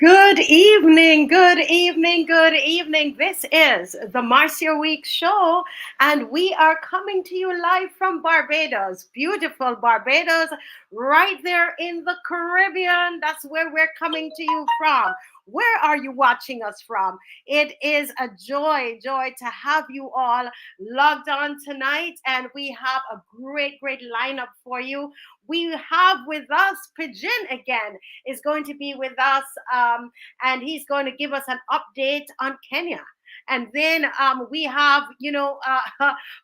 Good evening, good evening, good evening. This is the Marcia Week show, and we are coming to you live from Barbados, beautiful Barbados, right there in the Caribbean. That's where we're coming to you from. Where are you watching us from? It is a joy to have you all logged on tonight, and we have a great lineup for you. We have with us PIGBIN again is going to be with us, and he's going to give us an update on Kenya. And then we have,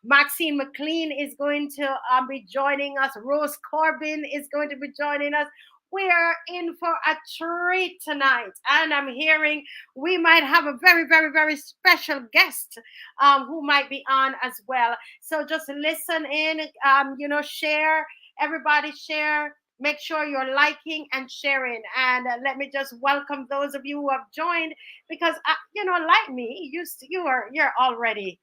Maxine McLean is going to be joining us. Rose Corbin is going to be joining us. We are in for a treat tonight. And I'm hearing we might have a very special guest who might be on as well. So just listen in, share, everybody share. Make sure you're liking and sharing. And let me just welcome those of you who have joined, because like me, you're already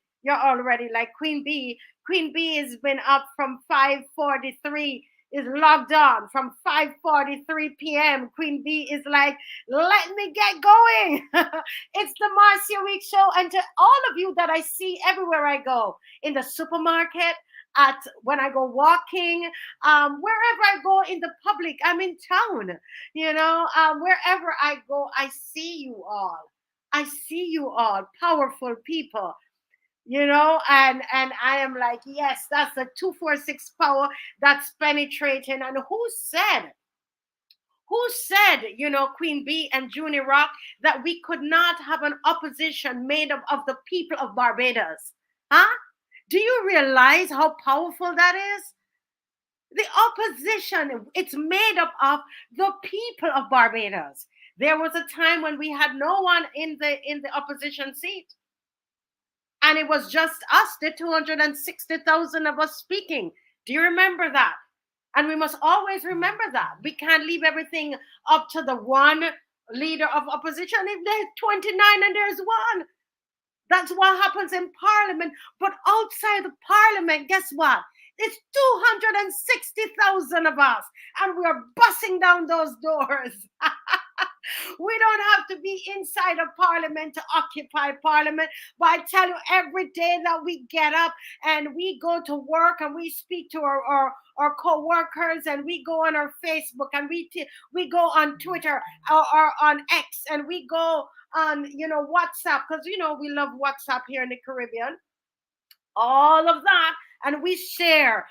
like Queen B. Queen B has been up from 5:43. Is logged on from 5:43 p.m. Queen B is like, let me get going. It's the Marcia Week show, and to all of you that I see everywhere I go, in the supermarket, at when I go walking, wherever I go in the public, I'm in town, wherever I go, I see you all. I see you all, powerful people, and I am like, yes, that's the 246 power that's penetrating. And who said, Queen B and Junie Rock, that we could not have an opposition made up of the people of Barbados? Huh? Do you realize how powerful that is? The opposition, it's made up of the people of Barbados. There was a time when we had no one in the opposition seat. And it was just us, the 260,000 of us speaking. Do you remember that? And we must always remember that. We can't leave everything up to the one leader of opposition. If there's 29 and there's one, that's what happens in Parliament. But outside the Parliament, guess what? It's 260,000 of us, and we're busting down those doors. We don't have to be inside of Parliament to occupy Parliament. But I tell you, every day that we get up and we go to work and we speak to our co-workers, and we go on our Facebook, and we go on Twitter, or on X, and we go on WhatsApp, because we love WhatsApp here in the Caribbean, all of that, and we share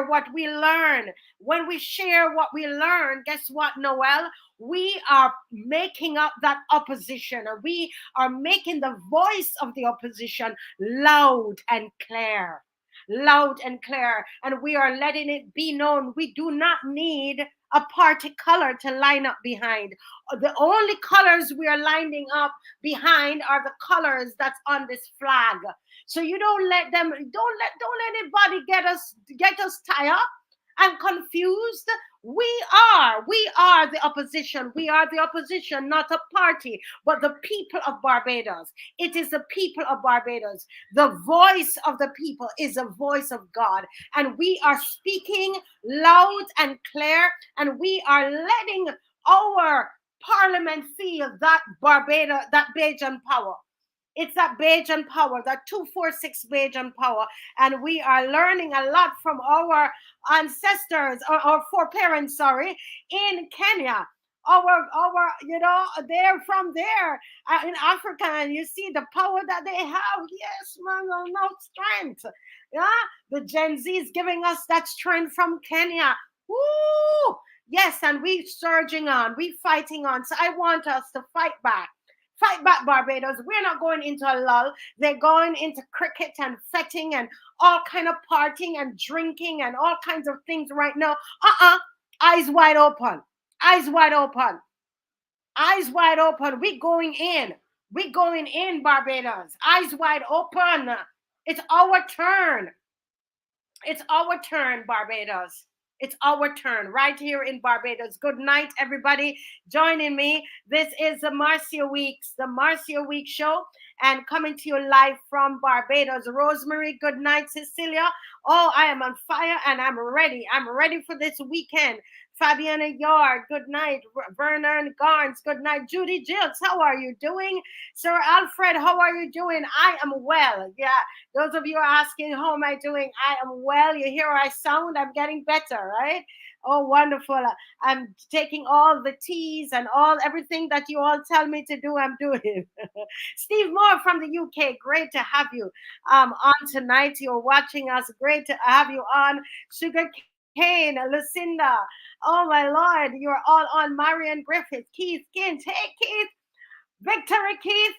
what we learn. When we share what we learn, guess what, Noel? We are making up that opposition, and we are making the voice of the opposition loud and clear. And we are letting it be known we do not need a party color to line up behind. The only colors we are lining up behind are the colors that's on this flag. So you don't let anybody get us tied up and confused. We are the opposition. We are the opposition, not a party, but the people of Barbados. It is the people of Barbados. The voice of the people is the voice of God. And we are speaking loud and clear, and we are letting our Parliament feel that Bajan power. It's that Bajan power, that 246 Bajan power. And we are learning a lot from our ancestors, or foreparents, in Kenya. They're from there, in Africa, and you see the power that they have. Yes, man, no strength. Yeah, the Gen Z is giving us that strength from Kenya. Woo! Yes, and we surging on, we fighting on. So I want us to fight back. Fight back, Barbados. We're not going into a lull. They're going into cricket and fetting and all kind of partying and drinking and all kinds of things right now. Eyes wide open. Eyes wide open. Eyes wide open. We're going in. We're going in, Barbados. Eyes wide open. It's our turn. It's our turn, Barbados. It's our turn right here in Barbados. Good night, everybody joining me. This is the Marcia Week show, and coming to you live from Barbados. Rosemary, good night, Cecilia. Oh, I am on fire, and I'm ready. I'm ready for this weekend. Fabiana Yard, good night. Vernon Garnes, good night. Judy Jilts, how are you doing? Sir Alfred, how are you doing? I am well. Yeah, those of you are asking, how am I doing? I am well. You hear how I sound? I'm getting better, right? Oh, wonderful. I'm taking all the teas and everything that you all tell me to do, I'm doing. Steve Moore from the UK, great to have you on tonight. You're watching us. Great to have you on. Sugar Cane, Lucinda. Oh, my Lord. You're all on. Marion Griffith, Keith Kint. Hey, Keith. Victory, Keith.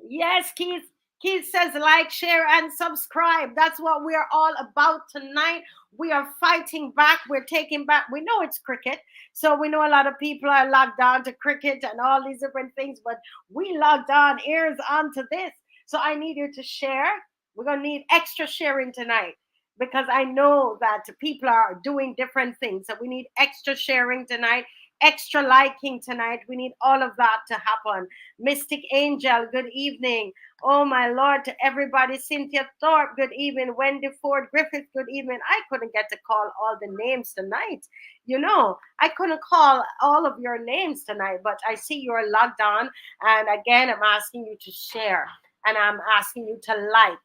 Yes, Keith. Keith says like, share, and subscribe. That's what we're all about tonight. We are fighting back. We're taking back. We know it's cricket. So we know a lot of people are logged on to cricket and all these different things, but we logged on, ears onto this. So I need you to share. We're going to need extra sharing tonight because I know that people are doing different things. So we need extra sharing tonight, extra liking tonight. We need all of that to happen. Mystic Angel, good evening. Oh, my Lord, to everybody. Cynthia Thorpe, good evening. Wendy Ford Griffith, good evening. I couldn't get to call all the names tonight. You know, I couldn't call all of your names tonight, but I see you're logged on. And again, I'm asking you to share and I'm asking you to like.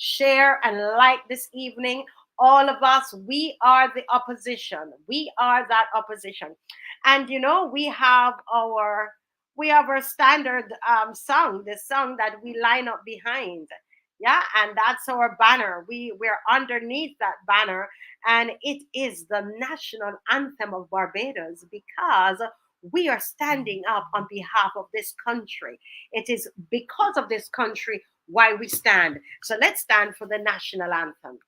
Share and like this evening. All of us, we are the opposition. We are that opposition. And you know, we have our standard song, the song that we line up behind. Yeah, and that's our banner. We're underneath that banner, and it is the national anthem of Barbados because we are standing up on behalf of this country. It is because of this country why we stand. So let's stand for the national anthem.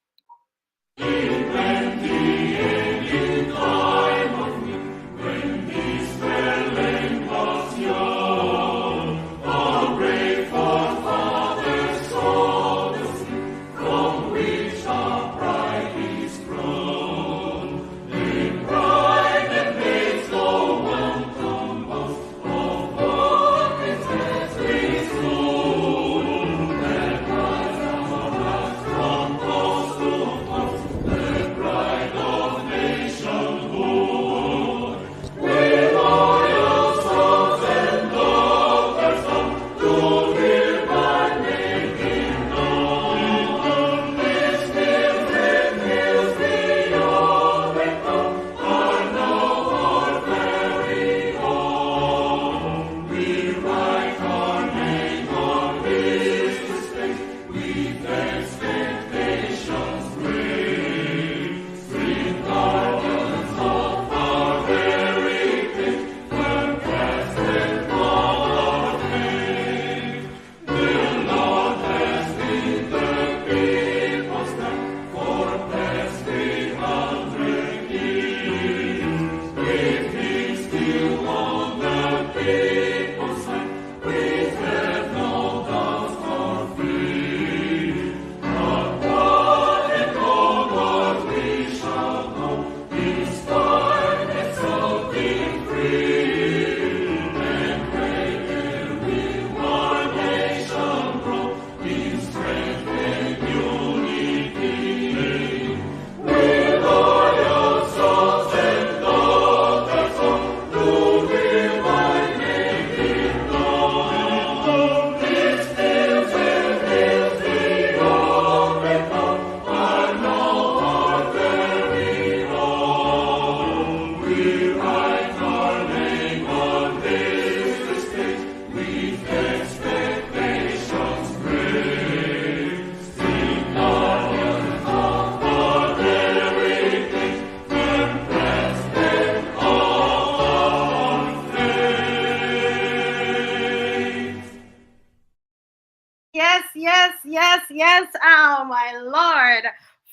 Yes. Oh, my Lord.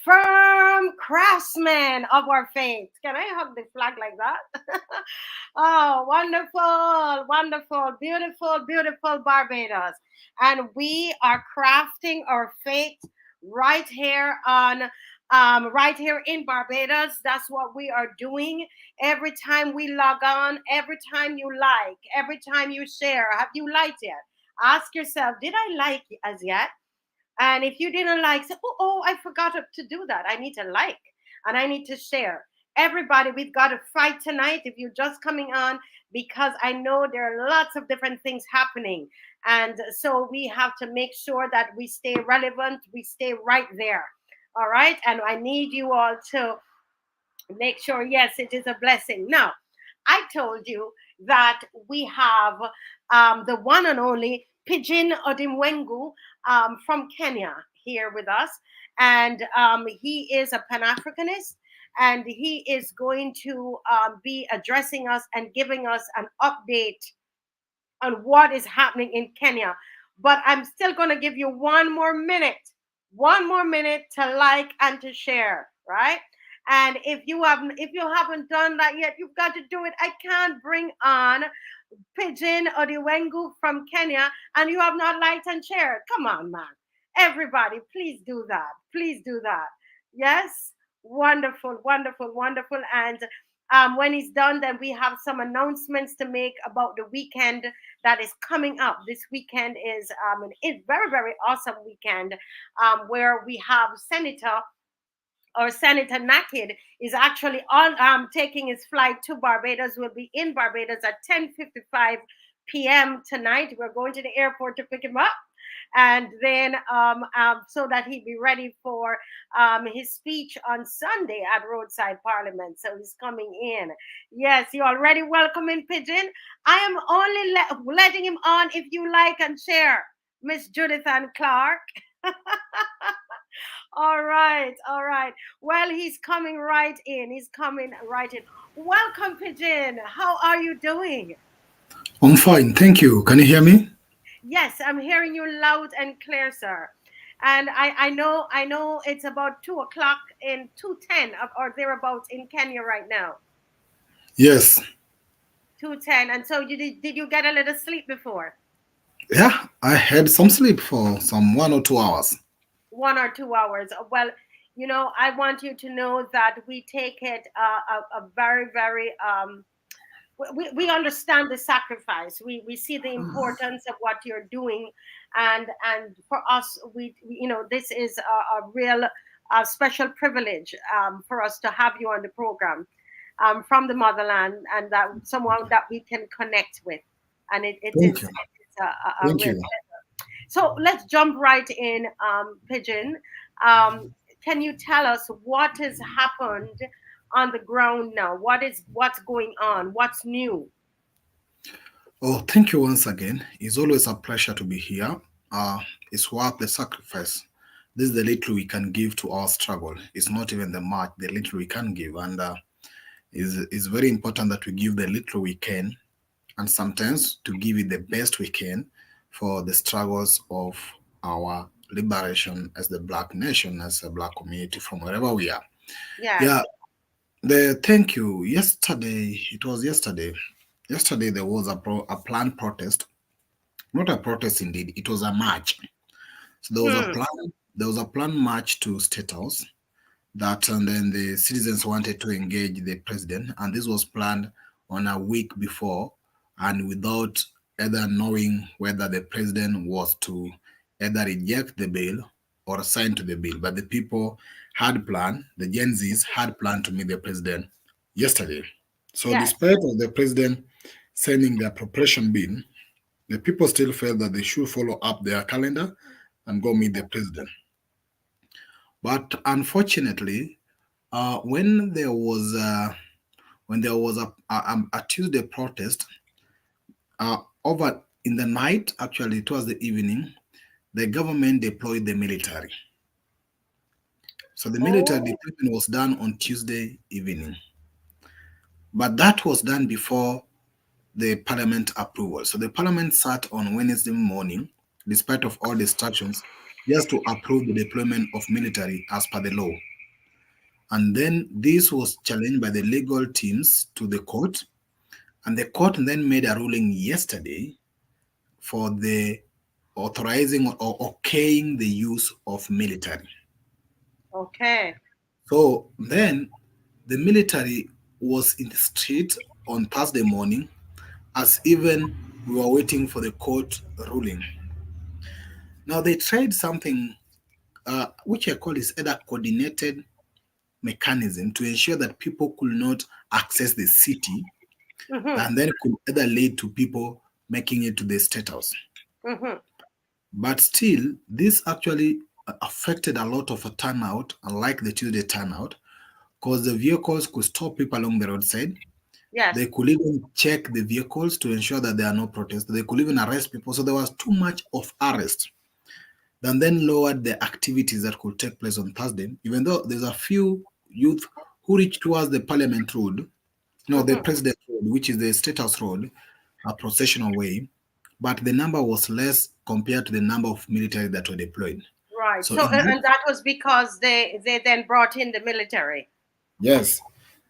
Firm craftsmen of our faith. Can I hug the flag like that? Oh, wonderful, beautiful Barbados. And we are crafting our faith right here right here in Barbados. That's what we are doing. Every time we log on, every time you like, every time you share. Have you liked yet? Ask yourself, did I like as yet? And if you didn't like, say, oh, I forgot to do that. I need to like and I need to share. everybody, we've got to fight tonight. If you're just coming on, because I know there are lots of different things happening. And so we have to make sure that we stay relevant, we stay right there. All right. And I need you all to make sure, yes, it is a blessing. Now, I told you that we have the one and only Pigeon ODIMWENGU from Kenya here with us. And he is a Pan Africanist, and he is going to be addressing us and giving us an update on what is happening in Kenya. But I'm still going to give you one more minute to like and to share, right? And if you haven't done that yet, you've got to do it. I can't bring on Pigeon Odiwengu from Kenya and you have not liked and shared. Come on, man. Everybody, please do that. Please do that. Yes? Wonderful, wonderful, wonderful. And when he's done, then we have some announcements to make about the weekend that is coming up. This weekend is a very, very awesome weekend where we have Senator Naked is actually on taking his flight to Barbados. Will be in Barbados at 10:55 p.m. tonight. We're going to the airport to pick him up, and then so that he'd be ready for his speech on Sunday at Roadside Parliament. So he's coming in. Yes, you already welcome in, Pigeon. I am only letting him on if you like and share, Miss Judith and Clark. All right, all right. Well, he's coming right in. He's coming right in. Welcome, Pigeon. How are you doing? I'm fine, thank you. Can you hear me? Yes, I'm hearing you loud and clear, sir. And I know it's about 2 o'clock in 2:10 or thereabouts in Kenya right now. Yes. 2:10. And so did you get a little sleep before? Yeah, I had some sleep for some 1 or 2 hours. 1 or 2 hours. Well, I want you to know that we take it a very, very we understand the sacrifice. We see the importance of what you're doing, and for us, this is a real special privilege for us to have you on the program from the motherland, and that someone that we can connect with, and Thank you. it's a Thank real. you. So let's jump right in, Pigeon. Um, can you tell us what has happened on the ground now? What's going on? What's new? Oh, thank you once again. It's always a pleasure to be here. Uh, it's worth the sacrifice. This is the little we can give to our struggle. It's not even the much, the little we can give. And it's very important that we give the little we can, and sometimes to give it the best we can for the struggles of our liberation as the Black nation, as a Black community from wherever we are. Yes. Yeah, thank you. Yesterday, it was yesterday. Yesterday there was a planned protest, not a protest indeed. It was a march. So Hmm. there was a planned march to State House that, and then the citizens wanted to engage the president, and this was planned on a week before, and without either knowing whether the president was to either reject the bill or sign to the bill. But the people had planned, the Gen Zs had planned to meet the president yesterday. So Yes. despite of the president signing the appropriation bill, the people still felt that they should follow up their calendar and go meet the president. But unfortunately, when there was a Tuesday protest, over in the night, actually it was the evening, the government deployed the military. So the military Oh, deployment was done on Tuesday evening, but that was done before the parliament approval. So the parliament sat on Wednesday morning, despite of all distractions, just to approve the deployment of military as per the law. And then this was challenged by the legal teams to the court, and the court then made a ruling yesterday for the authorizing or okaying the use of military. okay. So then the military was in the street on Thursday morning as even we were waiting for the court ruling. Now they tried something which I call is either coordinated mechanism to ensure that people could not access the city, Mm-hmm. and then could either lead to people making it to the state house. Mm-hmm. But still, this actually affected a lot of a turnout, unlike the Tuesday turnout, because the vehicles could stop people along the roadside. Yes. They could even check the vehicles to ensure that there are no protests. They could even arrest people. So there was too much of arrest. Then lowered the activities that could take place on Thursday, even though there's a few youth who reached towards the Parliament Road, no, the Mm-hmm. President Road, which is the State House Road, a processional way, but the number was less compared to the number of military that were deployed. Right. So So, in that, and that was because they then brought in the military. yes.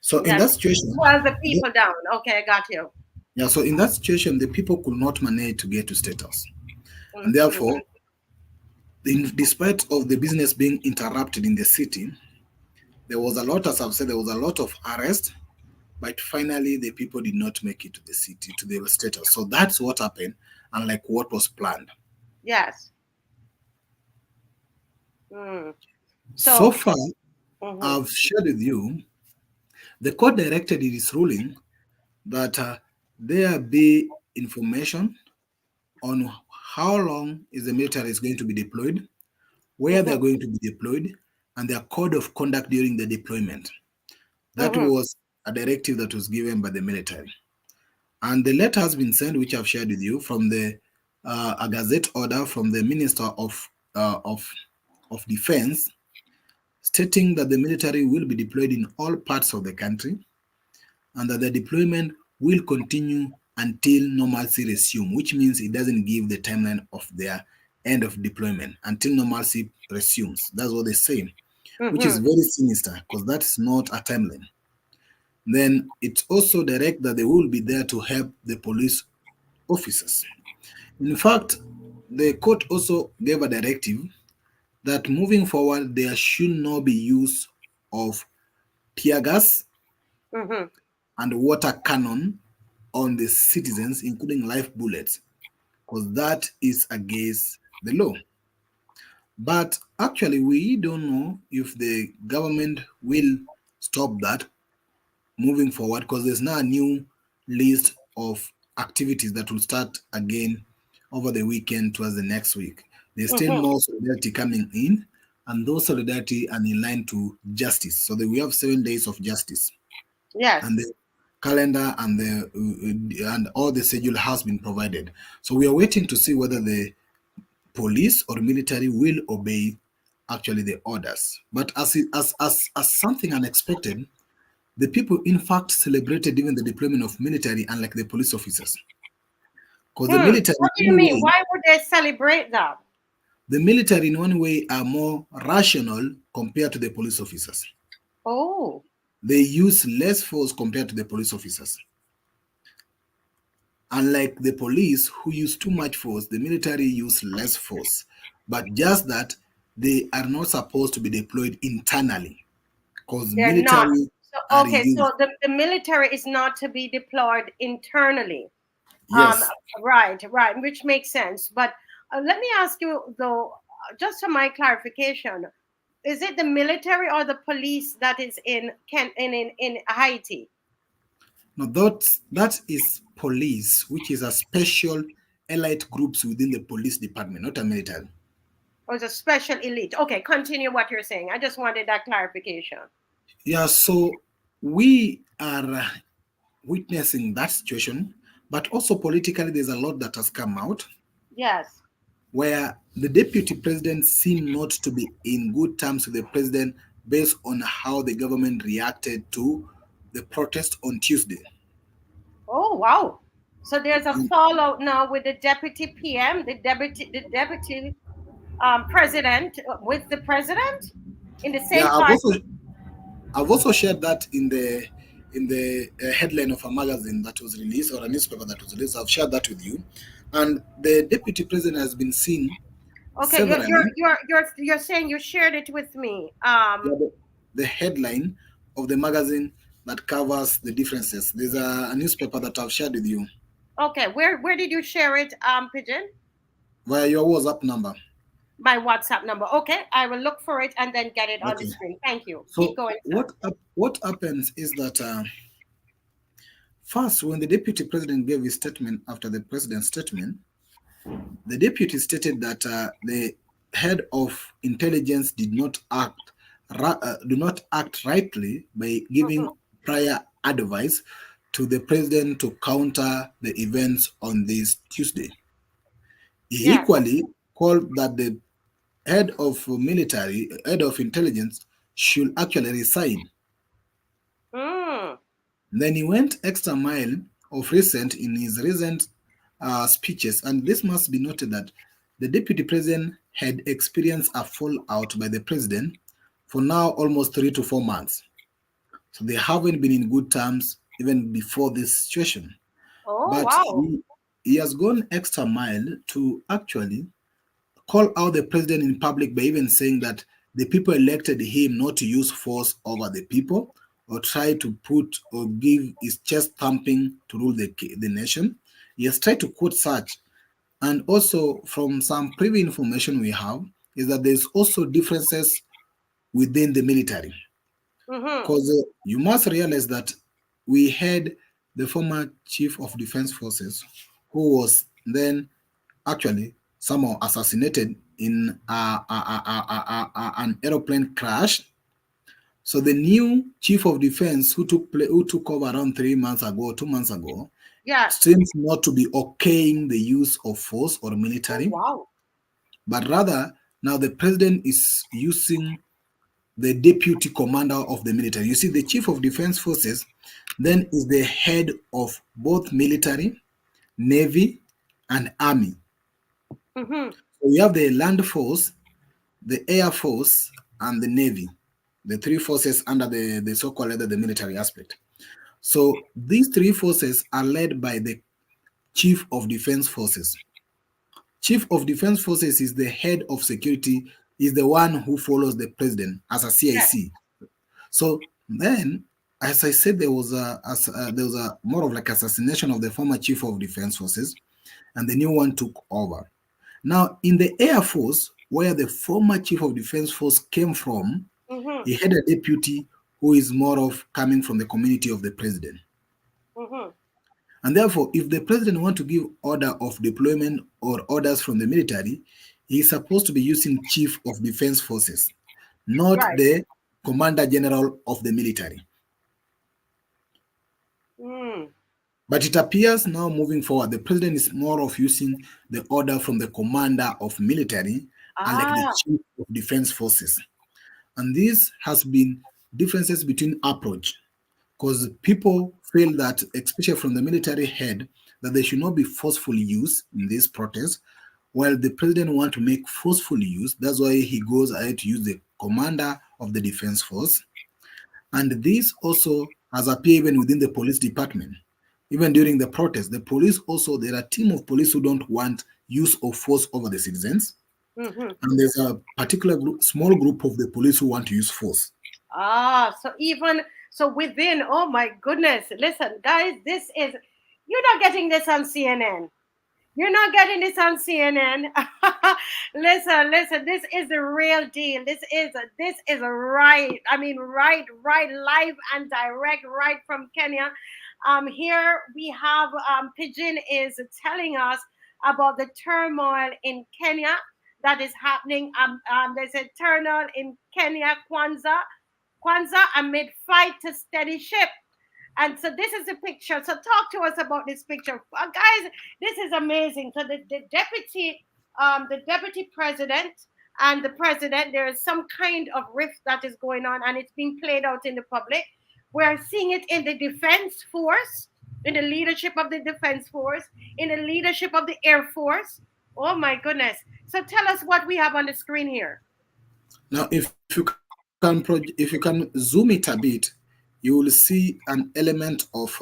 So in Yes. that situation, Well, the people down. Okay, I got you. yeah, so in that situation, the people could not manage to get to State House. And Mm-hmm. therefore, despite of the business being interrupted in the city, there was a lot, as I've said, there was a lot of arrest, but finally the people did not make it to the city, to the State House. So that's what happened, unlike what was planned. Yes. Mm. So So, far, mm-hmm. I've shared with you, the court directed in its ruling that there be information on how long is the military is going to be deployed, where they're Mm-hmm. going to be deployed, and their code of conduct during the deployment. That Mm-hmm. was a directive that was given by the military. And the letter has been sent, which I've shared with you, from a gazette order from the Minister of Defense, stating that the military will be deployed in all parts of the country, and that the deployment will continue until normalcy resume, which means it doesn't give the timeline of their end of deployment until normalcy resumes. That's what they say, which is Mm-hmm. very sinister because that's not a timeline. Then it's also direct that they will be there to help the police officers. In fact, the court also gave a directive that moving forward there should not be use of tear gas Mm-hmm. and water cannon on the citizens, including live bullets, because that is against the law. But actually, we don't know if the government will stop that moving forward, because there's now a new list of activities that will start again over the weekend towards the next week. There's still Mm-hmm. more solidarity coming in, and those solidarity are in line to justice. So that we have 7 days of justice, Yes. and the calendar and the and all the schedule has been provided. So we are waiting to see whether the police or military will obey actually the orders. But as something unexpected, the people, in fact, celebrated even the deployment of military, unlike the police officers. Because Hmm. What do you mean? Why would they celebrate that? the military in one way are more rational compared to the police officers. Oh. They use less force compared to the police officers. Unlike the police who use too much force, the military use less force. But just that they are not supposed to be deployed internally, because They're not. military So are okay, used. so the military is not to be deployed internally. Um, Yes. right, right, which makes sense. But let me ask you though, just for my clarification, is it the military or the police that is in Haiti? Now that is police, which is a special elite groups within the police department, not a military. Or is a special elite? Okay, continue what you're saying. I just wanted that clarification. Yeah, so we are witnessing that situation, but also politically, there's a lot that has come out Yes. where the deputy president seemed not to be in good terms with the president based on how the government reacted to the protest on Tuesday. Oh wow. So there's a And fallout now with the deputy PM, the deputy president with the president in the yeah, same party. I've also shared that in the headline of a magazine that was released, or a newspaper that was released. I've shared that with you, and the deputy president has been seen Okay, you're you're severally. you're you're you're saying you shared it with me. Yeah, the headline of the magazine that covers the differences. There's a newspaper that I've shared with you Okay, where did you share it, Pigeon? via your WhatsApp number. My WhatsApp number. Okay, I will look for it and then get it on the Okay. screen. Thank you. Keep So going, sir. what happens is that first, when the deputy president gave his statement after the president's statement, the deputy stated that the head of intelligence do not act rightly by giving prior advice to the president to counter the events on this Tuesday. He Yes. equally called that the head of intelligence should actually resign. Mm. Then he went extra mile of recent in his recent speeches, and this must be noted that the deputy president had experienced a fallout by the president for now almost 3 to 4 months. So they haven't been in good terms even before this situation. Oh, But wow. he has gone extra mile to actually call out the president in public by even saying that the people elected him not to use force over the people or try to put or give his chest thumping to rule the nation. He has tried to quote such. And also, from some previous information we have, is that there's also differences within the military. Mm-hmm. Because you must realize that we had the former chief of defense forces who was then actually somehow assassinated in an aeroplane crash. So the new chief of defense who took over around 3 months ago, 2 months ago, Yeah. seems not to be okaying the use of force or Oh, military, wow. but rather now the president is using the deputy commander of the military. You see, the chief of defense forces then is the head of both military, navy, and army. Mm-hmm. So we have the land force, the air force, and the navy, the three forces under the so-called the military aspect. So these three forces are led by the chief of defense forces. Chief of defense forces is the head of security, is the one who follows the president as a Yes. CIC. So then, as I said, there was a more of like assassination of the former chief of defense forces, and the new one took over. Now, in the Air Force, where the former chief of defense force came from, Mm-hmm. he had a deputy who is more of coming from the community of the president. Mm-hmm. And therefore, if the president want to give order of deployment or orders from the military, he is supposed to be using chief of defense forces, not Right. the commander general of the military. Mm. But it appears now moving forward, the president is more of using the order from the commander of military and like the Ah. chief of defense forces. And this has been differences between approach because people feel that, especially from the military head, that they should not be forcefully used in this protest, while the president want to make forceful use. That's why he goes ahead to use the commander of the defense force. And this also has appeared even within the police department. Even during the protest, the police also, there are a team of police who don't want use of force over the citizens. Mm-hmm. And there's a particular small group of the police who want to use force. Ah, so even so within, oh my goodness. Listen, guys, this is you're not getting this on CNN. You're not getting this on CNN. Listen, this is the real deal. This is right. I mean, right, live and direct, right from Kenya. Here we have Pigeon is telling us about the turmoil in Kenya that is happening. There's a turmoil in Kenya, Kwanzaa amid fight to steady ship. And so this is a picture. So talk to us about this picture, guys. This is amazing. So the deputy president and the president, there is some kind of rift that is going on, and it's being played out in the public. We're seeing it in the defense force, in the leadership of the defense force, in the leadership of the air force. Oh my goodness! So tell us what we have on the screen here. Now, if you can zoom it a bit, you will see an element of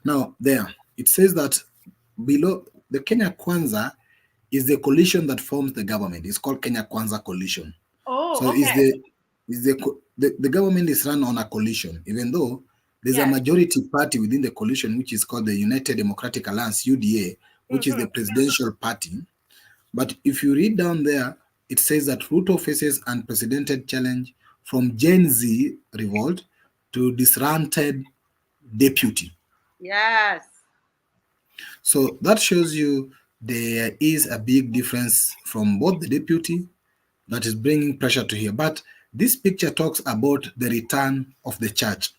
now there. It says that below the Kenya Kwanza is the coalition that forms the government. It's called Kenya Kwanza coalition. So Oh, okay. the government is run on a coalition, even though there's a Yes. majority party within the coalition, which is called the United Democratic Alliance (UDA), which is Mm-hmm. the presidential party. But if you read down there, it says that Ruto faces unprecedented challenge from Gen Z revolt to disgruntled deputy. Yes. So that shows you there is a big difference from both the deputy that is bringing pressure to here. But this picture talks about the return of the church.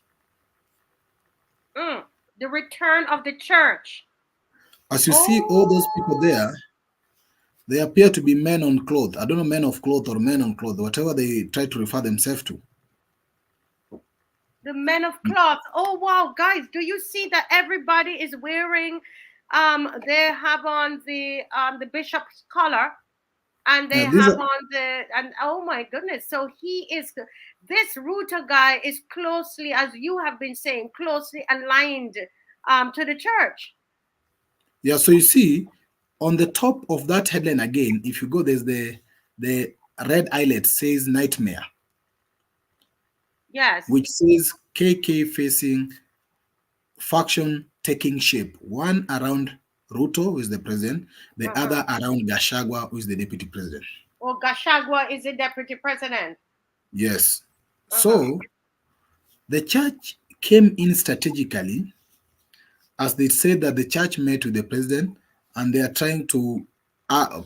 The return of the church. As you see all those people Oh, there, they appear to be men on cloth. I don't know, men of cloth or men on cloth, whatever they try to refer themselves to. the men of cloth. Oh wow, guys, do you see that everybody is wearing they have on the bishop's collar, and they These have are, on and oh my goodness, so he is, this router guy is closely, as you have been saying, closely aligned to the church. yeah, so you see on the top of that headline again, if you go, there's the red eyelet says nightmare, Yes. which says KK facing faction taking shape. One around Ruto, who is the president, the Uh-huh. other around Gashagwa, who is the deputy president. Or Gashagwa is the deputy president. Yes. Uh-huh. So the church came in strategically, as they said that the church met with the president and they are trying to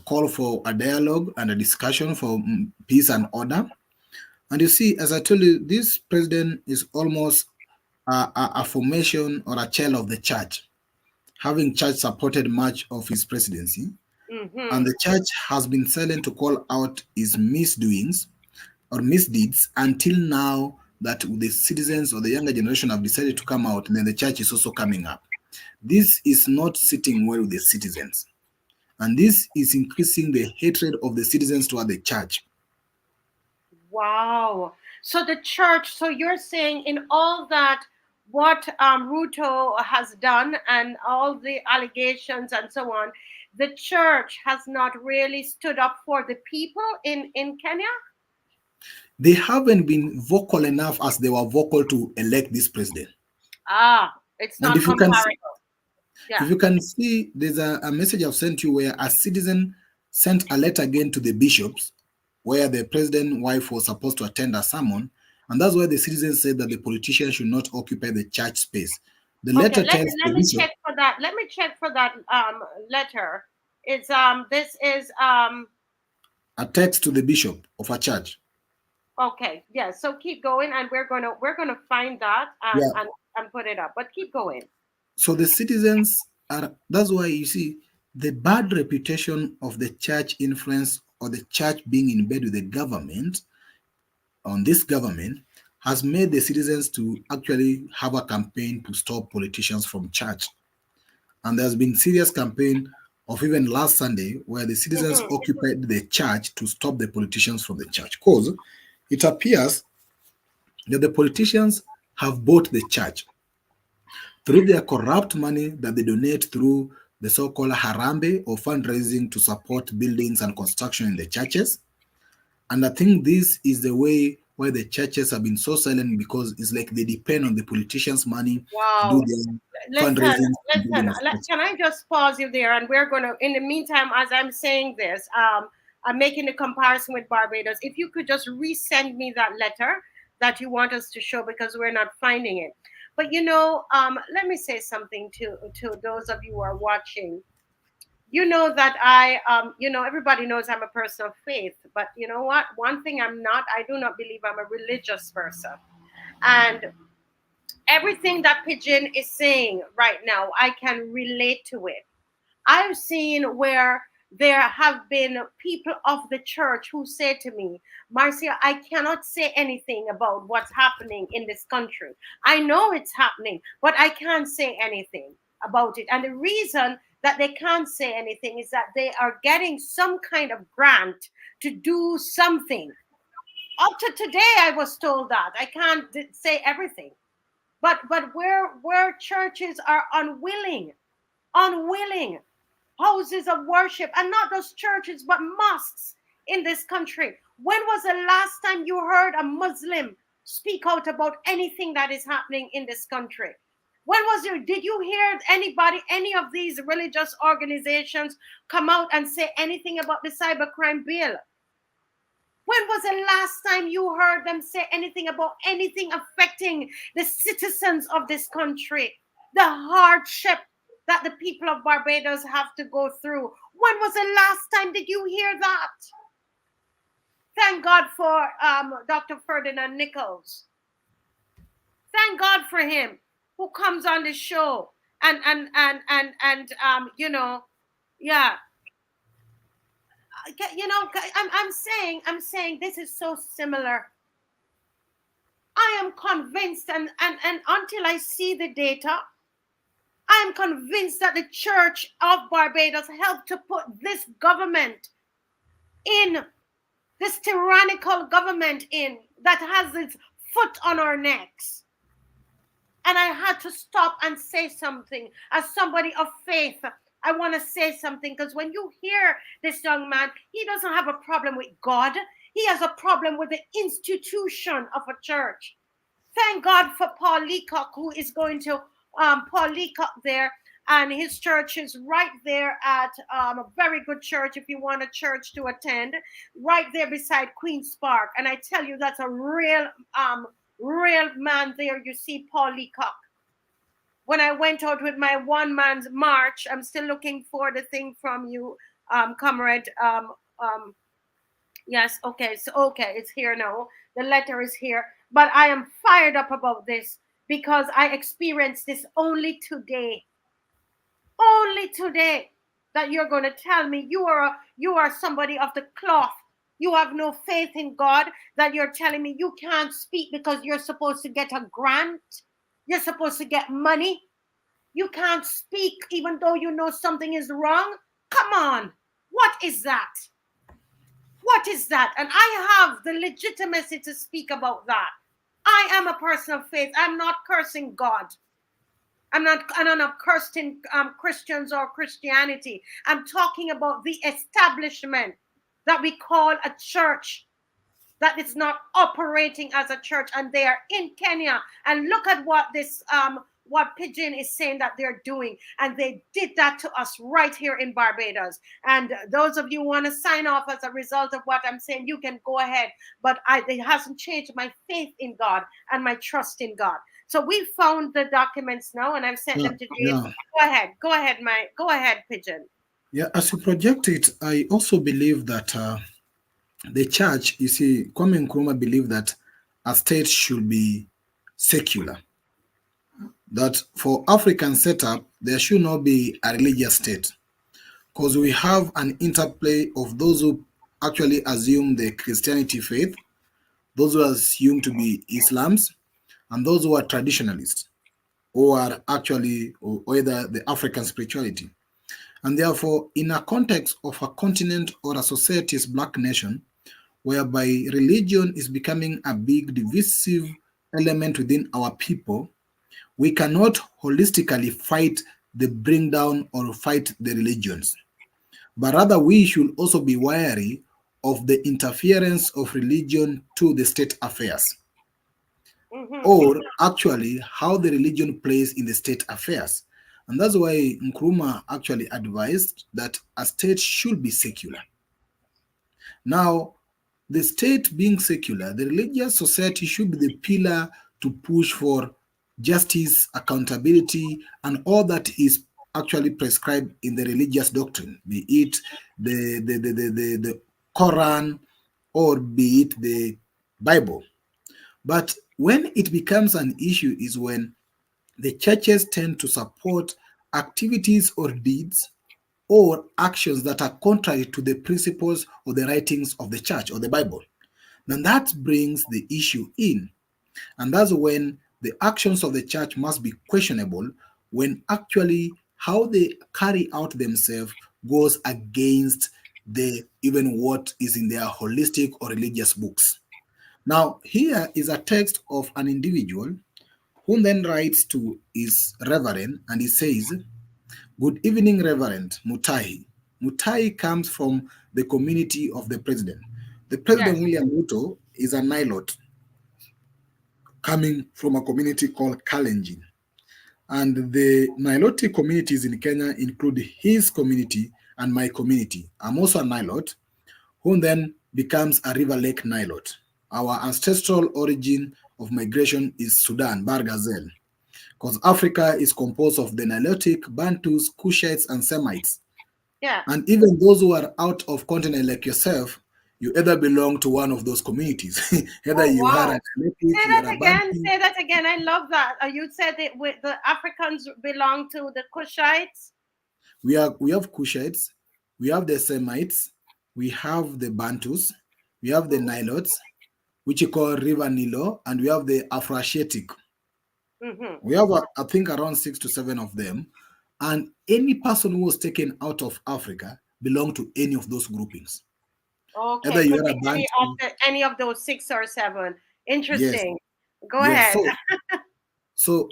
call for a dialogue and a discussion for peace and order. And you see, as I told you, this president is almost a formation or a shell of the church, having church supported much of his presidency. And Mm-hmm. the church has been silent to call out his misdoings or misdeeds until now that the citizens or the younger generation have decided to come out, and then the church is also coming up. This is not sitting well with the citizens. And this is increasing the hatred of the citizens toward the church. Wow. So the church, so you're saying in all that, what Ruto has done and all the allegations and so on, the church has not really stood up for the people in Kenya? They haven't been vocal enough as they were vocal to elect this president. Ah, it's And not comparable. Yeah. if you can see, there's a message I've sent you where a citizen sent a letter again to the bishops where the president's wife was supposed to attend a sermon. And that's why the citizens said that the politicians should not occupy the church space. The Okay, letter let, tells the let me bishop, check for that. Let me check for that letter. It's this is a text to the bishop of a church. okay, yeah. So keep going, and we're gonna find that Yeah. and put it up. But keep going. So the citizens are, that's why you see the bad reputation of the church influence or the church being in bed with the government on this government has made the citizens to actually have a campaign to stop politicians from church. And there's been serious campaign of even last Sunday where the citizens Mhm. occupied the church to stop the politicians from the church. Because it appears that the politicians have bought the church through their corrupt money that they donate through the so-called harambe or fundraising to support buildings and construction in the churches. And I think this is the way why the churches have been so silent, because it's like they depend on the politicians' money to do Wow. their Listen, fundraising and listen. building of churches. Can I just pause you there? And we're gonna, in the meantime, as I'm saying this, I'm making the comparison with Barbados. If you could just resend me that letter that you want us to show, because we're not finding it. But let me say something to those of you who are watching. You know that everybody knows I'm a person of faith, but you know what? One thing I'm not, I do not believe I'm a religious person. And everything that Pigeon is saying right now, I can relate to it. I've seen where there have been people of the church who say to me, Marcia, I cannot say anything about what's happening in this country. I know it's happening, but I can't say anything about it. And the reason that they can't say anything is that they are getting some kind of grant to do something. Up to today, I was told that. I can't say everything. But where churches are unwilling houses of worship, and not just churches but mosques in this country. When was the last time you heard a Muslim speak out about anything that is happening in this country? When was your, did you hear anybody, any of these religious organizations come out and say anything about the cybercrime bill? When was the last time you heard them say anything about anything affecting the citizens of this country? The hardship that the people of Barbados have to go through. When was the last time did you hear that? Thank God for Dr. Ferdinand Nichols. Thank God for him, who comes on the show and you know, yeah, you know, I'm saying this is so similar. I am convinced, and until I see the data, I am convinced that the Church of Barbados helped to put this government in, this tyrannical government in, that has its foot on our necks. And I had to stop and say something. As somebody of faith, I want to say something, because when you hear this young man, he doesn't have a problem with God. He has a problem with the institution of a church. Thank God for Paul Leacock, who is going to, Paul Leacock there, and his church is right there at a very good church if you want a church to attend, right there beside Queen's Park. And I tell you, that's a real man there. You see Paul Leacock. When I went out with my one man's march, I'm still looking for the thing from you, comrade. Yes, okay, so okay, it's here now. The letter is here. But I am fired up about this because I experienced this only today. Only today, that you're going to tell me you are somebody of the cloth. You have no faith in God, that you're telling me you can't speak because you're supposed to get a grant. You're supposed to get money. You can't speak even though you know something is wrong. Come on. What is that? What is that? And I have the legitimacy to speak about that. I am a person of faith. I'm not cursing God. I'm not cursing Christians or Christianity. I'm talking about the establishment that we call a church, that is not operating as a church, and they are in Kenya. And look at what this what PIGBIN is saying that they're doing, and they did that to us right here in Barbados. And those of you who want to sign off as a result of what I'm saying, you can go ahead. But it hasn't changed my faith in God and my trust in God. So we found the documents now, and I've sent them to James. Yeah. Go ahead, PIGBIN. Yeah, as you project it, I also believe that the church, you see, Kwame Nkrumah believed that a state should be secular. That for African setup, there should not be a religious state, because we have an interplay of those who actually assume the Christianity faith, those who assume to be Islams, and those who are traditionalists, or are actually or either the African spirituality. And therefore, in a context of a continent or a society's black nation, whereby religion is becoming a big divisive element within our people, we cannot holistically fight the bring down or fight the religions. But rather, we should also be wary of the interference of religion to the state affairs, or actually how the religion plays in the state affairs. And that's why Nkrumah actually advised that a state should be secular. Now, the state being secular, the religious society should be the pillar to push for justice, accountability, and all that is actually prescribed in the religious doctrine, be it the Quran or be it the Bible. But when it becomes an issue is when the churches tend to support activities or deeds or actions that are contrary to the principles or the writings of the church or the Bible. Then that brings the issue in. And that's when the actions of the church must be questionable, when actually how they carry out themselves goes against the even what is in their holistic or religious books. Now, here is a text of an individual who then writes to his reverend, and he says, "Good evening, Reverend Mutahi." Mutahi comes from the community of the president. The President, yes, William RUTO, is a Nilot coming from a community called Kalenjin. And the Nilotic communities in Kenya include his community and my community. I'm also a Nilot, who then becomes a River Lake Nilot. Our ancestral origin of migration is Sudan, Bargazel, because Africa is composed of the Nilotic, Bantus, Kushites, and Semites. Yeah. And even those who are out of continent like yourself, you either belong to one of those communities. Either Oh, you are wow. a Nilotic, Say you are that a again. Bantu. Say that again. I love that. You said that the Africans belong to the Kushites. We have Kushites, we have the Semites, we have the Bantus, we have the Nilotes, which you call River Nilo, and we have the Afroasiatic. We have, I think, around 6 to 7 of them. And any person who was taken out of Africa belong to any of those groupings. Okay, Either you could are a be Bantu, any of those 6 or 7. yes, Interesting. Go yes. ahead. So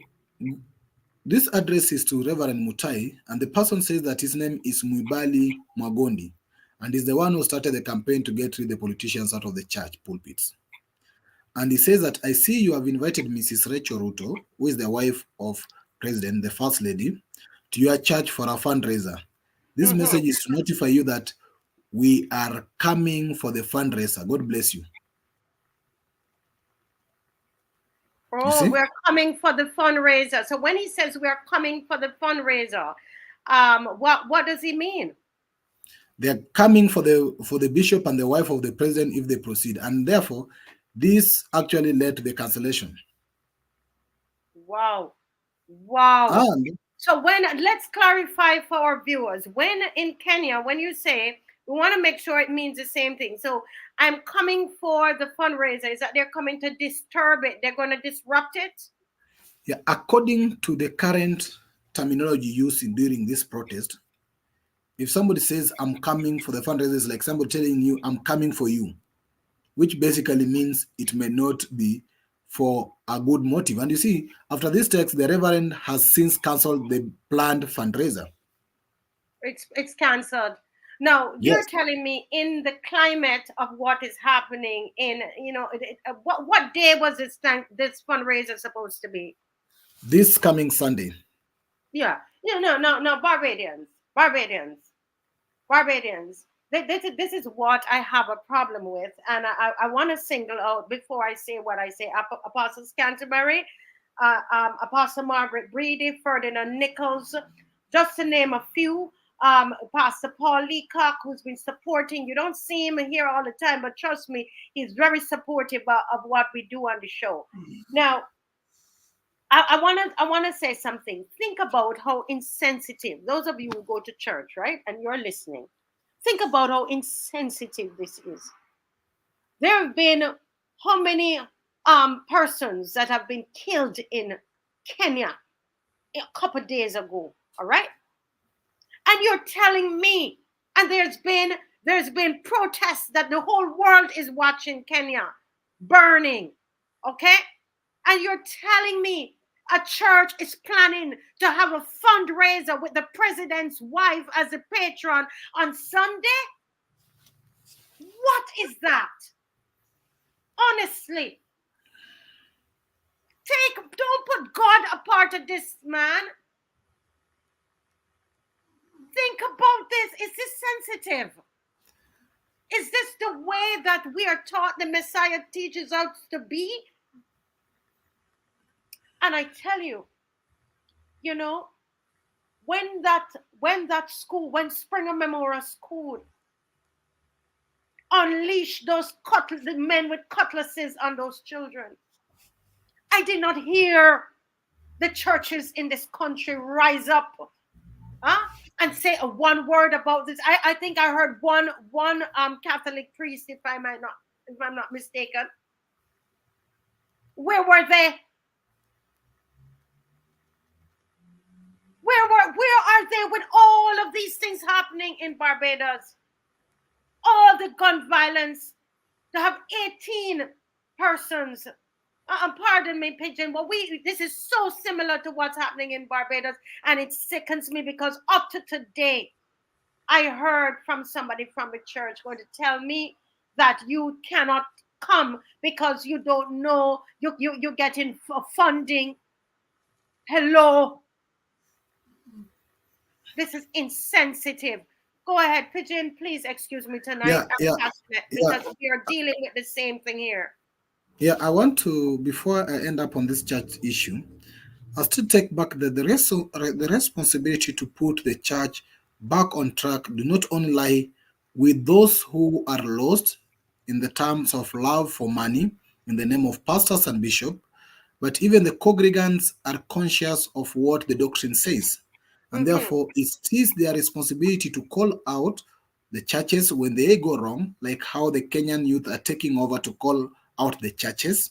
this address is to Reverend Mutai, and the person says that his name is Mwibali Mwagondi, and is the one who started the campaign to get rid of the politicians out of the church pulpits. And he says that I see you have invited Mrs. Rachel Ruto, who is the wife of President, the First Lady, to your church for a fundraiser. This message is to notify you that we are coming for the fundraiser. God bless you. You Oh, see? we're coming for the fundraiser. So when he says we're coming for the fundraiser, what does he mean? They're coming for the bishop and the wife of the president if they proceed. And therefore, this actually led to the cancellation. Wow. Wow. And So let's clarify for our viewers, when in Kenya, when you say, we want to make sure it means the same thing. So I'm coming for the fundraiser. Is that they're coming to disturb it? They're going to disrupt it? yeah, according to the current terminology used during this protest, if somebody says, I'm coming for the fundraiser, it's like somebody telling you, I'm coming for you, which basically means it may not be for a good motive. And you see, after this text, the Reverend has since cancelled the planned fundraiser. It's cancelled. Now, you're Yes, telling me in the climate of what is happening in, what day was this fundraiser supposed to be? this coming Sunday. Yeah. No, Barbadians. This is what I have a problem with, and I want to single out before I say what I say. Apostles Canterbury, Apostle Margaret Breedy, Ferdinand Nichols, just to name a few. Pastor Paul Leacock, who's been supporting. You don't see him here all the time, but trust me, he's very supportive of what we do on the show. Now, I want to say something. Think about how insensitive those of you who go to church, right, and you're listening. Think about how insensitive this is. There have been how many persons that have been killed in Kenya a couple days ago, all right? And you're telling me, and there's been protests that the whole world is watching Kenya burning, okay? And you're telling me a church is planning to have a fundraiser with the president's wife as a patron on Sunday? What is that? Honestly, don't put God a part of this, man. Think about this. Is this sensitive? Is this the way that we are taught the Messiah teaches us to be? And I tell you, when when Springer Memorial School unleashed the men with cutlasses on those children, I did not hear the churches in this country rise up, and say one word about this. I think I heard one Catholic priest, if I'm not mistaken. Where were they? Where are they with all of these things happening in Barbados? All the gun violence. To have 18 persons. Pardon me, Pigeon. Well, this is so similar to what's happening in Barbados, and it sickens me because up to today, I heard from somebody from the church going to tell me that you cannot come because you don't know you're getting funding. Hello. This is insensitive. Go ahead, Pigeon. Please excuse me tonight. Yeah, I'm yeah, passionate yeah, because we are dealing with the same thing here. yeah. I want to, before I end up on this church issue, I still take back that the responsibility to put the church back on track do not only lie with those who are lost in the terms of love for money in the name of pastors and bishops, but even the congregants are conscious of what the doctrine says. And Mm-hmm. therefore, it is their responsibility to call out the churches when they go wrong, like how the Kenyan youth are taking over to call out the churches.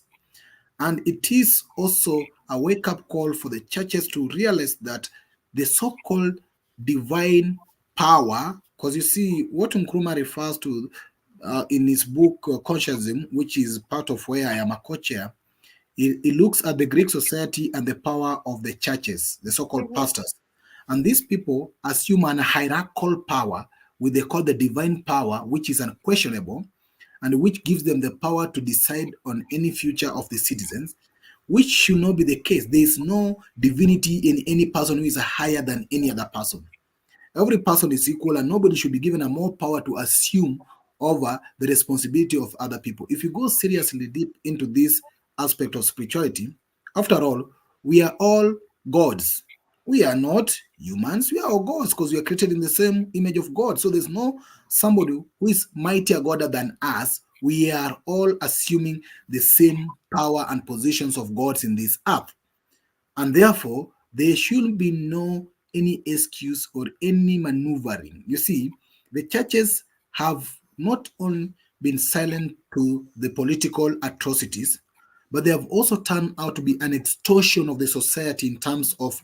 And it is also a wake up call for the churches to realize that the so called divine power, because you see, what Nkrumah refers to in his book Conscientism, which is part of where I am a co chair, he looks at the Greek society and the power of the churches, the so called Mm-hmm. pastors. And these people assume an hierarchical power, which they call the divine power, which is unquestionable and which gives them the power to decide on any future of the citizens, which should not be the case. There is no divinity in any person who is higher than any other person. Every person is equal, and nobody should be given a more power to assume over the responsibility of other people. If you go seriously deep into this aspect of spirituality, after all, we are all gods. We are not humans, we are all gods because we are created in the same image of God. So there's no somebody who is mightier God than us. We are all assuming the same power and positions of gods in this earth. And therefore, there should be no any excuse or any maneuvering. You see, the churches have not only been silent to the political atrocities, but they have also turned out to be an extortion of the society in terms of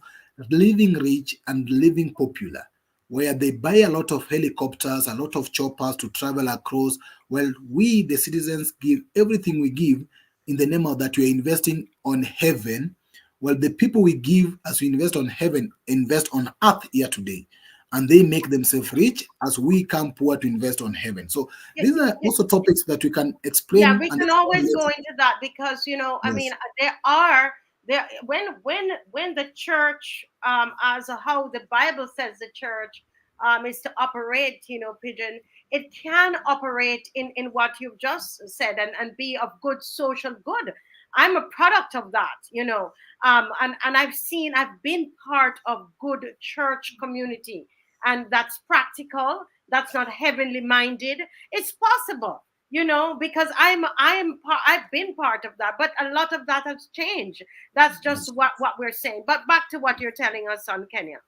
living rich and living popular, where they buy a lot of helicopters, a lot of choppers to travel across, while we, the citizens, give everything we give in the name of that we are investing on heaven. Well, the people we give as we invest on heaven invest on earth here today. And they make themselves rich as we come poor to invest on heaven. So Yeah, these are yeah, also topics that we can yeah, explain we and can explain always go later. into that because I mean, Yes. there are there when the church, as a how the Bible says the church is to operate, Pigeon, it can operate in what you've just said, and be of good social good. I'm a product of that, and I've been part of good church community, and that's practical. That's not heavenly minded. It's possible, because I've been part of that, but a lot of that has changed. That's just Yes. what we're saying. But back to what you're telling us on Kenya.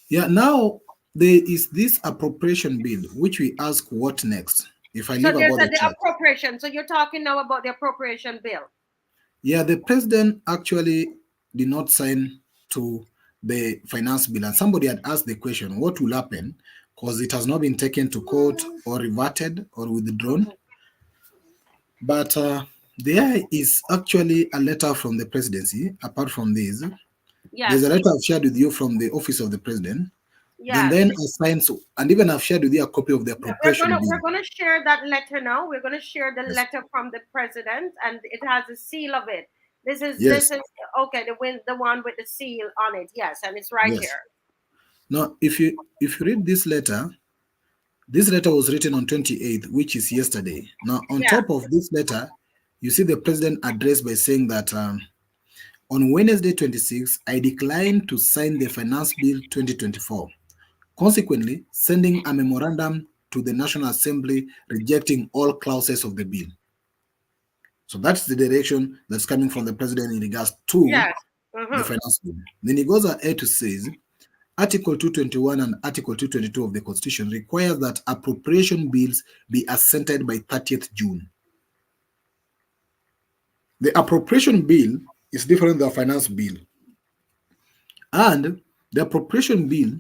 Yeah, now there is this appropriation bill, which we ask what next if I So leave there's about the the church. appropriation. So you're talking now about the appropriation bill. Yeah, the president actually did not sign to the finance bill. And somebody had asked the question, what will happen? Because it has not been taken to court or reverted or withdrawn. Mhm. But there is actually a letter from the presidency. Apart from this, there's a Yes, letter I've shared with you from the office of the president. yes. Then I signed, and even I've shared with you a copy of the Yeah, we're appropriation gonna bill. we're gonna share that letter now. We're gonna share the Yes. letter from the president, and it has a seal of it. This Yes. is okay. The one with the seal on it. Yes, and it's right Yes. here. Now, if you read this letter was written on 28th, which is yesterday. Now, on Yeah. top of this letter, you see the president addressed by saying that on Wednesday 26th, I declined to sign the Finance Bill 2024. Consequently, sending a memorandum to the National Assembly rejecting all clauses of the bill. So that's the direction that's coming from the president in regards to Yes. the Mm-hmm. finance bill. Then he goes ahead to say Article 221 and Article 222 of the Constitution requires that appropriation bills be assented by 30th June. The appropriation bill is different than the finance bill. And the appropriation bill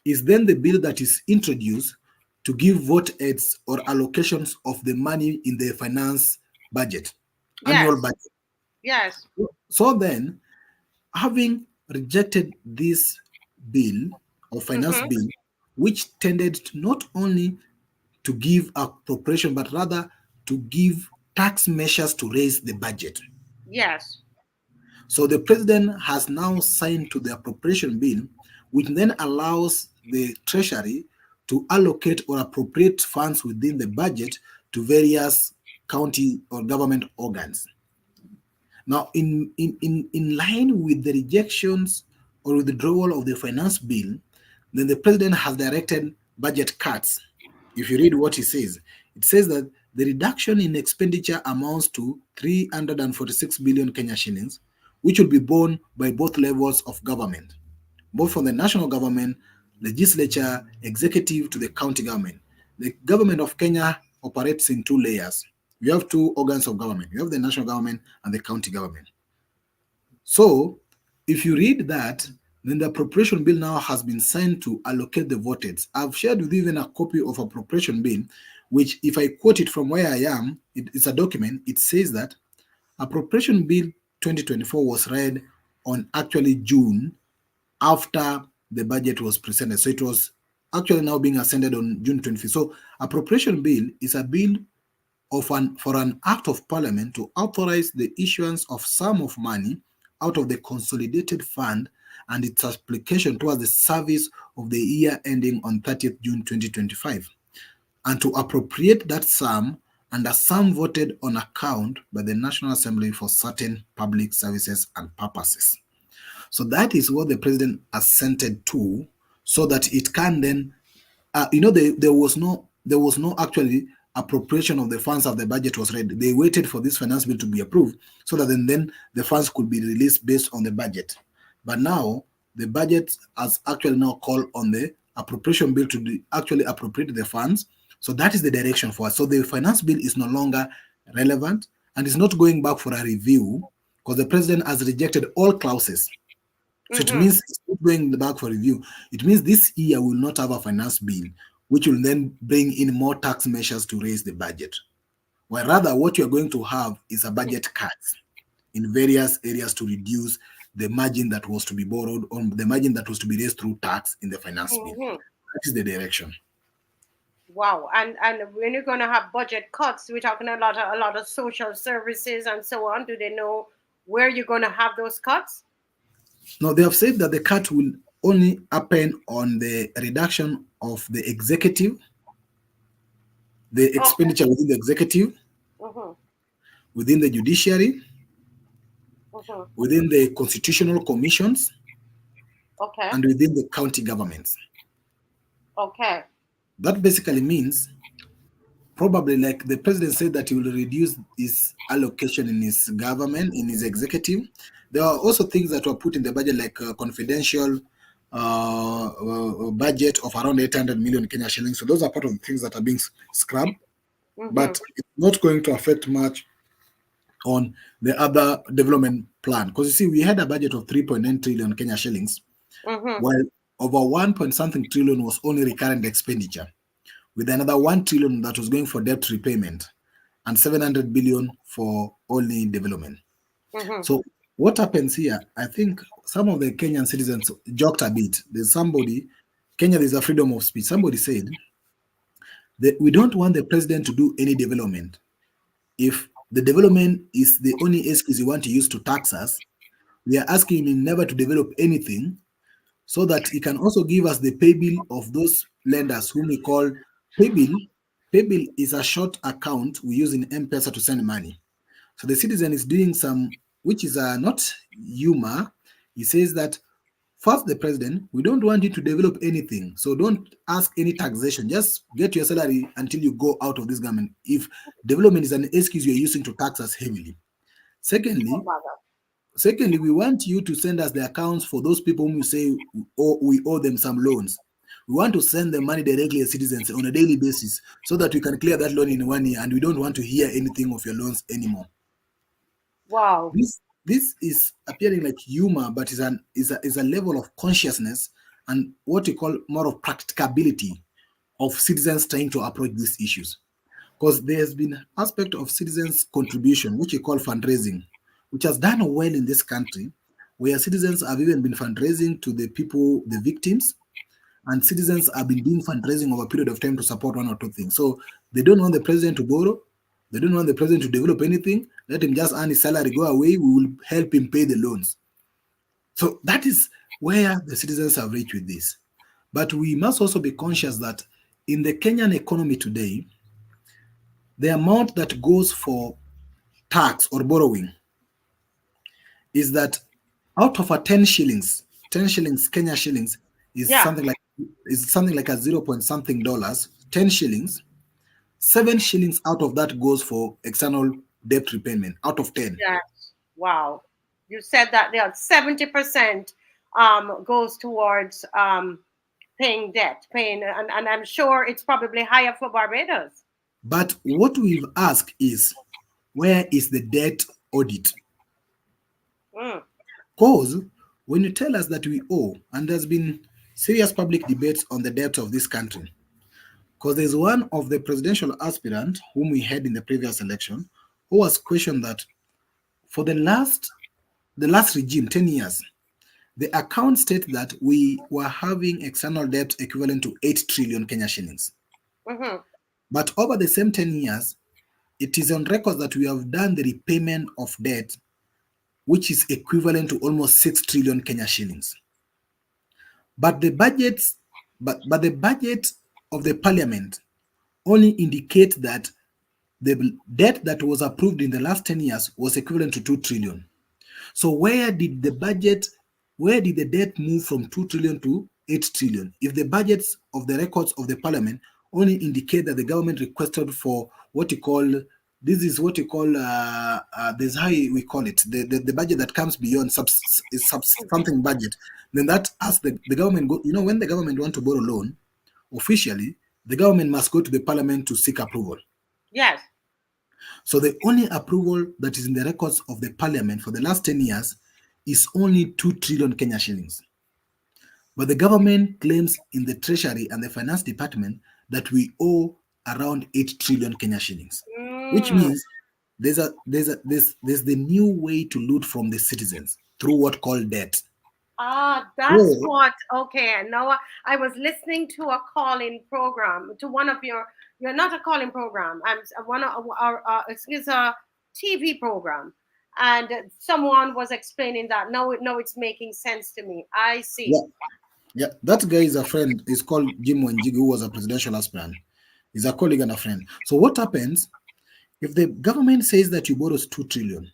is then the bill that is introduced to give vote aids or allocations of the money in the finance budget, annual Yes. budget. Yes. So then, having rejected this bill or finance Mm-hmm. bill, which tended to not only to give appropriation, but rather to give tax measures to raise the budget. Yes. So the president has now signed to the appropriation bill, which then allows the treasury to allocate or appropriate funds within the budget to various county or government organs. Now, in line with the rejections or withdrawal of the finance bill, then the president has directed budget cuts. If you read what he says, it says that the reduction in expenditure amounts to 346 billion Kenya shillings, which will be borne by both levels of government, both from the national government, legislature, executive to the county government. The government of Kenya operates in two layers. You have two organs of government. You have the national government and the county government. So if you read that, then the appropriation bill now has been signed to allocate the votes. I've shared with you even a copy of appropriation bill, which if I quote it from where I am, it's a document. It says that appropriation bill 2024 was read on actually June after the budget was presented. So it was actually now being ascended on June 25th. So appropriation bill is a bill for an act of parliament to authorize the issuance of sum of money out of the consolidated fund and its application towards the service of the year ending on 30th June 2025, and to appropriate that sum and a sum voted on account by the National Assembly for certain public services and purposes. So that is what the president assented to, so that it can then, there was no actually appropriation of the funds of the budget was read. They waited for this finance bill to be approved so that then the funds could be released based on the budget. But now the budget has actually now called on the appropriation bill to actually appropriate the funds. So that is the direction for us. So the finance bill is no longer relevant and is not going back for a review because the president has rejected all clauses. So it means it's not going back for review. It means this year we will not have a finance bill, which will then bring in more tax measures to raise the budget. Well, rather, what you're going to have is a budget cut in various areas to reduce the margin that was to be borrowed or the margin that was to be raised through tax in the finance bill. That is the direction. Wow, and when you're going to have budget cuts, we're talking a lot of social services and so on. Do they know where you're going to have those cuts? No, they have said that the cut will only happen on the reduction of the executive, the expenditure within the executive, within the judiciary, within the constitutional commissions, and within the county governments. That basically means probably like the president said that he will reduce his allocation in his government, in his executive. There are also things that were put in the budget like confidential budget of around 800 million Kenya shillings. So those are part of the things that are being scrubbed, but it's not going to affect much on the other development plan. Because you see, we had a budget of 3.9 trillion Kenya shillings, while over 1 trillion was only recurrent expenditure, with another 1 trillion that was going for debt repayment and 700 billion for only development. So what happens here, I think some of the Kenyan citizens joked a bit. Kenya, there's a freedom of speech. Somebody said that we don't want the president to do any development. If the development is the only excuse you want to use to tax us, we are asking him never to develop anything so that he can also give us the pay bill of those lenders whom we call pay bill. Pay bill is a short account we use in M-Pesa to send money. So the citizen is doing some, which is not humor. He says that, first, the president, we don't want you to develop anything. So don't ask any taxation. Just get your salary until you go out of this government. If development is an excuse you're using to tax us heavily. Secondly, we want you to send us the accounts for those people whom you say we owe them some loans. We want to send the money directly as citizens on a daily basis so that we can clear that loan in 1 year and we don't want to hear anything of your loans anymore. Wow. This is appearing like humor, but is a level of consciousness and what you call more of practicability of citizens trying to approach these issues. Because there's been aspect of citizens' contribution, which you call fundraising, which has done well in this country, where citizens have even been fundraising to the people, the victims, and citizens have been doing fundraising over a period of time to support one or two things. So they don't want the president to borrow. They don't want the president to develop anything. Let him just earn his salary, go away. We will help him pay the loans. So that is where the citizens have reached with this. But we must also be conscious that in the Kenyan economy today, the amount that goes for tax or borrowing is that out of a 10 shillings, 10 shillings, Kenya shillings, Yeah. is something like a 0 point something dollars, 10 shillings, 7 shillings out of that goes for external debt repayment out of 10. Yes. Wow. You said that there 70% goes towards paying debt, paying, and I'm sure it's probably higher for Barbados. But what we've asked is, where is the debt audit? Mm. Because when you tell us that we owe, and there's been serious public debates on the debt of this country, because there's one of the presidential aspirant whom we had in the previous election who was questioned that for the last regime, 10 years, the account states that we were having external debt equivalent to 8 trillion Kenya shillings. Mm-hmm. But over the same 10 years, it is on record that we have done the repayment of debt, which is equivalent to almost 6 trillion Kenya shillings. But the budgets, but the budget of the parliament only indicate that the debt that was approved in the last 10 years was equivalent to 2 trillion. So where did the debt move from 2 trillion to 8 trillion? If the budgets of the records of the parliament only indicate that the government requested for what you call, this is what you call, this how we call it, the budget that comes beyond something budget, then that asks the government, when the government want to borrow loan, officially, the government must go to the parliament to seek approval. Yes. So the only approval that is in the records of the parliament for the last 10 years is only 2 trillion Kenya shillings. But the government claims in the treasury and the finance department that we owe around 8 trillion Kenya shillings, which means there's the new way to loot from the citizens through what called debt. That's what. Okay, now I was listening to a call-in program, to one of you're not a call-in program. I'm one of our. It's a TV program, and someone was explaining that. Now it's making sense to me. I see. Yeah, that guy is a friend. He's called Jim Wanjigu, who was a presidential aspirant. He's a colleague and a friend. So what happens if the government says that you borrow 2 trillion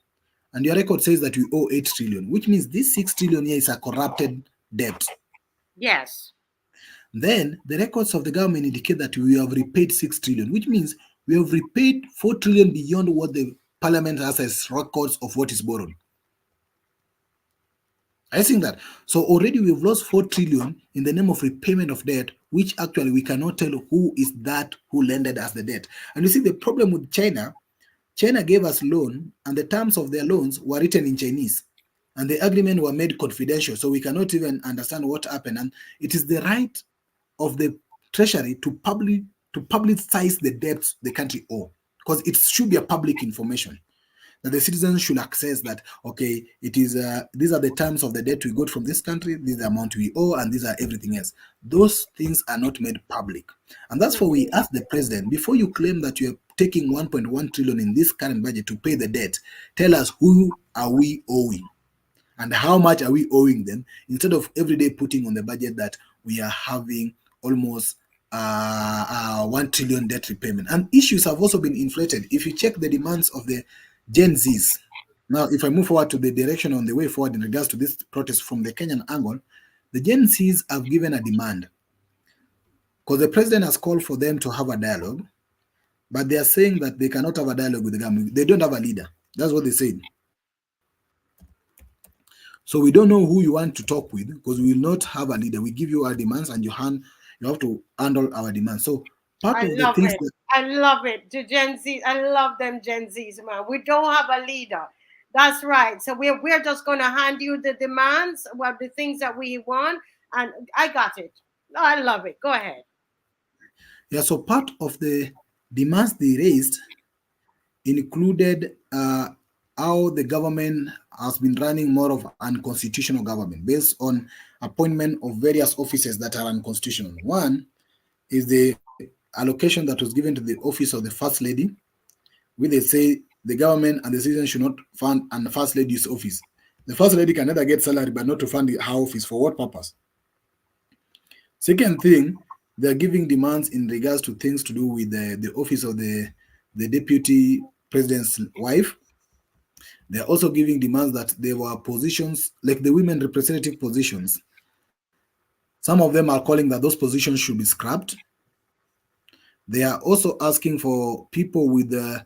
and your record says that you owe 8 trillion, which means this 6 trillion here is a corrupted debt? Yes. Then the records of the government indicate that we have repaid 6 trillion, which means we have repaid 4 trillion beyond what the parliament has as records of what is borrowed. I think that. So already we've lost 4 trillion in the name of repayment of debt, which actually we cannot tell who is that who lended us the debt. And you see the problem with China gave us loan and the terms of their loans were written in Chinese and the agreement were made confidential. So we cannot even understand what happened. And it is the right of the treasury to publicize the debts the country owe, because it should be a public information that the citizens should access that, okay, it is these are the terms of the debt we got from this country, this is the amount we owe, and these are everything else. Those things are not made public. And that's why we ask the president, before you claim that you're taking 1.1 trillion in this current budget to pay the debt, tell us who are we owing and how much are we owing them, instead of every day putting on the budget that we are having almost 1 trillion debt repayment. And issues have also been inflated. If you check the demands of the Gen Zs. Now, if I move forward to the direction on the way forward in regards to this protest from the Kenyan angle, the Gen Zs have given a demand because the president has called for them to have a dialogue, but they are saying that they cannot have a dialogue with the government. They don't have a leader. That's what they said. So we don't know who you want to talk with because we will not have a leader. We give you our demands and you have to handle our demands. So part of the things that I love it. To Gen Z, I love them Gen Zs, man. We don't have a leader. That's right. So we're just gonna hand you the demands, well, the things that we want, and I got it. I love it. Go ahead. Yeah, so part of the demands they raised included how the government has been running more of unconstitutional government based on appointment of various officers that are unconstitutional. One is the allocation that was given to the office of the First Lady, where they say the government and the citizens should not fund and the First Lady's office. The first lady can neither get salary but not to fund her office. For what purpose? Second thing, they're giving demands in regards to things to do with the office of the deputy president's wife. They're also giving demands that there were positions like the women representative positions. Some of them are calling that those positions should be scrapped. They are also asking for people with the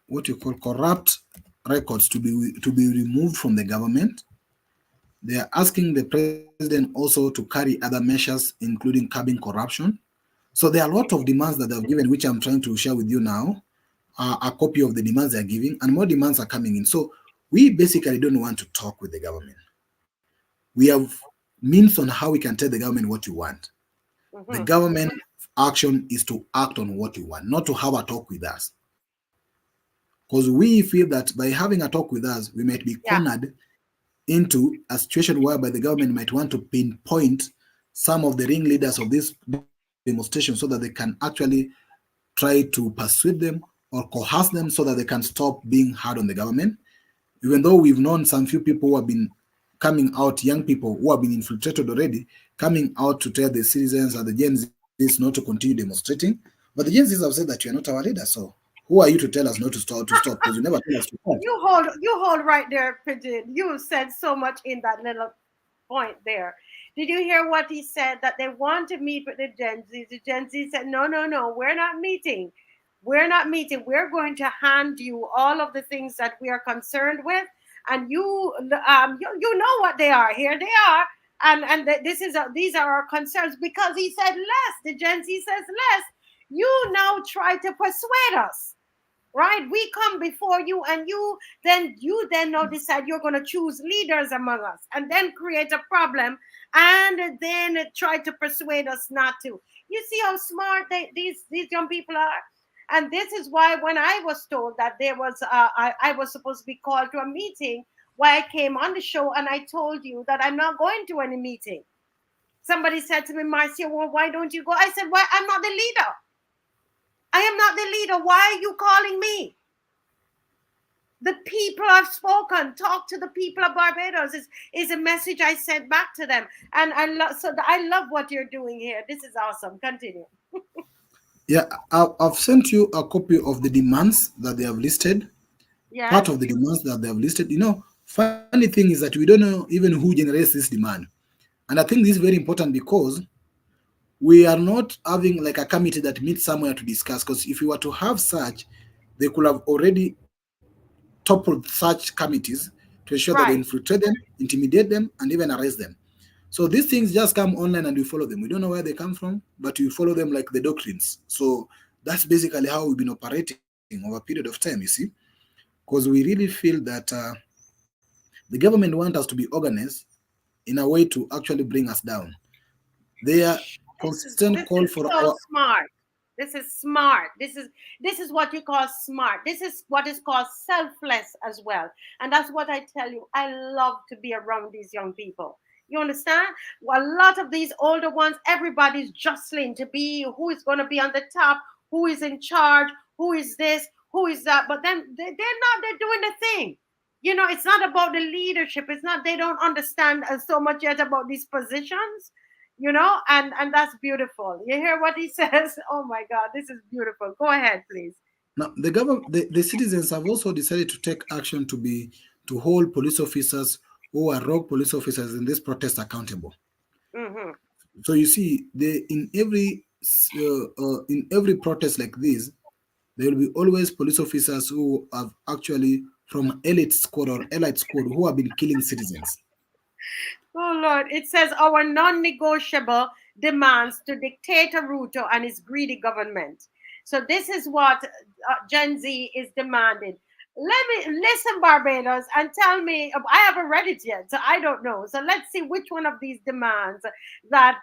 what you call corrupt records to be removed from the government. They are asking the president also to carry other measures, including curbing corruption. So there are a lot of demands that they've given, which I'm trying to share with you now. A copy of the demands they're giving, and more demands are coming in. So we basically don't want to talk with the government. We have means on how we can tell the government what you want. The Mm-hmm. government action is to act on what you want, not to have a talk with us. Because we feel that by having a talk with us, we might be Yeah. cornered into a situation whereby the government might want to pinpoint some of the ringleaders of this demonstration so that they can actually try to persuade them or coerce them so that they can stop being hard on the government. Even though we've known some few people who have been coming out, young people who have been infiltrated already, coming out to tell the citizens and the Gen Zs not to continue demonstrating. But the Gen Zs have said that you are not our leader, so who are you to tell us not to stop? Because you never tell us to stop. You hold right there, Pigeon. You said so much in that little point there. Did you hear what he said? That they want to meet with the Gen Z. The Gen Z said, no, no, no, we're not meeting. We're not meeting. We're going to hand you all of the things that we are concerned with, and you know what they are. Here they are, and these are our concerns because he said less. The Gen Z says less. You now try to persuade us, right? We come before you, and you then now decide you're going to choose leaders among us and then create a problem, and then try to persuade us not to. You see how smart these young people are. And this is why when I was told that I was supposed to be called to a meeting, why I came on the show and I told you that I'm not going to any meeting. Somebody said to me, Marcia, well, why don't you go? I said, why? I'm not the leader. I am not the leader. Why are you calling me? The people have spoken. Talk to the people of Barbados is a message I sent back to them. And I love what you're doing here. This is awesome. Continue. Yeah, I've sent you a copy of the demands that they have listed. Part Yes. of the demands that they have listed. Funny thing is that we don't know even who generates this demand. And I think this is very important because we are not having like a committee that meets somewhere to discuss. Because if we were to have such, they could have already toppled such committees to ensure that they Right. infiltrate them, intimidate them, and even arrest them. So these things just come online and we follow them. We don't know where they come from, but we follow them like the doctrines. So that's basically how we've been operating over a period of time, you see, because we really feel that the government wants us to be organized in a way to actually bring us down. Their consistent This call is for so our smart. This is smart. This is what you call smart. This is what is called selfless as well. And that's what I tell you. I love to be around these young people. You understand? Well, a lot of these older ones, everybody's jostling to be who is going to be on the top, who is in charge, who is this, who is that. But then they're doing the thing. It's not about the leadership. It's not, they don't understand so much yet about these positions, and that's beautiful. You hear what he says? Oh my God, this is beautiful. Go ahead, please. now the citizens have also decided to take action to hold police officers who are rogue police officers in this protest accountable. Mm-hmm. So you see, in every protest like this, there will be always police officers who have actually from elite squad or elite squad who have been killing citizens. Oh Lord, it says our non-negotiable demands to dictator Ruto and his greedy government. So this is what Gen Z is demanding. Let me listen, Barbados, and tell me. I haven't read it yet, so I don't know. So let's see which one of these demands that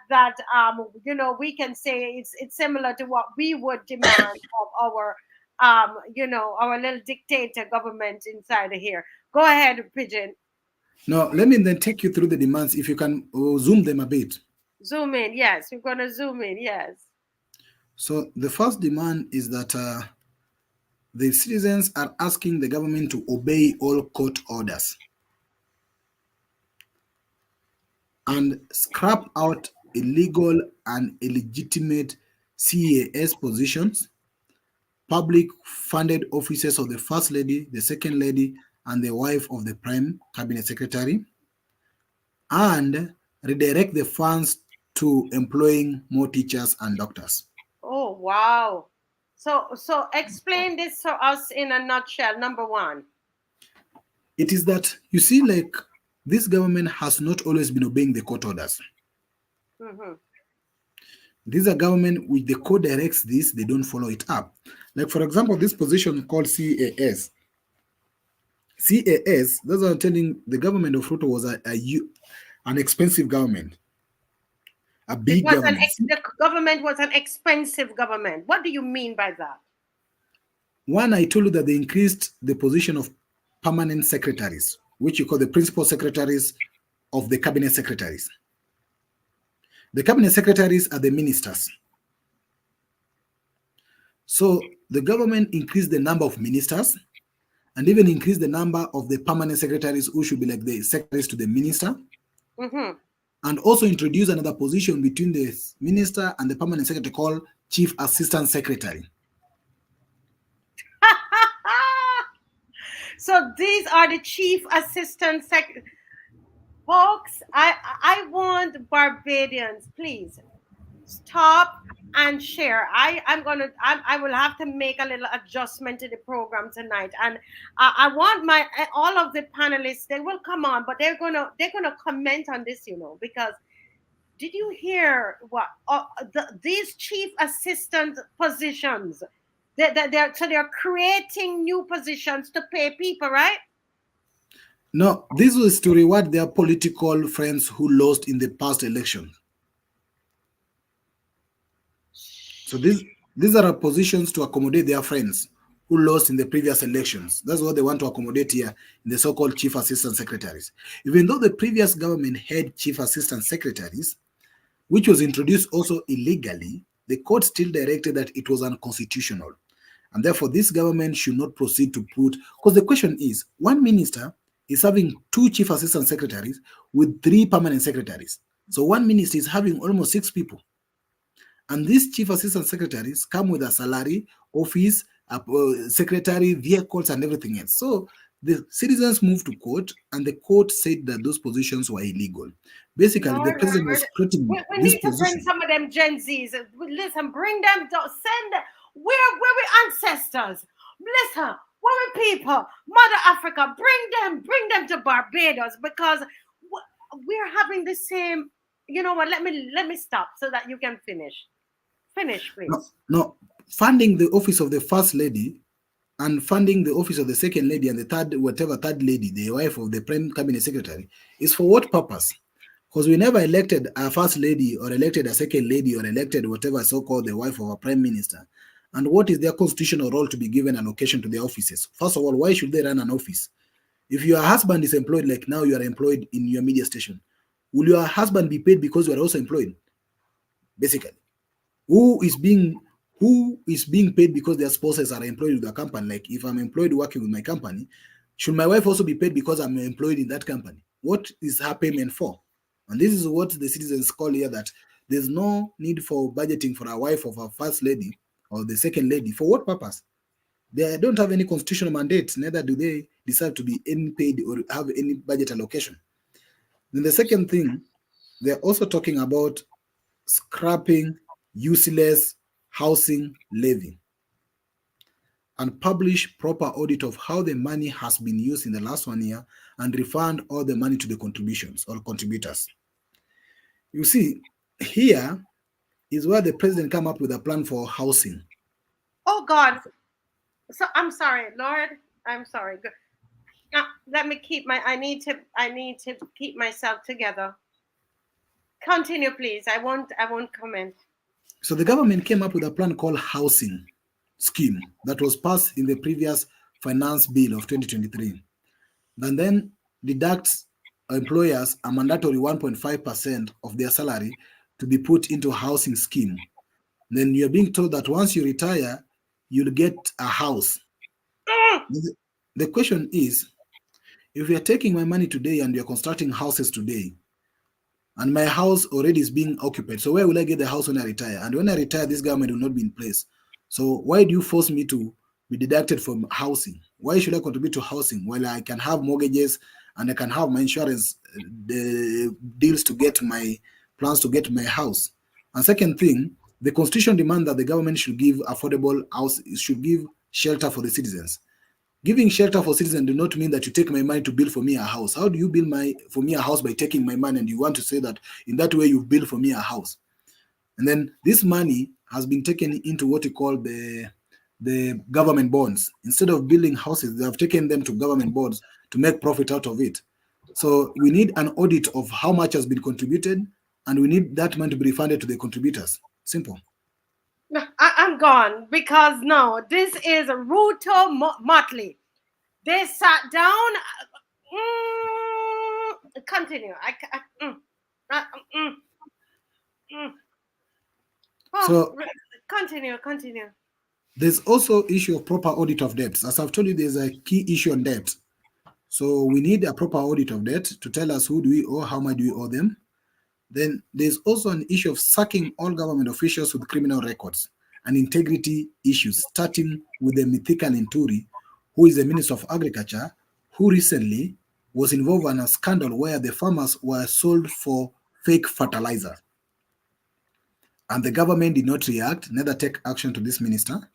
we can say it's similar to what we would demand of our little dictator government inside of here. Go ahead, Pigeon. Now, let me then take you through the demands if you can zoom them a bit. Zoom in, yes. We're gonna zoom in, yes. So the first demand is that the citizens are asking the government to obey all court orders. and scrap out illegal and illegitimate CAS positions, public funded offices of the First Lady, the Second Lady, and the wife of the Prime Cabinet Secretary, and redirect the funds to employing more teachers and doctors. Oh, wow. So explain this to us in a nutshell. Number one. It is that, you see, like, this government has not always been obeying the court orders. Mm-hmm. This is a government which the court directs this, they don't follow it up. Like, for example, this position called CAS. CAS, that's what I'm telling, the government of Ruto was an expensive government, a big government. The government was an expensive government. What do you mean by that? One, I told you that they increased the position of permanent secretaries, which you call the principal secretaries of the cabinet secretaries. The cabinet secretaries are the ministers. So the government increased the number of ministers and even increased the number of the permanent secretaries who should be like the secretaries to the minister. Mm-hmm. And also introduce another position between the minister and the permanent secretary called chief assistant secretary. So these are the chief assistant secretary. Folks, I want Barbadians, please stop and share. I will have to make a little adjustment to the program tonight, and I want all of the panelists. They will come on, but they're gonna comment on this, because did you hear what these chief assistant positions? They're creating new positions to pay people, right? No, this was to reward their political friends who lost in the past election. So these are positions to accommodate their friends who lost in the previous elections. That's what they want to accommodate here in the so-called chief assistant secretaries. Even though the previous government had chief assistant secretaries, which was introduced also illegally, the court still directed that it was unconstitutional. And therefore, this government should not proceed to put, because the question is, one minister is having two chief assistant secretaries with 3 permanent secretaries. So one minister is having almost 6 people. And these chief assistant secretaries come with a salary, office, secretary, vehicles, and everything else. So the citizens moved to court, and the court said that those positions were illegal. Basically, the president was creating we this need to position. bring some of them Gen Zs. Listen, bring them, send them. Where we ancestors? Listen, where we people? Mother Africa, bring them to Barbados, because we're having the same. You know what? Let me stop so that you can finish. Finish, please. No, funding the office of the first lady and funding the office of the second lady and the third lady, the wife of the prime cabinet secretary, is for what purpose? Because we never elected a first lady or elected a second lady or elected whatever so-called the wife of a prime minister. And what is their constitutional role to be given allocation to their offices? First of all, why should they run an office? If your husband is employed, like now you are employed in your media station, will your husband be paid because you are also employed? Basically. Who is being paid because their spouses are employed with the company? Like if I'm employed working with my company, should my wife also be paid because I'm employed in that company? What is her payment for? And this is what the citizens call here, that there's no need for budgeting for a wife of a first lady or the second lady. For what purpose? They don't have any constitutional mandate, neither do they deserve to be any paid or have any budget allocation. Then the second thing, they're also talking about scrapping useless housing levy and publish proper audit of how the money has been used in the last 1 year and refund all the money to the contributions or contributors. You see, here is where the president came up with a plan for housing. Oh God. So I'm sorry, Lord. I'm sorry. Let me keep I need to keep myself together. Continue, please. I won't comment. So the government came up with a plan called housing scheme that was passed in the previous finance bill of 2023. And then deducts employers a mandatory 1.5% of their salary to be put into a housing scheme. Then you're being told that once you retire, you'll get a house. The question is, if you're taking my money today and you're constructing houses today, and my house already is being occupied. So where will I get the house when I retire? And when I retire, this government will not be in place. So why do you force me to be deducted from housing? Why should I contribute to housing while I can have mortgages and I can have my insurance, the deals to get my plans to get my house? And second thing, the constitution demands that the government should give affordable house, should give shelter for the citizens. Giving shelter for citizens do not mean that you take my money to build for me a house. How do you build for me a house by taking my money, and you want to say that in that way you've built for me a house? And then this money has been taken into what you call the government bonds. Instead of building houses, they have taken them to government bonds to make profit out of it. So we need an audit of how much has been contributed, and we need that money to be refunded to the contributors. Simple. I'm gone because no, this is a RUTO MOTTLEY. They sat down. Continue. So continue. There's also issue of proper audit of debts. As I've told you, there's a key issue on debt. So we need a proper audit of debt to tell us who do we owe, how much do we owe them. Then there's also an issue of sacking all government officials with criminal records and integrity issues, starting with the Mithika Linturi, who is the Minister of Agriculture, who recently was involved in a scandal where the farmers were sold for fake fertilizer. And the government did not react, neither take action to this minister.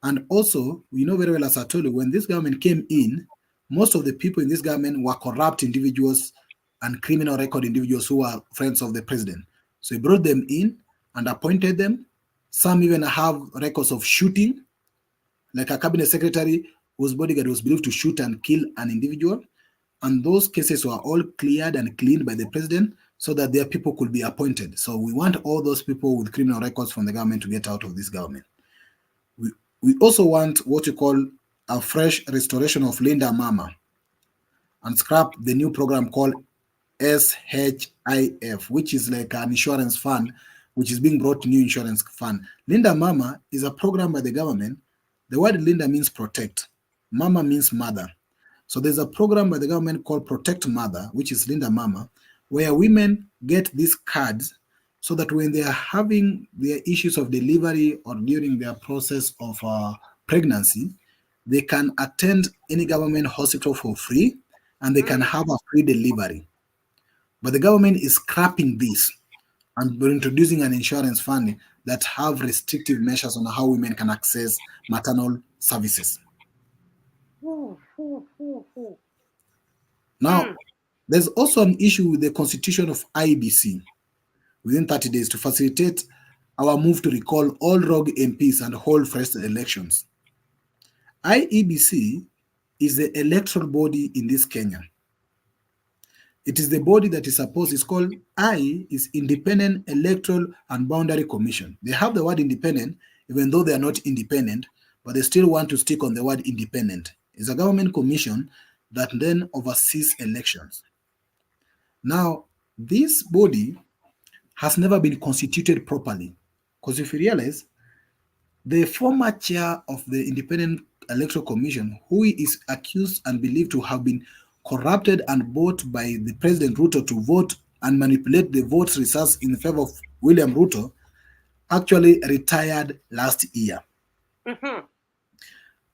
And also, we know very well, as I told you, when this government came in, most of the people in this government were corrupt individuals and criminal record individuals who were friends of the president. So he brought them in and appointed them. Some even have records of shooting, like a cabinet secretary whose bodyguard was believed to shoot and kill an individual. And those cases were all cleared and cleaned by the president so that their people could be appointed. So we want all those people with criminal records from the government to get out of this government. We also want what you call a fresh restoration of Linda Mama and scrap the new program called SHIF, which is like an insurance fund, which is being brought to new insurance fund. Linda Mama is a program by the government. The word Linda means protect. Mama means mother. So there's a program by the government called Protect Mother, which is Linda Mama, where women get these cards so that when they are having their issues of delivery or during their process of pregnancy, they can attend any government hospital for free and they can have a free delivery. But the government is scrapping this and introducing an insurance fund that have restrictive measures on how women can access maternal services. Now, there's also an issue with the constitution of IEBC within 30 days to facilitate our move to recall all rogue MPs and hold fresh elections. IEBC is the electoral body in this Kenya. It is the body that is supposed, it's called is Independent Electoral and Boundary Commission. They have the word independent, even though they are not independent, but they still want to stick on the word independent. It's a government commission that then oversees elections. Now, this body has never been constituted properly, because if you realize, the former chair of the Independent Electoral Commission, who is accused and believed to have been corrupted and bought by the President Ruto to vote and manipulate the votes results in favor of William Ruto, actually retired last year.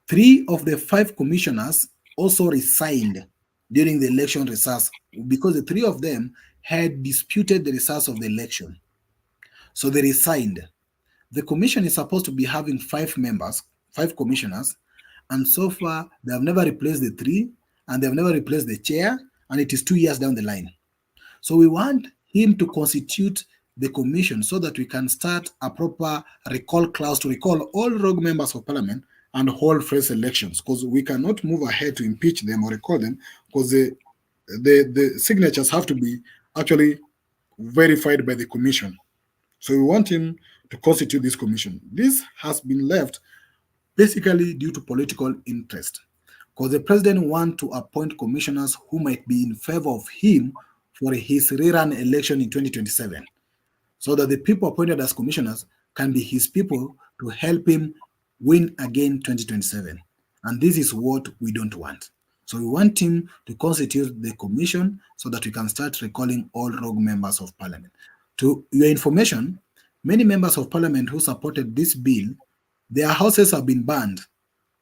3 of the 5 commissioners also resigned during the election results because the 3 of them had disputed the results of the election. So they resigned. The commission is supposed to be having 5 members, 5 commissioners, and so far they have never replaced the 3 and they have never replaced the chair, and it is 2 years down the line. So we want him to constitute the commission so that we can start a proper recall clause to recall all rogue members of parliament and hold fresh elections, because we cannot move ahead to impeach them or recall them because the signatures have to be actually verified by the commission. So we want him to constitute this commission. This has been left basically due to political interest, because the president wants to appoint commissioners who might be in favor of him for his rerun election in 2027, so that the people appointed as commissioners can be his people to help him win again 2027. And this is what we don't want. So we want him to constitute the commission so that we can start recalling all rogue members of parliament. To your information, many members of parliament who supported this bill, their houses have been burned.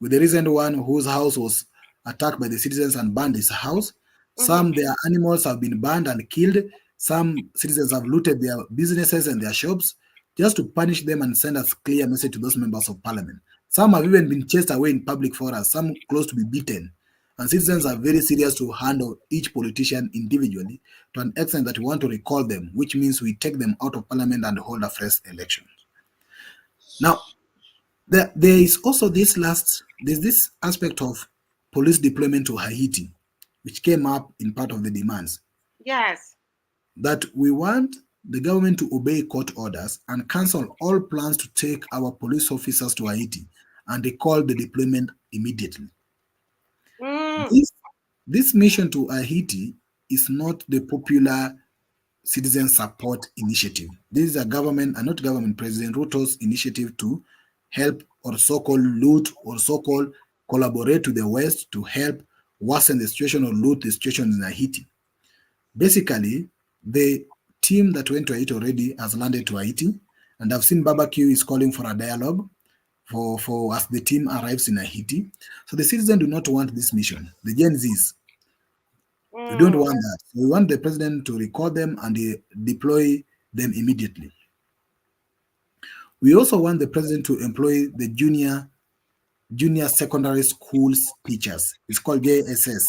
With the recent one whose house was attacked by the citizens and burned his house. Mm-hmm. Some their animals have been burned and killed. Some citizens have looted their businesses and their shops just to punish them and send a clear message to those members of parliament. Some have even been chased away in public forums, some close to be beaten. And citizens are very serious to handle each politician individually to an extent that we want to recall them, which means we take them out of parliament and hold a fresh election. Now, there is also there's this aspect of police deployment to Haiti, which came up in part of the demands Yes. that we want the government to obey court orders and cancel all plans to take our police officers to Haiti and recall the deployment immediately. Mm. This mission to Haiti is not the popular citizen support initiative. This is a government, and not government, President Ruto's initiative to help or so-called loot or so-called collaborate with the West to help worsen the situation or loot the situation in Haiti. Basically, the team that went to Haiti already has landed to Haiti, and I've seen Barbecue is calling for a dialogue for as the team arrives in Haiti. So the citizens do not want this mission. The Gen Zs, we don't Mm. want that. We want the president to record them and deploy them immediately. We also want the president to employ the junior secondary schools teachers. It's called JSS.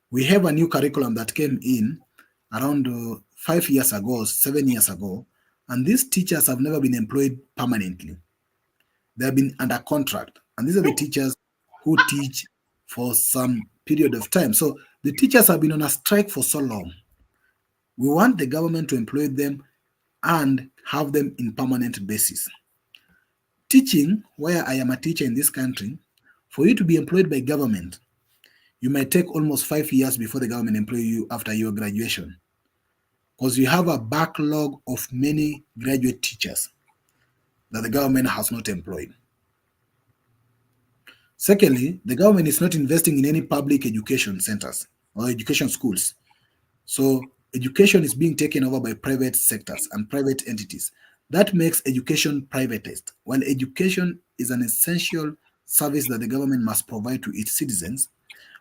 We have a new curriculum that came in around 5 years ago, 7 years ago, and these teachers have never been employed permanently. They have been under contract, and these are the teachers who teach for some period of time. So the teachers have been on a strike for so long. We want the government to employ them and have them in permanent basis. Teaching, where I am a teacher in this country, for you to be employed by government, you might take almost 5 years before the government employ you after your graduation, because you have a backlog of many graduate teachers that the government has not employed. Secondly, the government is not investing in any public education centers or education schools. So education is being taken over by private sectors and private entities. That makes education privatized. While education is an essential service that the government must provide to its citizens,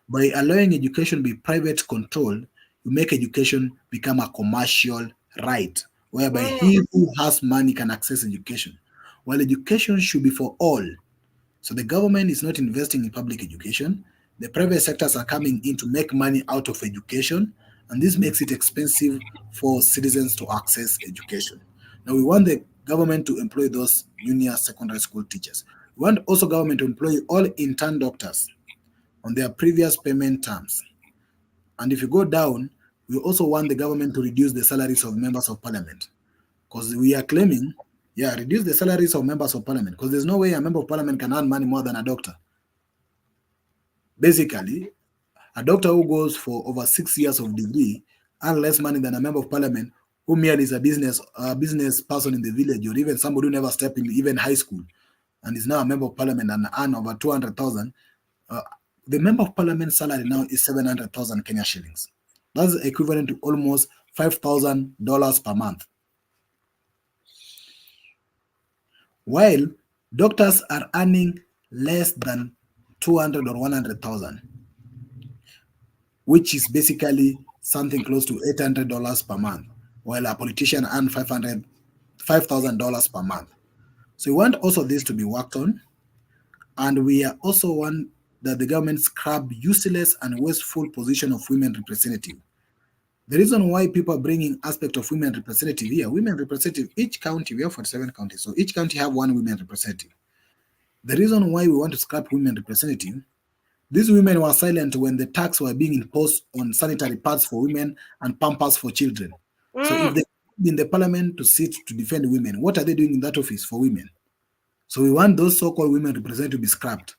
by allowing education to be private controlled, you make education become a commercial right, whereby Mm. he who has money can access education. While education should be for all, so the government is not investing in public education. The private sectors are coming in to make money out of education, and this makes it expensive for citizens to access education. Now we want the government to employ those junior secondary school teachers. We want also government to employ all intern doctors on their previous payment terms. And if you go down, we also want the government to reduce the salaries of members of parliament, because we are claiming, yeah, reduce the salaries of members of parliament, because there's no way a member of parliament can earn money more than a doctor. Basically, a doctor who goes for over 6 years of degree earn less money than a member of parliament who merely is a business person in the village, or even somebody who never stepped in even high school and is now a member of parliament and earn over 200,000. Uh, the member of parliament salary now is 700,000 Kenya shillings. That's equivalent to almost $5,000 per month. While doctors are earning less than 200 or 100,000, which is basically something close to $800 per month, while a politician earns $5,000 per month. So we want also this to be worked on, and we are also want that the government scrub useless and wasteful position of women representative. The reason why people are bringing aspect of women representative here, women representative, each county, we have 47 counties, so each county have one women representative. The reason why we want to scrap women representative, these women were silent when the tax were being imposed on sanitary pads for women and pampers for children. So if Mm. they in the parliament to sit to defend women, what are they doing in that office for women? So we want those so-called women representatives to be scrapped.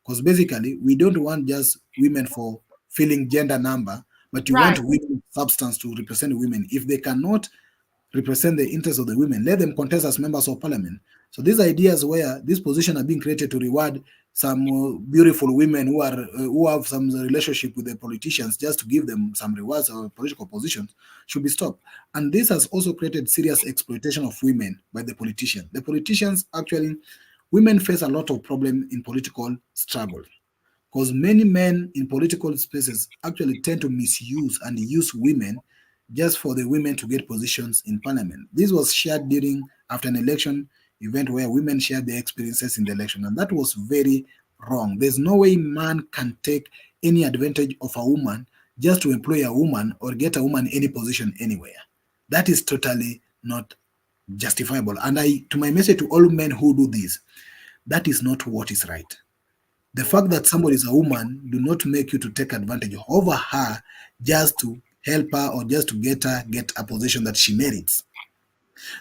Because basically, we don't want just women for filling gender number, but you want Right. women substance to represent women. If they cannot represent the interests of the women, let them contest as members of parliament So these ideas where these positions are being created to reward some beautiful women who have some relationship with the politicians just to give them some rewards or political positions should be stopped. And this has also created serious exploitation of women by the politicians. The politicians actually, women face a lot of problem in political struggle because many men in political spaces actually tend to misuse and use women just for the women to get positions in parliament. This was shared during after an election event where women shared their experiences in the election, and that was very wrong. There's no way man can take any advantage of a woman just to employ a woman or get a woman any position anywhere. That is totally not justifiable. And I, to my message to all men who do this, that is not what is right. The fact that somebody is a woman do not make you to take advantage over her just to help her or just to get her get a position that she merits.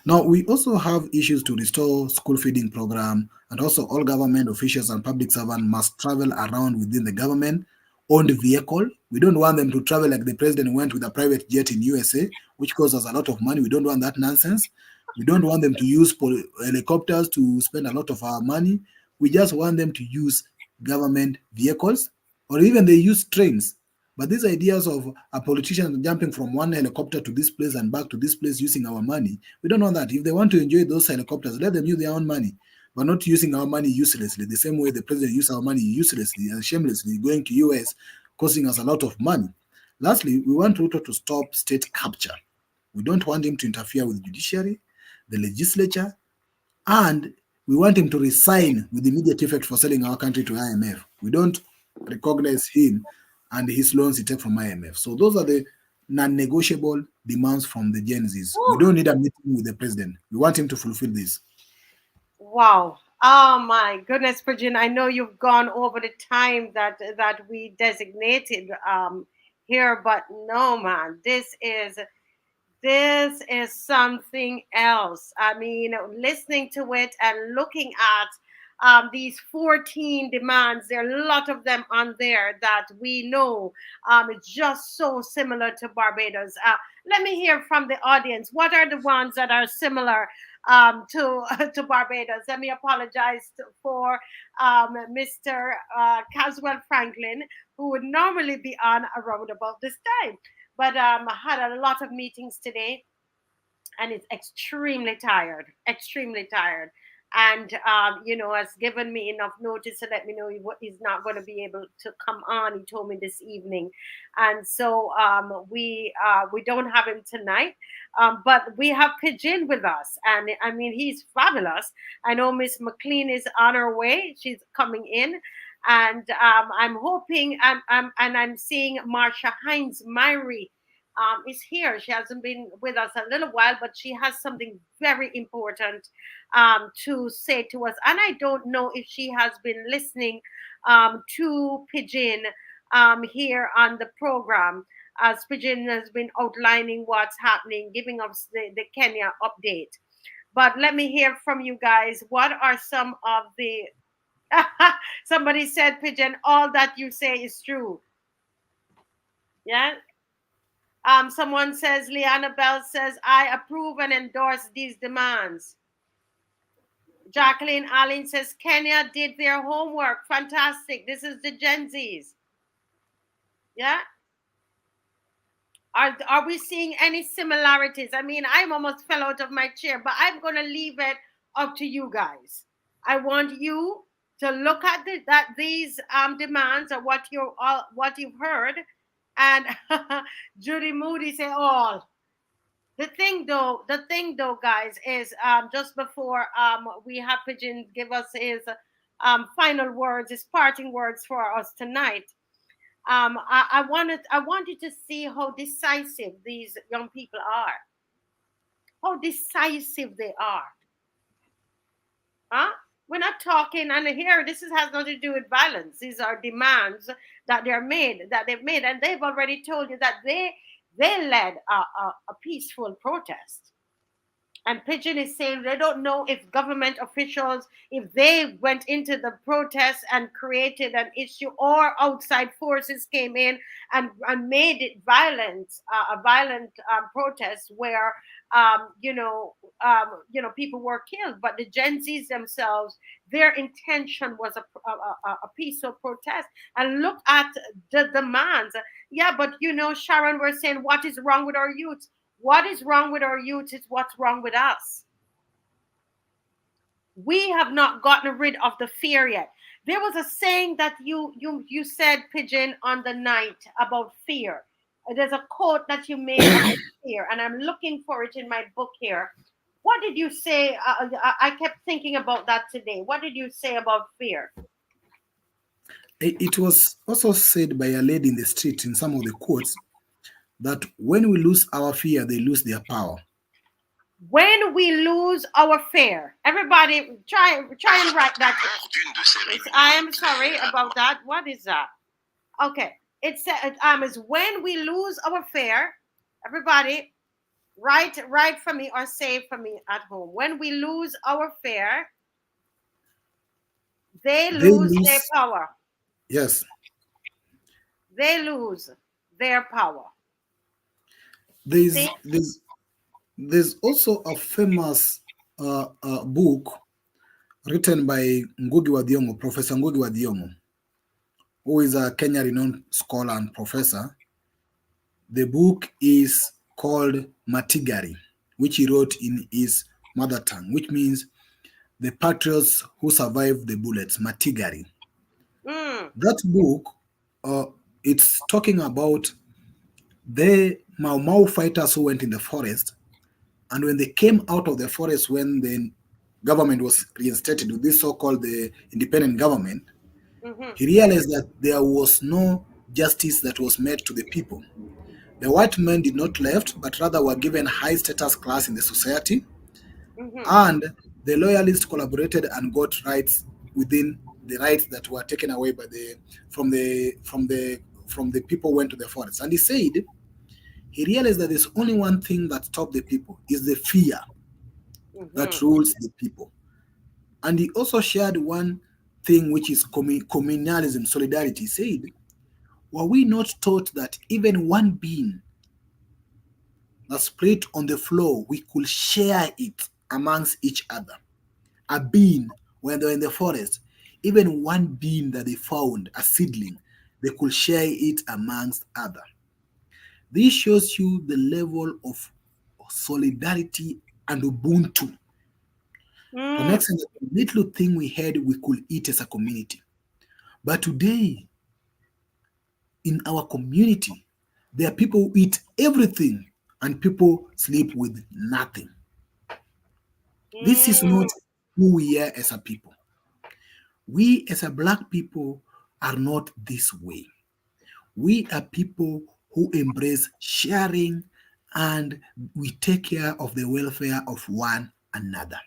Now, we also have issues to restore school feeding program, and also all government officials and public servants must travel around within the government owned vehicle. We don't want them to travel like the president went with a private jet in USA, which costs us a lot of money. We don't want that nonsense. We don't want them to use helicopters to spend a lot of our money. We just want them to use government vehicles, or even they use trains. But these ideas of a politician jumping from one helicopter to this place and back to this place using our money, we don't want that. If they want to enjoy those helicopters, let them use their own money, but not using our money uselessly. The same way the president used our money uselessly and shamelessly, going to US, costing us a lot of money. Lastly, we want Ruto to stop state capture. We don't want him to interfere with judiciary, the legislature, and we want him to resign with immediate effect for selling our country to IMF. We don't recognize him and his loans he takes from IMF. So those are the non-negotiable demands from the Gen Zs. We don't need a meeting with the president. We want him to fulfill this. Wow. Oh my goodness, Virgin. I know you've gone over the time that we designated here, but no, man, this is something else. I mean, listening to it and looking at these 14 demands, there are a lot of them on there that we know it's just so similar to Barbados. Let me hear from the audience. What are the ones that are similar to to Barbados? Let me apologize for Mr. Caswell Franklin, who would normally be on around about this time. But I had a lot of meetings today, and it's extremely tired. And has given me enough notice to let me know he's not going to be able to come on. He told me this evening, and so we don't have him tonight. But we have Pigeon with us, and I mean he's fabulous. I know Miss McLean is on her way; she's coming in, and I'm hoping and I'm seeing Marsha Hines Myrie is here. She hasn't been with us a little while, but she has something very important to say to us. And I don't know if she has been listening to Pigeon here on the program, as Pigeon has been outlining what's happening, giving us the Kenya update. But let me hear from you guys. What are some of the somebody said, Pigeon, all that you say is true. Yeah. Someone says, Liana Bell says, I approve and endorse these demands. Jacqueline Allen says, Kenya did their homework. Fantastic. This is the Gen Zs. Yeah. Are we seeing any similarities? I mean, I almost fell out of my chair, but I'm going to leave it up to you guys. I want you to look at these demands or what you've heard, and Judy Moody say all. The thing though, guys, is just before we have Pigeon give us his final words, his parting words for us tonight. I wanted to see how decisive these young people are. How decisive they are. Huh? We're not talking, and here has nothing to do with violence. These are demands that they've made, and they've already told you that they led a peaceful protest. And Pigeon is saying they don't know if government officials, if they went into the protest and created an issue, or outside forces came in and made it violent, a violent protest where, people were killed. But the Gen Zs themselves, their intention was a peaceful protest. And look at the demands. Yeah, but Sharon, we're saying, what is wrong with our youth? What is wrong with our youth is what's wrong with us. We have not gotten rid of the fear yet. There was a saying that you said, Pigeon, on the night about fear. There's a quote that you made about fear, and I'm looking for it in my book here. What did you say? I kept thinking about that today. What did you say about fear? It was also said by a lady in the street in some of the quotes that when we lose our fear, they lose their power. When we lose our fear, everybody try and write that. I am sorry about that. What is that? Okay, it said is when we lose our fear. Everybody, write for me or say for me at home. When we lose our fear, they lose their power. Yes. They lose their power. There's also a famous book written by Ngugi wa Thiong'o, Professor Ngugi wa Thiong'o, who is a Kenyan renowned scholar and professor. The book is called Matigari, which he wrote in his mother tongue, which means the patriots who survived the bullets, Matigari. That book, it's talking about the Mau Mau fighters who went in the forest, and when they came out of the forest, when the government was reinstated with this so-called the independent government, he realized that there was no justice that was made to the people. The white men did not left, but rather were given high status class in the society, and the loyalists collaborated and got rights within the rights that were taken away by from the people who went to the forest. And he said he realized that there's only one thing that stopped the people is the fear that rules the people. And he also shared one thing, which is communalism, solidarity. He said, were we not taught that even one bean that's split on the floor, we could share it amongst each other? A bean, when they're in the forest, even one bean that they found, a seedling, they could share it amongst other. This shows you the level of solidarity and ubuntu. The next thing, the little thing we had, we could eat as a community. But today, in our community, there are people who eat everything and people sleep with nothing. This is not who we are as a people. We as a Black people are not this way. We are people who embrace sharing and we take care of the welfare of one another.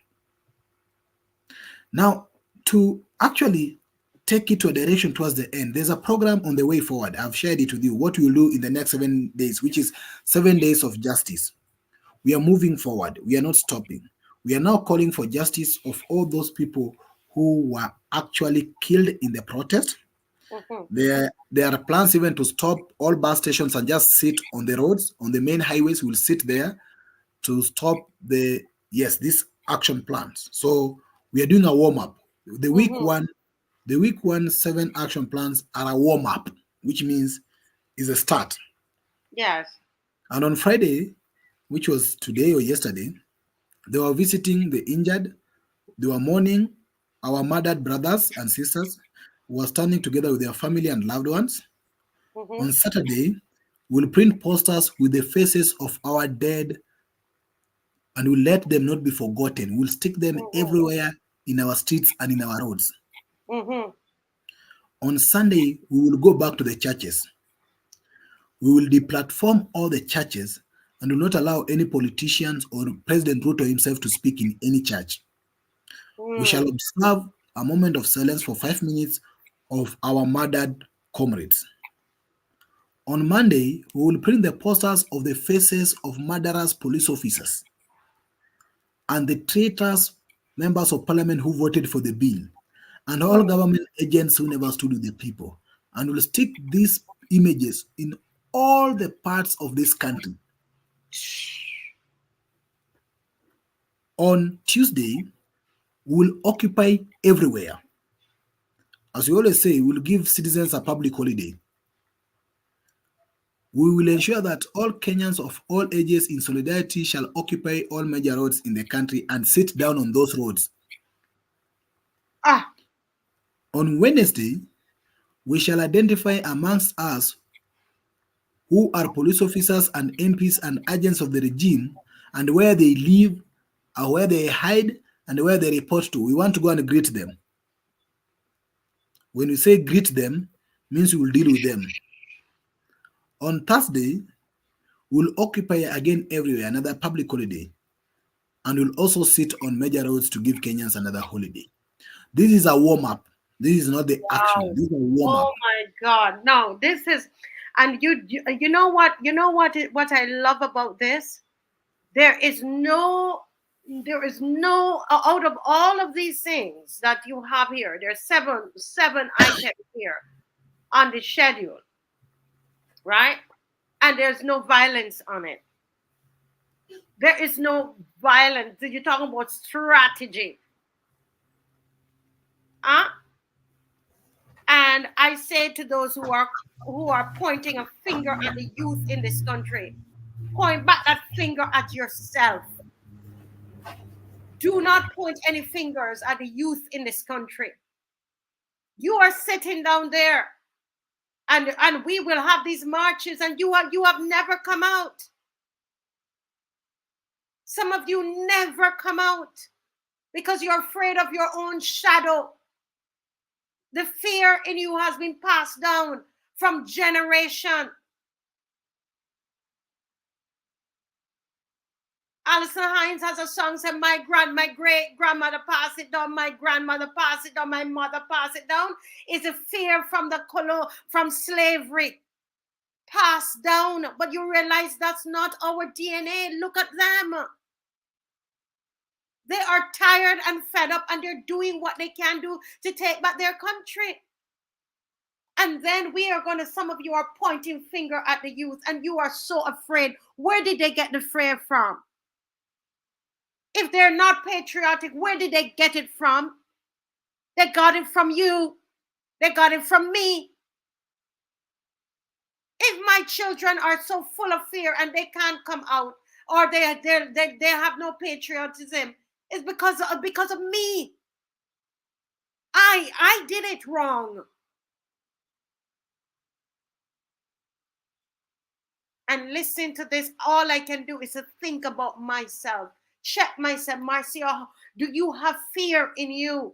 Now, to actually take it to a direction towards the end, there's a program on the way forward. I've shared it with you, what we'll do in the next 7 days, which is 7 days of justice. We are moving forward. We are not stopping. We are now calling for justice of all those people who were actually killed in the protest. There are plans even to stop all bus stations and just sit on the roads, on the main highways. We'll sit there to stop these action plans. So we are doing a warm-up. The week one 7 action plans are a warm-up, which means is a start. Yes. And on Friday, which was today or yesterday, they were visiting the injured. They were mourning our murdered brothers and sisters who were standing together with their family and loved ones. On Saturday, we'll print posters with the faces of our dead and we'll let them not be forgotten. We'll stick them everywhere in our streets and in our roads. On Sunday, we will go back to the churches. We will deplatform all the churches and will not allow any politicians or President Ruto himself to speak in any church. We shall observe a moment of silence for 5 minutes of our murdered comrades. On Monday, we will print the posters of the faces of murderous police officers. and the traitors, members of parliament who voted for the bill, and all government agents who never stood with the people, and will stick these images in all the parts of this country. On Tuesday, we'll occupy everywhere. As we always say, we'll give citizens a public holiday. We will ensure that all Kenyans of all ages in solidarity shall occupy all major roads in the country and sit down on those roads. On Wednesday, we shall identify amongst us who are police officers and MPs and agents of the regime and where they live, or where they hide, and where they report to. We want to go and greet them. When we say greet them, means we will deal with them. On Thursday, we'll occupy again everywhere, another public holiday, and we'll also sit on major roads to give Kenyans another holiday. This is a warm-up. This is not the action. This is a warm-up. Oh my God! No, this is, and you know what? You know what I love about this? There is no out of all of these things that you have here. There's seven items here on the schedule, right? And there's no violence on it. There is no violence. You're talking about strategy. And I say to those who are pointing a finger at the youth in this country, point back that finger at yourself. Do not point any fingers at the youth in this country. You are sitting down there, and we will have these marches, and you have never come out. Some of you never come out because you're afraid of your own shadow. The fear in you has been passed down from generation. Alison Hines has a song said, my great grandmother passed it down, my grandmother passed it down, my mother passed it down. It's a fear from from slavery passed down. But you realize that's not our DNA. Look at them. They are tired and fed up, and they're doing what they can do to take back their country. And then some of you are pointing finger at the youth, and you are so afraid. Where did they get the fear from? If they're not patriotic, where did they get it from? They got it from you. They got it from me. If my children are so full of fear and they can't come out, or they have no patriotism, it's because of me. I did it wrong. And listen to this. All I can do is to think about myself. Check myself. Marcia, do you have fear in you?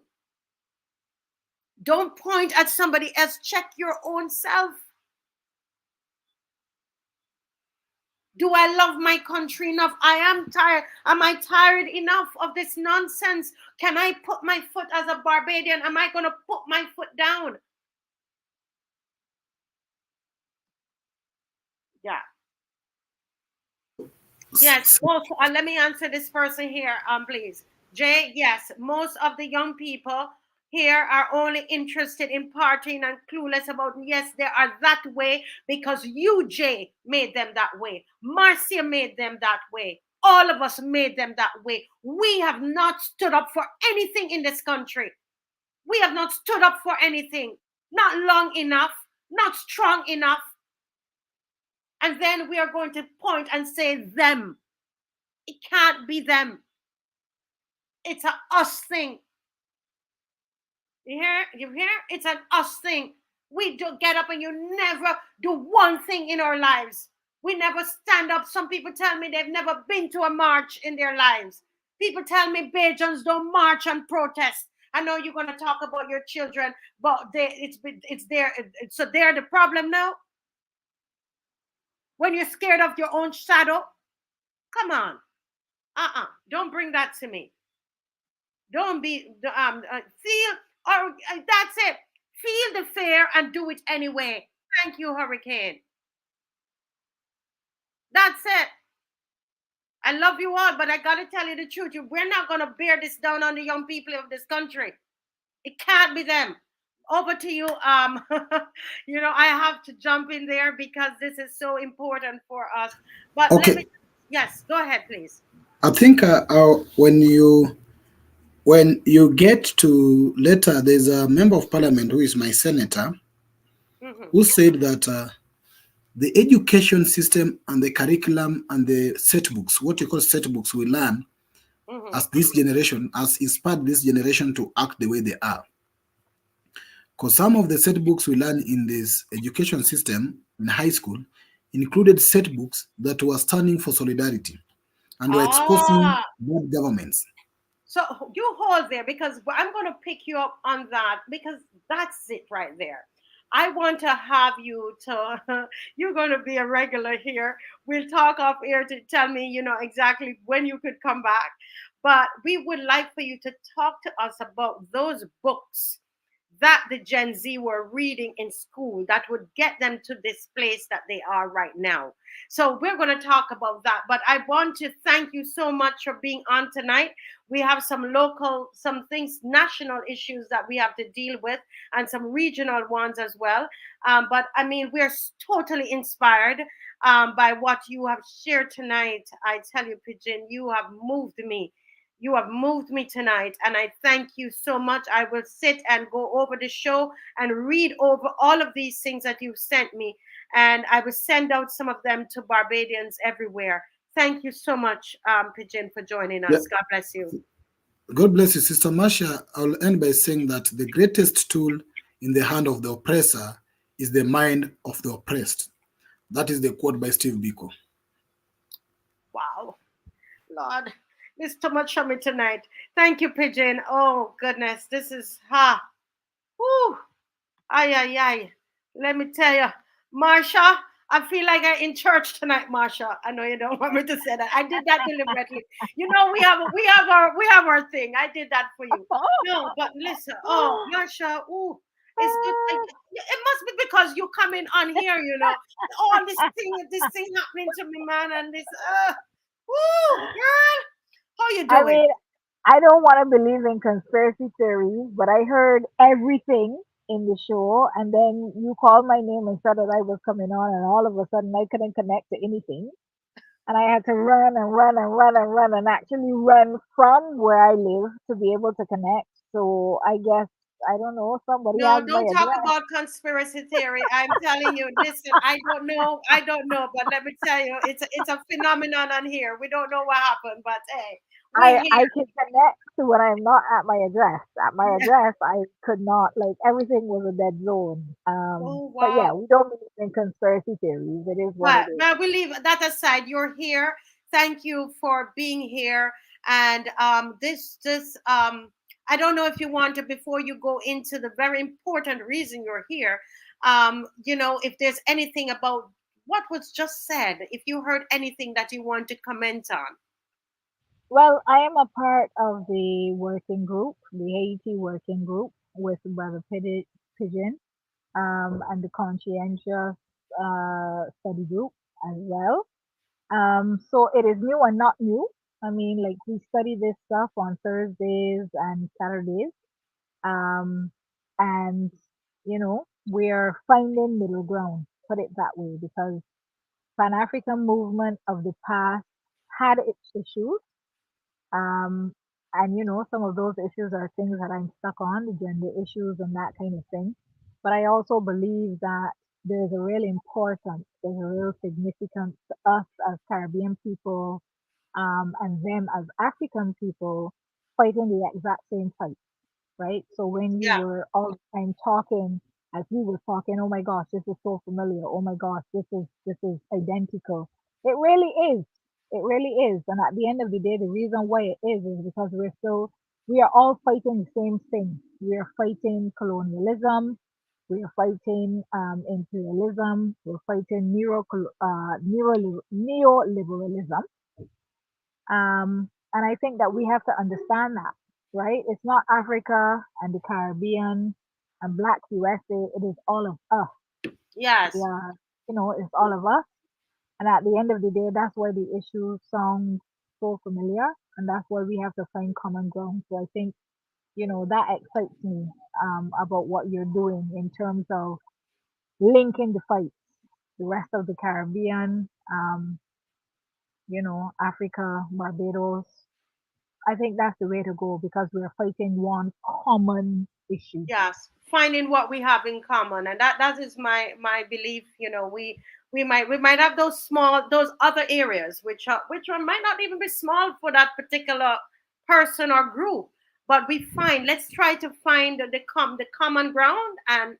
Don't point at somebody else. Check your own self. Do I love my country enough? I am tired. Am I tired enough of this nonsense? Can I put my foot as a Barbadian? Am I going to put my foot down? Yeah. Yes. Let me answer this person here, please. Jay, yes, most of the young people here are only interested in partying and clueless about, yes, they are that way because you, Jay, made them that way. Marcia made them that way. All of us made them that way. We have not stood up for anything in this country. We have not stood up for anything. Not long enough, not strong enough. And then we are going to point and say them. It can't be them. It's an us thing. You hear? You hear? It's an us thing. We do get up and you never do one thing in our lives. We never stand up. Some people tell me they've never been to a march in their lives. People tell me Bajans don't march and protest. I know you're going to talk about your children, but it's there. So they're the problem now. When you're scared of your own shadow, come on. Don't bring that to me. Don't be feel, or that's it. Feel the fear and do it anyway. Thank you, Hurricane. That's it. I love you all, but I gotta tell you the truth. We're not gonna bear this down on the young people of this country. It can't be them. Over to you. I have to jump in there because this is so important for us. But let me, Okay, yes, go ahead, please. I think when you get to later, there's a member of parliament who is my senator Hmm. who said that the education system and the curriculum and the set books, what you call set books, we learn Hmm. as this generation, has inspired this generation to act the way they are. Because some of the set books we learn in this education system in high school included set books that were standing for solidarity and were exposing Ah, bad governments. so you hold there because I'm going to pick you up on that because that's it right there. I want to have you to, you're going to be a regular here. We'll talk off air to tell me, exactly when you could come back. But we would like for you to talk to us about those books that the Gen Z were reading in school that would get them to this place that they are right now. So we're going to talk about that. But I want to thank you so much for being on tonight. We have some things, national issues that we have to deal with, and some regional ones as well. But I mean, we're totally inspired by what you have shared tonight. I tell you, Pigeon, you have moved me. You have moved me tonight, and I thank you so much. I will sit and go over the show and read over all of these things that you've sent me, and I will send out some of them to Barbadians everywhere. Thank you so much, Pigeon, for joining Yeah. us. God bless you. God bless you, Sister Masha. I'll end by saying that the greatest tool in the hand of the oppressor is the mind of the oppressed. That is the quote by Steve Biko. Wow, Lord, there's too much for me tonight. Thank you, Pigeon. Oh goodness, this is whoo, ay ay ay. Let me tell you, Marsha, I feel like I'm in church tonight, Marsha. I know you don't want me to say that. I did that deliberately. We have our thing. I did that for you. No, but listen. Oh, Marsha, ooh, it's good. It must be because you coming on here. All this thing happening to me, man, and this. Woo, girl, how you I doing? mean, I don't want to believe in conspiracy theories, but I heard everything in the show, and then you called my name and said that I was coming on, and all of a sudden I couldn't connect to anything. And I had to run and run and run and run and actually run from where I live to be able to connect. So I guess, I don't know, somebody No, has my don't talk address. about conspiracy theory. I'm telling you, listen, I don't know, but let me tell you, it's a phenomenon on here. We don't know what happened, but hey, we're I here. can connect to when I'm not at my address. At my address, I could not, like, everything was a dead zone. Oh But yeah, wow. we don't believe in conspiracy theories. It is what But it is. well, we leave that aside. You're here. Thank you for being here. And I don't know if you want to, before you go into the very important reason you're here, if there's anything about what was just said, if you heard anything that you want to comment on. Well, I am a part of the working group, the Haiti working group with Brother Pigeon, and the conscientious study group as well. So it is new and not new. I mean, like, we study this stuff on Thursdays and Saturdays. Um, and, we're finding middle ground, put it that way, because Pan African movement of the past had its issues. Um, and, some of those issues are things that I'm stuck on, the gender issues and that kind of thing. But I also believe that there's a real importance, there's a real significance to us as Caribbean people, and them as African people fighting the exact same fight, right? So when you Yeah. were all the time talking, as we were talking, oh my gosh, this is so familiar. Oh my gosh, this is identical. It really is. It really is. And at the end of the day, the reason why it is because we are all fighting the same thing. We are fighting colonialism. We are fighting imperialism. We're fighting neoliberalism. And I think that we have to understand that, right? It's not Africa and the Caribbean and Black USA. It is all of us. We Yes. are, it's all of us. And at the end of the day, that's why the issue song so familiar, and that's why we have to find common ground. So I think, that excites me about what you're doing in terms of linking the fights, the rest of the Caribbean, Africa, Barbados. I think that's the way to go because we're fighting one common issue. Yes, finding what we have in common, and that is my belief. We might have those small, those other areas which are might not even be small for that particular person or group, but let's try to find the common ground, and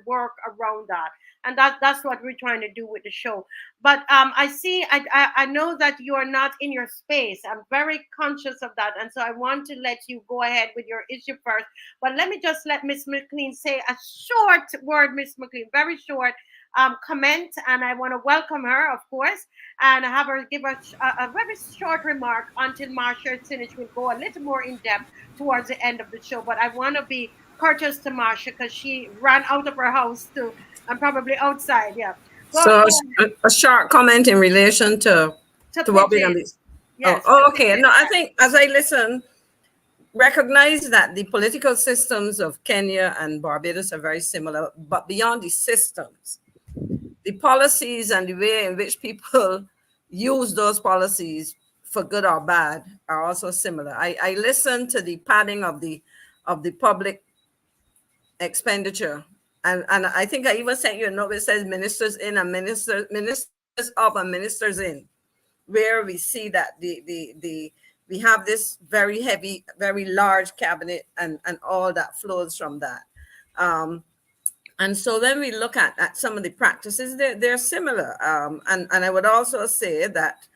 work around that. And that's what we're trying to do with the show. But I see, I know that you are not in your space. I'm very conscious of that, and so I want to let you go ahead with your issue first. But let me just let Miss McLean say a short word, Miss McLean, very short comment, and I want to welcome her, of course, and have her give a very short remark until Marsha finished. We'll go a little more in depth towards the end of the show. But I want to be courteous to Marsha because she ran out of her house too, and probably outside. Yeah. So Go a short comment in relation to what we're going to be. Yes. Okay. No, I think as I listen, recognize that the political systems of Kenya and Barbados are very similar, but beyond the systems, the policies and the way in which people use those policies for good or bad are also similar. I listened to the padding of the public expenditure, and I think I even sent you a note that says ministers in and ministers of and ministers in, where we see that we have this very heavy, very large cabinet, and all that flows from that. And so when we look at some of the practices, they're similar. And I would also say that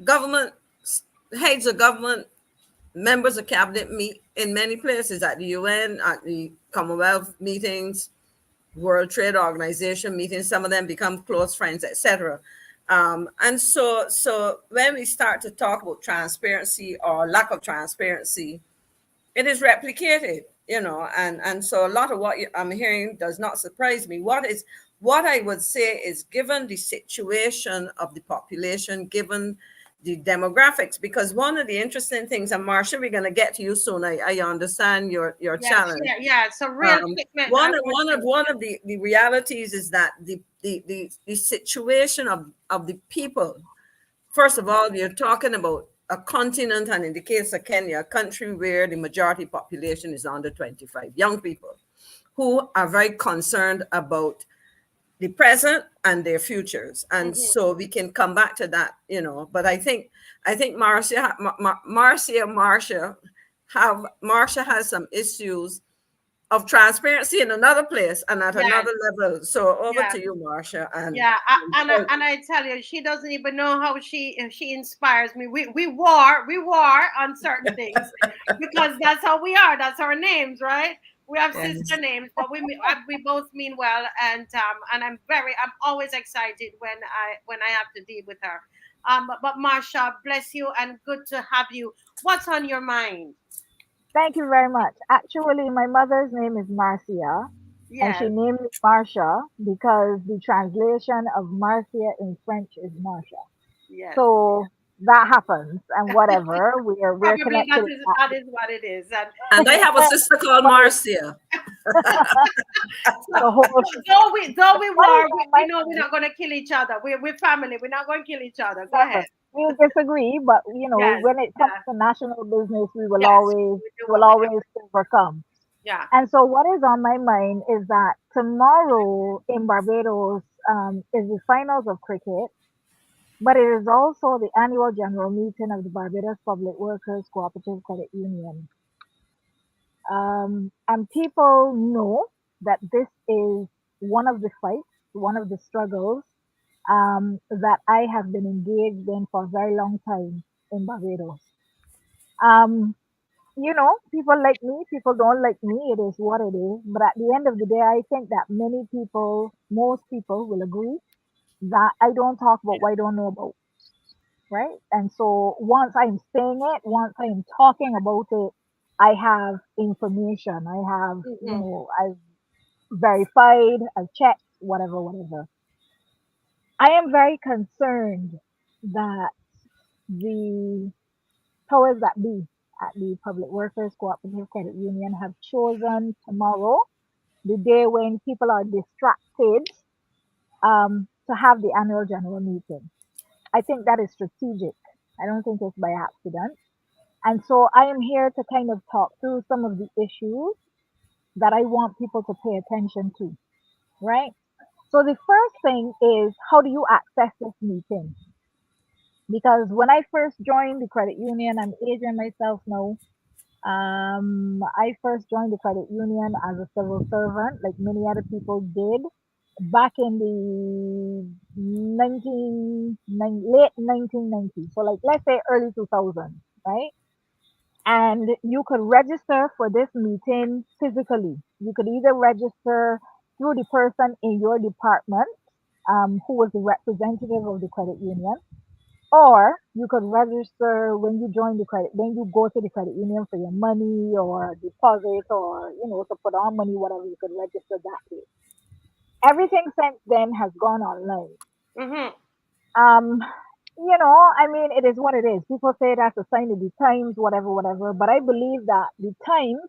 government, heads of government, members of cabinet meet in many places, at the UN, at the Commonwealth meetings, World Trade Organization meetings. Some of them become close friends, etc. And so when we start to talk about transparency or lack of transparency, it is replicated, and so a lot of what I'm hearing does not surprise me. What I would say is, given the situation of the population, given the demographics, because one of the interesting things, and Marsha, we're going to get to you soon. I understand your challenge. Yeah. So real quick, one of the realities is that the situation of the people. First of all, you're talking about a continent, and in the case of Kenya, a country where the majority population is under 25, young people who are very concerned about the present and their futures. And so we can come back to that, but I think Marcia has some issues of transparency in another place and at another level. So over to you, Marsha. And I tell you, she doesn't even know how she inspires me. We war on certain things because that's how we are. That's our names, right? We have sister names, but we both mean well, and I'm always excited when I have to deal with her. But Marsha, bless you and good to have you. What's on your mind? Thank you very much. Actually, my mother's name is Marcia, and she named me Marsha because the translation of Marcia in French is Marsha. Yes. So that happens, and whatever, we're connected. That is what it is. And I have a sister called Marcia. Though we war, we know we're not going to kill each other. We're family. We're not going to kill each other. Go ahead. We disagree, but when it comes to national business, we will always overcome. Yeah. And so, what is on my mind is that tomorrow in Barbados is the finals of cricket, but it is also the annual general meeting of the Barbados Public Workers Cooperative Credit Union. And people know that this is one of the fights, one of the struggles that I have been engaged in for a very long time in Barbados. People like me, people don't like me, it is what it is. But at the end of the day, I think that most people will agree that I don't talk about what I don't know about, right? And so once I'm saying it, once I'm talking about it, I have information, I have, I've verified, I've checked, whatever. I am very concerned that the powers that be at the Public Workers Cooperative Credit Union have chosen tomorrow, the day when people are distracted, to have the annual general meeting. I think that is strategic. I don't think it's by accident. And so I am here to kind of talk through some of the issues that I want people to pay attention to, right? So the first thing is, how do you access this meeting? Because when I first joined the credit union, I'm aging myself now. I first joined the credit union as a civil servant, like many other people did, back in the late 1990s. So, like, let's say early 2000s, right? And you could register for this meeting physically. You could either register through the person in your department, who was the representative of the credit union, or you could register when you join the credit, when you go to the credit union for your money or deposit, or to put on money, whatever. You could register that way. Everything since then has gone online. Mm-hmm. Um, I mean, it is what it is. People say that's a sign of the times, whatever, whatever. But I believe that the times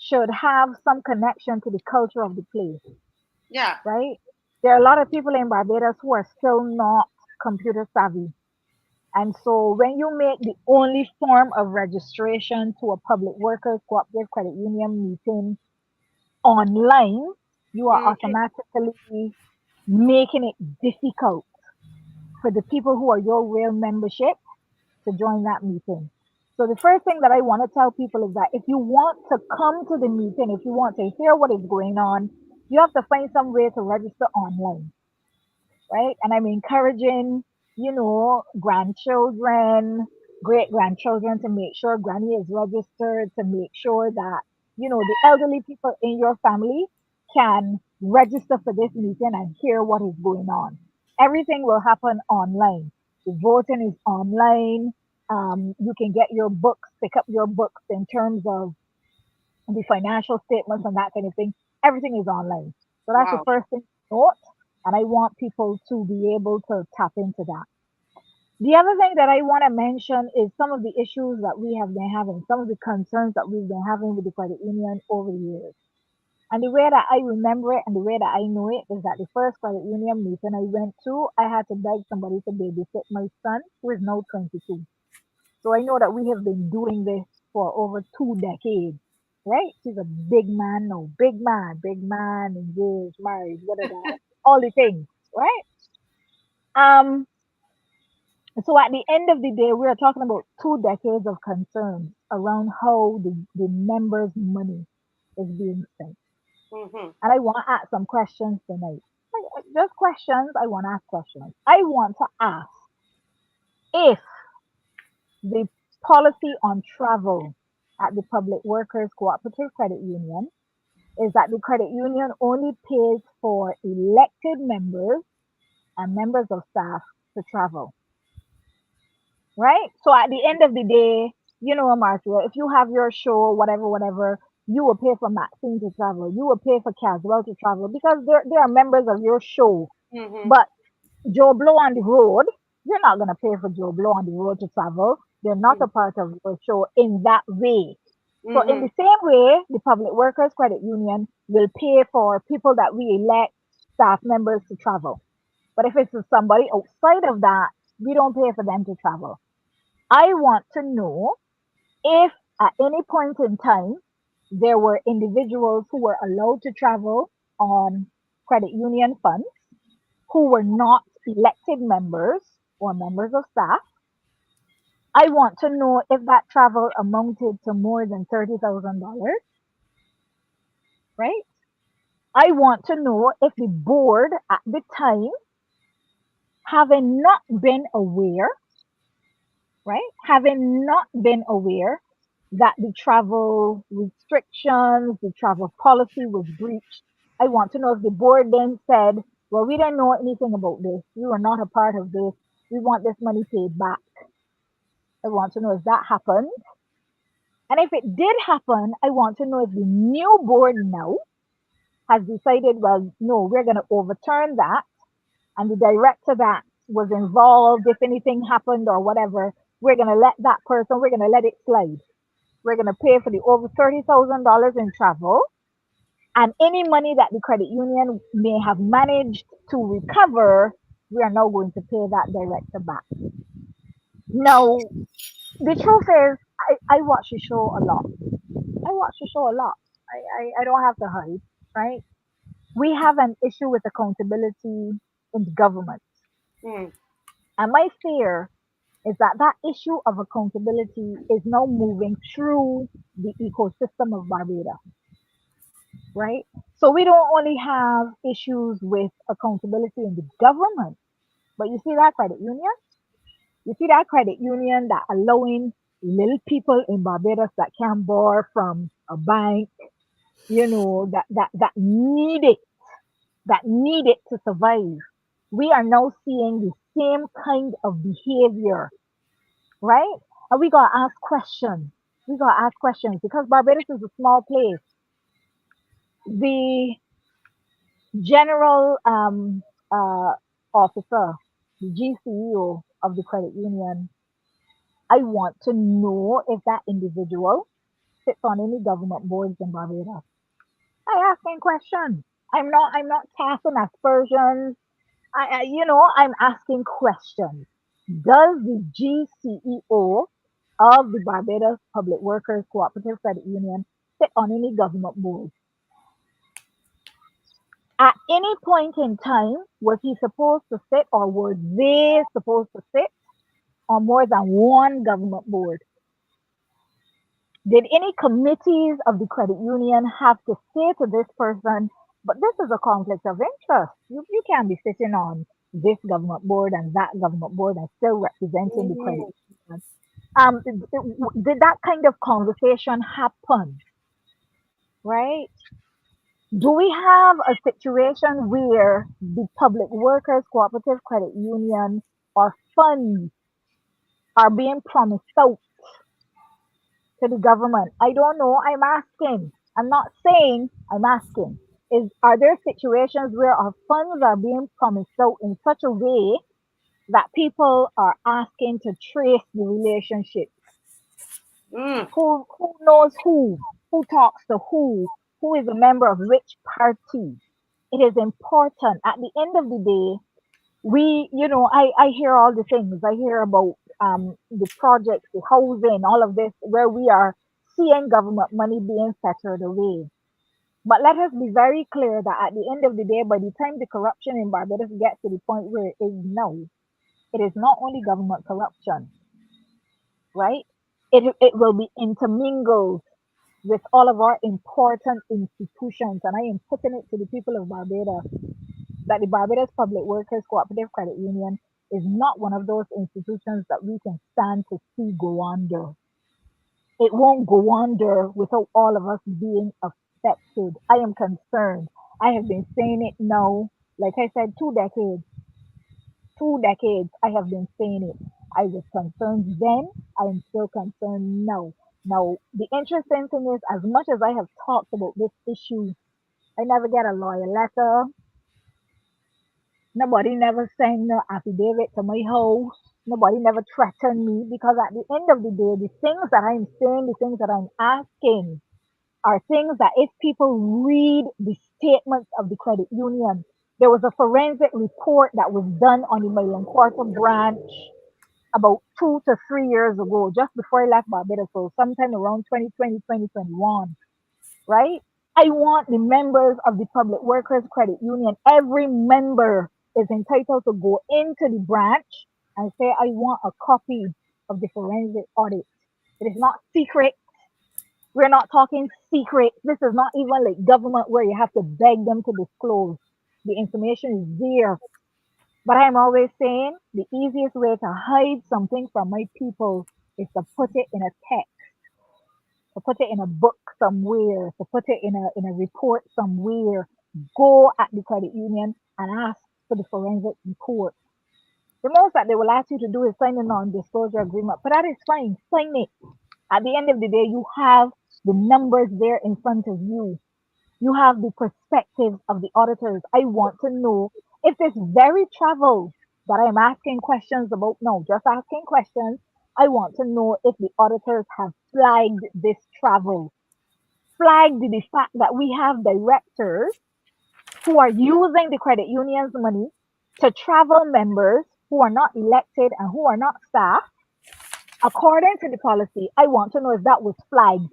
should have some connection to the culture of the place, Yeah. right? There are a lot of people in Barbados who are still not computer savvy. And so when you make the only form of registration to a public workers cooperative credit union meeting online, you are Mm-hmm. automatically making it difficult for the people who are your real membership to join that meeting. So the first thing that I want to tell people is that if you want to come to the meeting, if you want to hear what is going on, you have to find some way to register online, right? And I'm encouraging, grandchildren, great grandchildren, to make sure granny is registered, to make sure that, the elderly people in your family can register for this meeting and hear what is going on. Everything will happen online. The voting is online. You can get your books, pick up your books in terms of the financial statements and that kind of thing. Everything is online. So that's the Wow. first thing to note. And I want people to be able to tap into that. The other thing that I want to mention is some of the issues that we have been having, some of the concerns that we've been having with the credit union over the years. And the way that I remember it and the way that I know it is that the first credit union meeting I went to, I had to beg somebody to babysit my son, who is now 22. So I know that we have been doing this for over 2 decades, right? He's a big man, no, big man, engaged, married, whatever, all the things, right? Um, so at the end of the day, we are talking about 2 decades of concerns around how the members' money is being spent. Mm-hmm. And I want to ask some questions tonight. Just questions. I want to ask questions. I want to ask if the policy on travel at the Public Workers Cooperative Credit Union is that the credit union only pays for elected members and members of staff to travel, right? So at the end of the day, Marcia, if you have your show, whatever, whatever, you will pay for Maxine to travel. You will pay for Caswell to travel because they are members of your show. Mm-hmm. But Joe Blow on the road, you're not going to pay for Joe Blow on the road to travel. They're not a part of your show in that way. So in Mm-hmm. the same way, the Public Workers Credit Union will pay for people that we elect staff members to travel. But if it's somebody outside of that, we don't pay for them to travel. I want to know if at any point in time there were individuals who were allowed to travel on credit union funds who were not elected members or members of staff. I want to know if that travel amounted to more than $30,000, right? I want to know if the board at the time, having not been aware, right? Having not been aware that the travel restrictions, the travel policy was breached, I want to know if the board then said, well, we didn't know anything about this. We were not a part of this. We want this money paid back. I want to know if that happened. And if it did happen, I want to know if the new board now has decided, well, no, we're going to overturn that. And the director that was involved, if anything happened or whatever, we're gonna let that person, we're gonna let it slide. We're gonna pay for the over $30,000 in travel, and any money that the credit union may have managed to recover, we are now going to pay that director back. Now, the truth is, I watch the show a lot. I watch the show a lot. I don't have to hide, right? We have an issue with accountability in the government. Mm. And my fear is that that issue of accountability is now moving through the ecosystem of Barbados, right? So we don't only have issues with accountability in the government, but you see that credit union? You see that credit union that allowing little people in Barbados that can borrow from a bank, that need it to survive. We are now seeing the same kind of behavior, right? And we gotta ask questions. We gotta ask questions because Barbados is a small place. The general officer, the GCEO of the credit union, I want to know if that individual sits on any government boards in Barbados. I asking questions. I'm not casting aspersions. I'm asking questions. Does the GCEO of the Barbados Public Workers Cooperative Credit Union sit on any government board? At any point in time, was he supposed to sit or were they supposed to sit on more than one government board? Did any committees of the credit union have to say to this person, but this is a conflict of interest. You can't be sitting on this government board and that government board and still representing the credit Mhm. union. Did that kind of conversation happen? Right? Do we have a situation where the Public Workers Cooperative Credit Union or funds are being promised out to the government? I don't know. I'm asking. I'm not saying, I'm asking. Are there situations where our funds are being promised out in such a way that people are asking to trace the relationship? Mm. Who knows who talks to who is a member of which party? It is important. At the end of the day, I hear all the things. I hear about the projects, the housing, all of this, where we are seeing government money being fettered away. But let us be very clear that at the end of the day, by the time the corruption in Barbados gets to the point where it is now, it is not only government corruption, right? It will be intermingled with all of our important institutions. And I am putting it to the people of Barbados that the Barbados Public Workers Cooperative Credit Union is not one of those institutions that we can stand to see go under. It won't go under without all of us being affected. I am concerned. I have been saying it now, like I said, 2 decades. 2 decades I have been saying it. I was concerned then, I am still concerned now. Now, the interesting thing is, as much as I have talked about this issue, I never get a lawyer letter. Nobody never sent no affidavit to my house. Nobody never threatened me because at the end of the day, the things that I'm saying, the things that I'm asking are things that if people read the statements of the credit union, there was a forensic report that was done on the Mainland Quarter branch about 2 to 3 years ago, just before I left Barbados, so sometime around 2020, 2021, right? I want the members of the Public Workers Credit Union, every member is entitled to go into the branch and say, I want a copy of the forensic audit. It is not secret. We're not talking secret. This is not even like government where you have to beg them to disclose. The information is there. But I'm always saying the easiest way to hide something from my people is to put it in a text, to put it in a book somewhere, to put it in a report somewhere. Go at the credit union and ask for the forensic report. The most that they will ask you to do is sign a non-disclosure agreement, but that is fine. Sign it. At the end of the day, you have the numbers there in front of you. You have the perspectives of the auditors. I want to know if this very travel that I'm asking questions about. No, just asking questions. I want to know if the auditors have flagged this travel, flagged the fact that we have directors who are using the credit union's money to travel members who are not elected and who are not staff. According to the policy, I want to know if that was flagged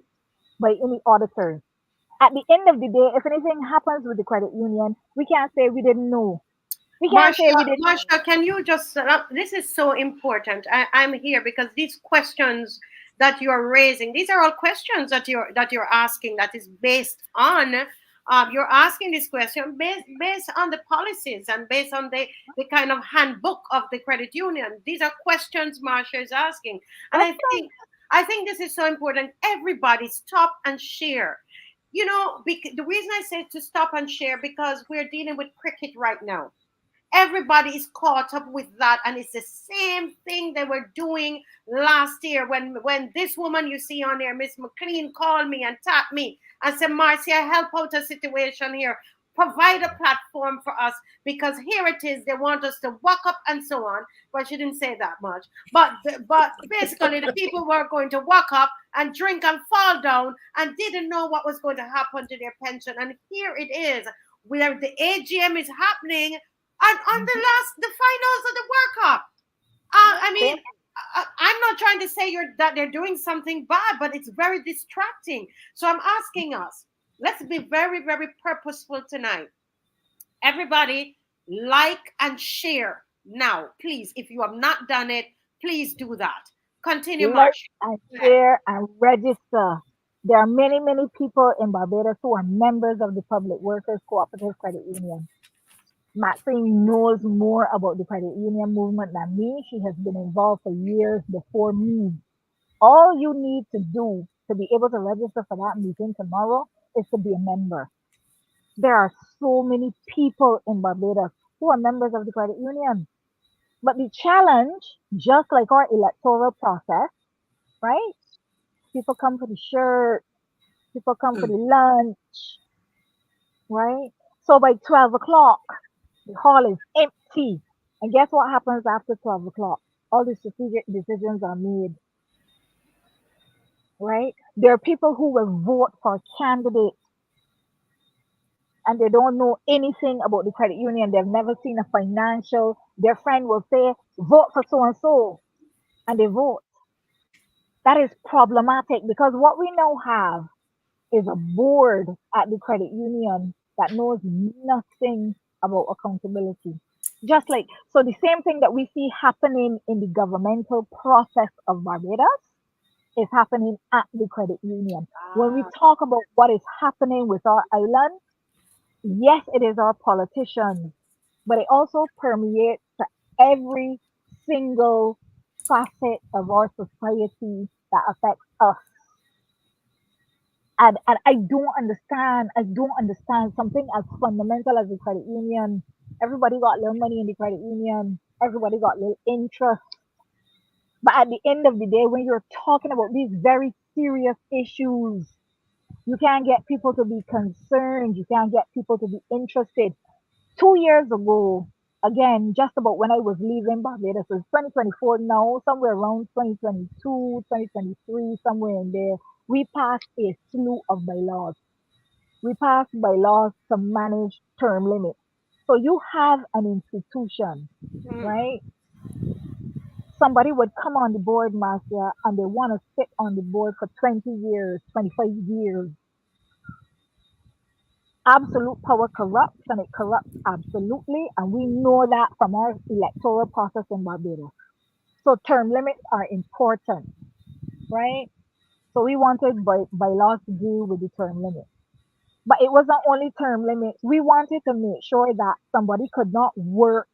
by any auditors. At the end of the day, if anything happens with the credit union, we can't say we didn't know. We can't say we didn't know. Marsha, can you just, this is so important. I'm here because these questions that you're raising, these are all questions that you're asking that is based on, you're asking this question based on the policies and based on the kind of handbook of the credit union. These are questions Marsha is asking. And I think this is so important. Everybody stop and share. You know, the reason I say to stop and share, because we're dealing with cricket right now. Everybody is caught up with that, and it's the same thing they were doing last year when this woman you see on there, Miss McLean, called me and tapped me and said, Marcia, help out a situation here. Provide a platform for us, because here it is. They want us to walk up and so on. But she didn't say that much. But basically, the people were going to walk up and drink and fall down and didn't know what was going to happen to their pension. And here it is, where the AGM is happening, and on the finals of the World Cup. I mean, I'm not trying to say that they're doing something bad, but it's very distracting. So I'm asking us, let's be very, very purposeful tonight. Everybody, like and share now, please. If you have not done it, please do that. Continue, Like Marsha. and share and register. There are many, many people in Barbados who are members of the Public Workers Cooperative Credit Union. Maxine knows more about the credit union movement than me. She has been involved for years before me. All you need to do to be able to register for that meeting tomorrow is to be a member. There are so many people in Barbados who are members of the credit union. But the challenge, just like our electoral process, right? People come for the shirt, people come for the lunch, right? So by 12 o'clock, the hall is empty. And guess what happens after 12 o'clock? All the strategic decisions are made, right? There are people who will vote for candidates and they don't know anything about the credit union. They've never seen a financial. Their friend will say, vote for so and so, and they vote. That is problematic because what we now have is a board at the credit union that knows nothing about accountability. Just like, so the same thing that we see happening in the governmental process of Barbados is happening at the credit union. When we talk about what is happening with our island, yes, it is our politicians, but it also permeates to every single facet of our society that affects us. And I don't understand something as fundamental as the credit union. Everybody got little money in the credit union. Everybody got little interest. But at the end of the day, when you're talking about these very serious issues, you can't get people to be concerned. You can't get people to be interested. 2 years ago, again, just about when I was leaving Barbados, it's 2024 now, somewhere around 2022, 2023, somewhere in there, we passed a slew of bylaws. We passed bylaws to manage term limits. So you have an institution, right? Somebody would come on the board, Marcia, and they want to sit on the board for 20 years, 25 years. Absolute power corrupts, and it corrupts absolutely, and we know that from our electoral process in Barbados. So term limits are important, right? So we wanted bylaws to do with the term limit. But it wasn't only term limits. We wanted to make sure that somebody could not work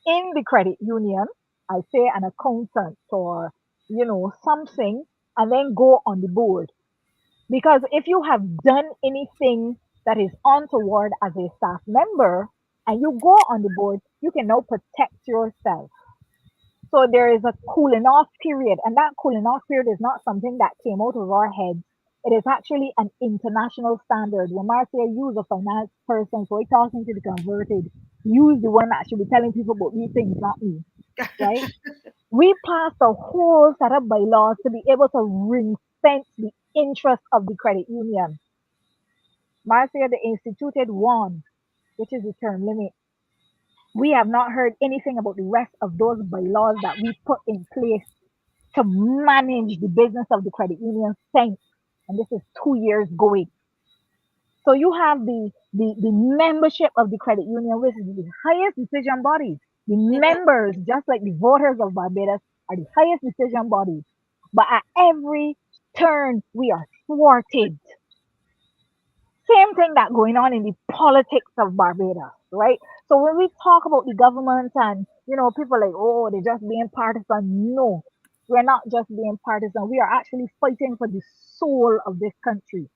in the credit union, I say an accountant or, something, and then go on the board. Because if you have done anything that is untoward as a staff member and you go on the board, you can now protect yourself. So there is a cooling off period, and that cooling off period is not something that came out of our heads. It is actually an international standard. When Marcia used a finance person, so we're talking to the converted. You's the one that should be telling people about these things, not me, right? We passed a whole set of bylaws to be able to ring fence the interest of the credit union. Marcia, they instituted one, which is the term limit. We have not heard anything about the rest of those bylaws that we put in place to manage the business of the credit union since, and this is 2 years going. So you have the membership of the credit union, which is the highest decision body. The members, just like the voters of Barbados, are the highest decision body. But at every turn, we are thwarted. Same thing that going on in the politics of Barbados, right? So when we talk about the government and people like, oh, they're just being partisan. No, we're not just being partisan. We are actually fighting for the soul of this country,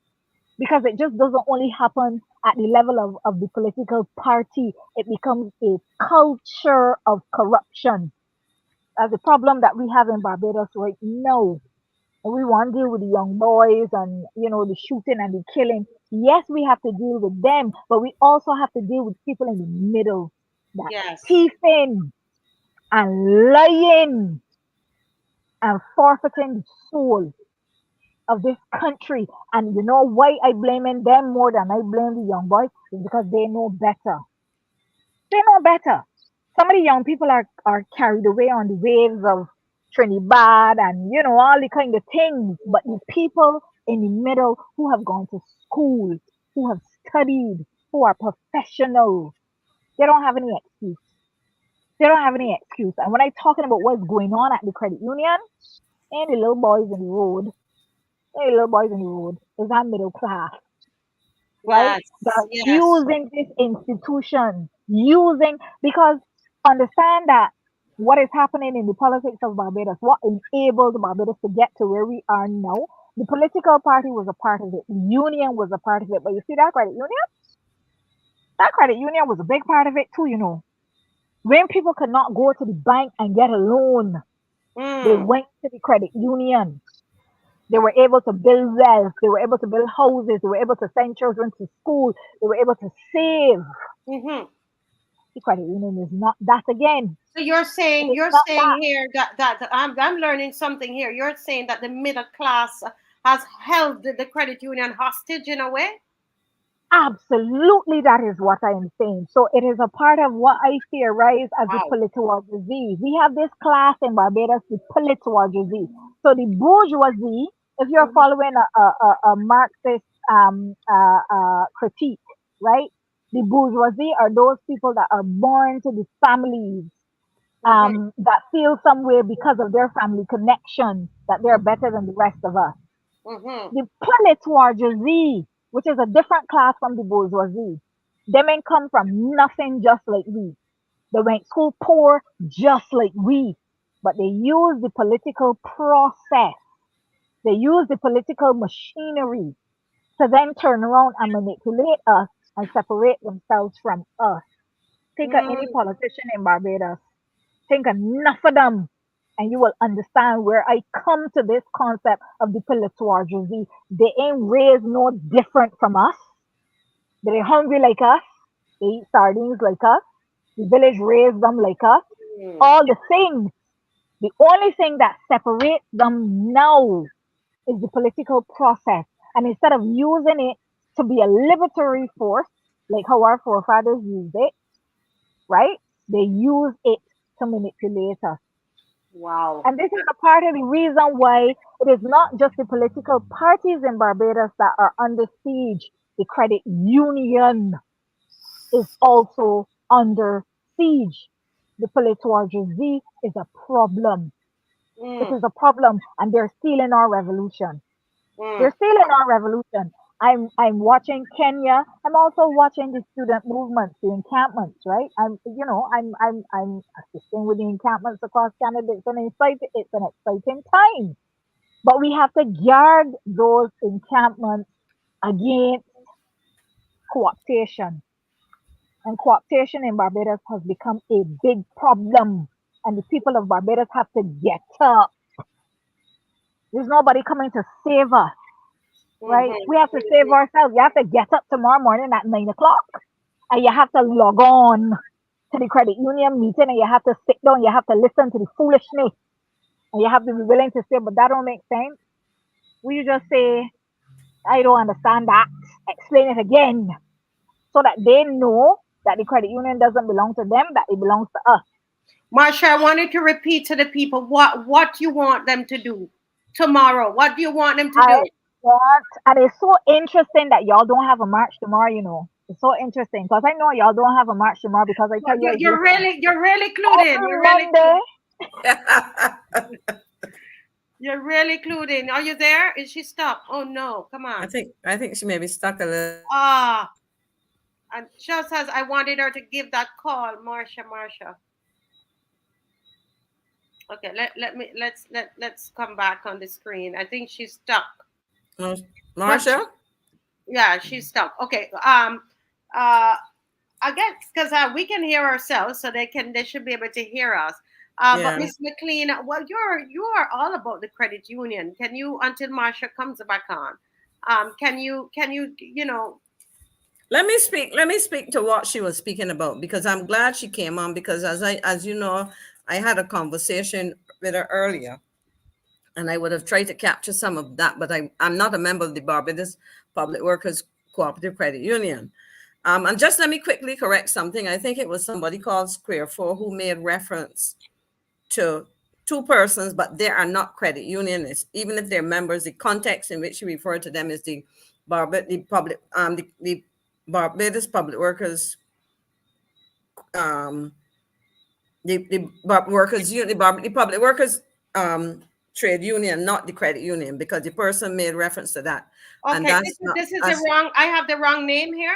because it just doesn't only happen at the level of the political party. It becomes a culture of corruption. As a problem that we have in Barbados right now. And we want to deal with the young boys and the shooting and the killing. Yes, we have to deal with them, but we also have to deal with people in the middle that Yes. thieving and lying and forfeiting the soul of this country. And you know why I blaming them more than I blame the young boys? Is because they know better. They know better. Some of the young people are carried away on the waves of Trinidad and all the kind of things. But the people in the middle who have gone to school, who have studied, who are professional, they don't have any excuse. They don't have any excuse. And when I'm talking about what's going on at the credit union, and the little boys in the road, is that middle class, right? Yes. They're Yes. using this institution, because understand that what is happening in the politics of Barbados, what enabled Barbados to get to where we are now, the political party was a part of it, the union was a part of it. But you see that credit union was a big part of it too. When people could not go to the bank and get a loan, they went to the credit union. They were able to build wealth. They were able to build houses. They were able to send children to school. They were able to save. Mm-hmm. The credit union is not that again. So you're It saying is not that. here that I'm learning something here. You're saying that the middle class has held the credit union hostage in a way. Absolutely, that is what I am saying. So it is a part of what I theorize as the Wow. political disease. We have this class in Barbados, the political disease. So the bourgeoisie, if you're Mhm. following a Marxist critique, right? The bourgeoisie are those people that are born to the families Mhm. that feel somewhere because of their family connection that they're better than the rest of us. Mhm. The bourgeoisie, which is a different class from the bourgeoisie, they may come from nothing just like we. They went school poor just like we, but they use the political process. They use the political machinery to then turn around and manipulate us and separate themselves from us. Think of any Mm. politician in Barbados. Think enough of them, and you will understand where I come to this concept of the bourgeoisie. They ain't raised no different from us. They hungry like us. They eat sardines like us. The village raised them like us. Mm. All the things. The only thing that separates them now is the political process. And instead of using it to be a liberatory force, like how our forefathers used it, right? They use it to manipulate us. Wow. And this is a part of the reason why it is not just the political parties in Barbados that are under siege. The credit union is also under siege. The bourgeoisie is a problem. It Mm. is a problem, and they're stealing our revolution. They're Mm. stealing our revolution. I'm watching Kenya. I'm also watching the student movements, the encampments, right? I'm assisting with the encampments across Canada. It's an exciting time. But we have to guard those encampments against co-optation. And co-optation in Barbados has become a big problem. And the people of Barbados have to get up. There's nobody coming to save us, right? Mhm. We have to save ourselves. You have to get up tomorrow morning at 9 o'clock and you have to log on. to the credit union meeting and you have to sit down, you have to listen to the foolishness, and you have to be willing to say, but that don't make sense. Will you just say, I don't understand that, explain it again, so that they know that the credit union doesn't belong to them, that it belongs to us. Marsha, I wanted to repeat to the people what you want them to do tomorrow. What do you want them to do? And it's so interesting that y'all don't have a march tomorrow, you know. It's so interesting because I know y'all don't have a march tomorrow because I tell you, you're really clued in. You're really Monday. You're really clued in. Are you there? Is she stuck? Oh no, come on. I think she may be stuck a little. And just as I wanted her to give that call, Marsha. Okay, let's come back on the screen. I think she's stuck. Marsha? Yeah, she's stuck. Okay. I guess because we can hear ourselves, so they should be able to hear us. But Miss McLean, well, you are all about the credit union. Can you, until Marsha comes back on, can you Let me speak to what she was speaking about, because I'm glad she came on, because as you know, I had a conversation with her earlier, and I would have tried to capture some of that, but I'm not a member of the Barbados Public Workers Cooperative Credit Union. And just let me quickly correct something. I think it was somebody called Square 4 who made reference to two persons, but they are not credit unionists. Even if they're members, the context in which you refer to them is the Barbados Public Workers, the Public Workers Trade Union, not the credit union, because the person made reference to that. Okay, and this is the wrong. I have the wrong name here.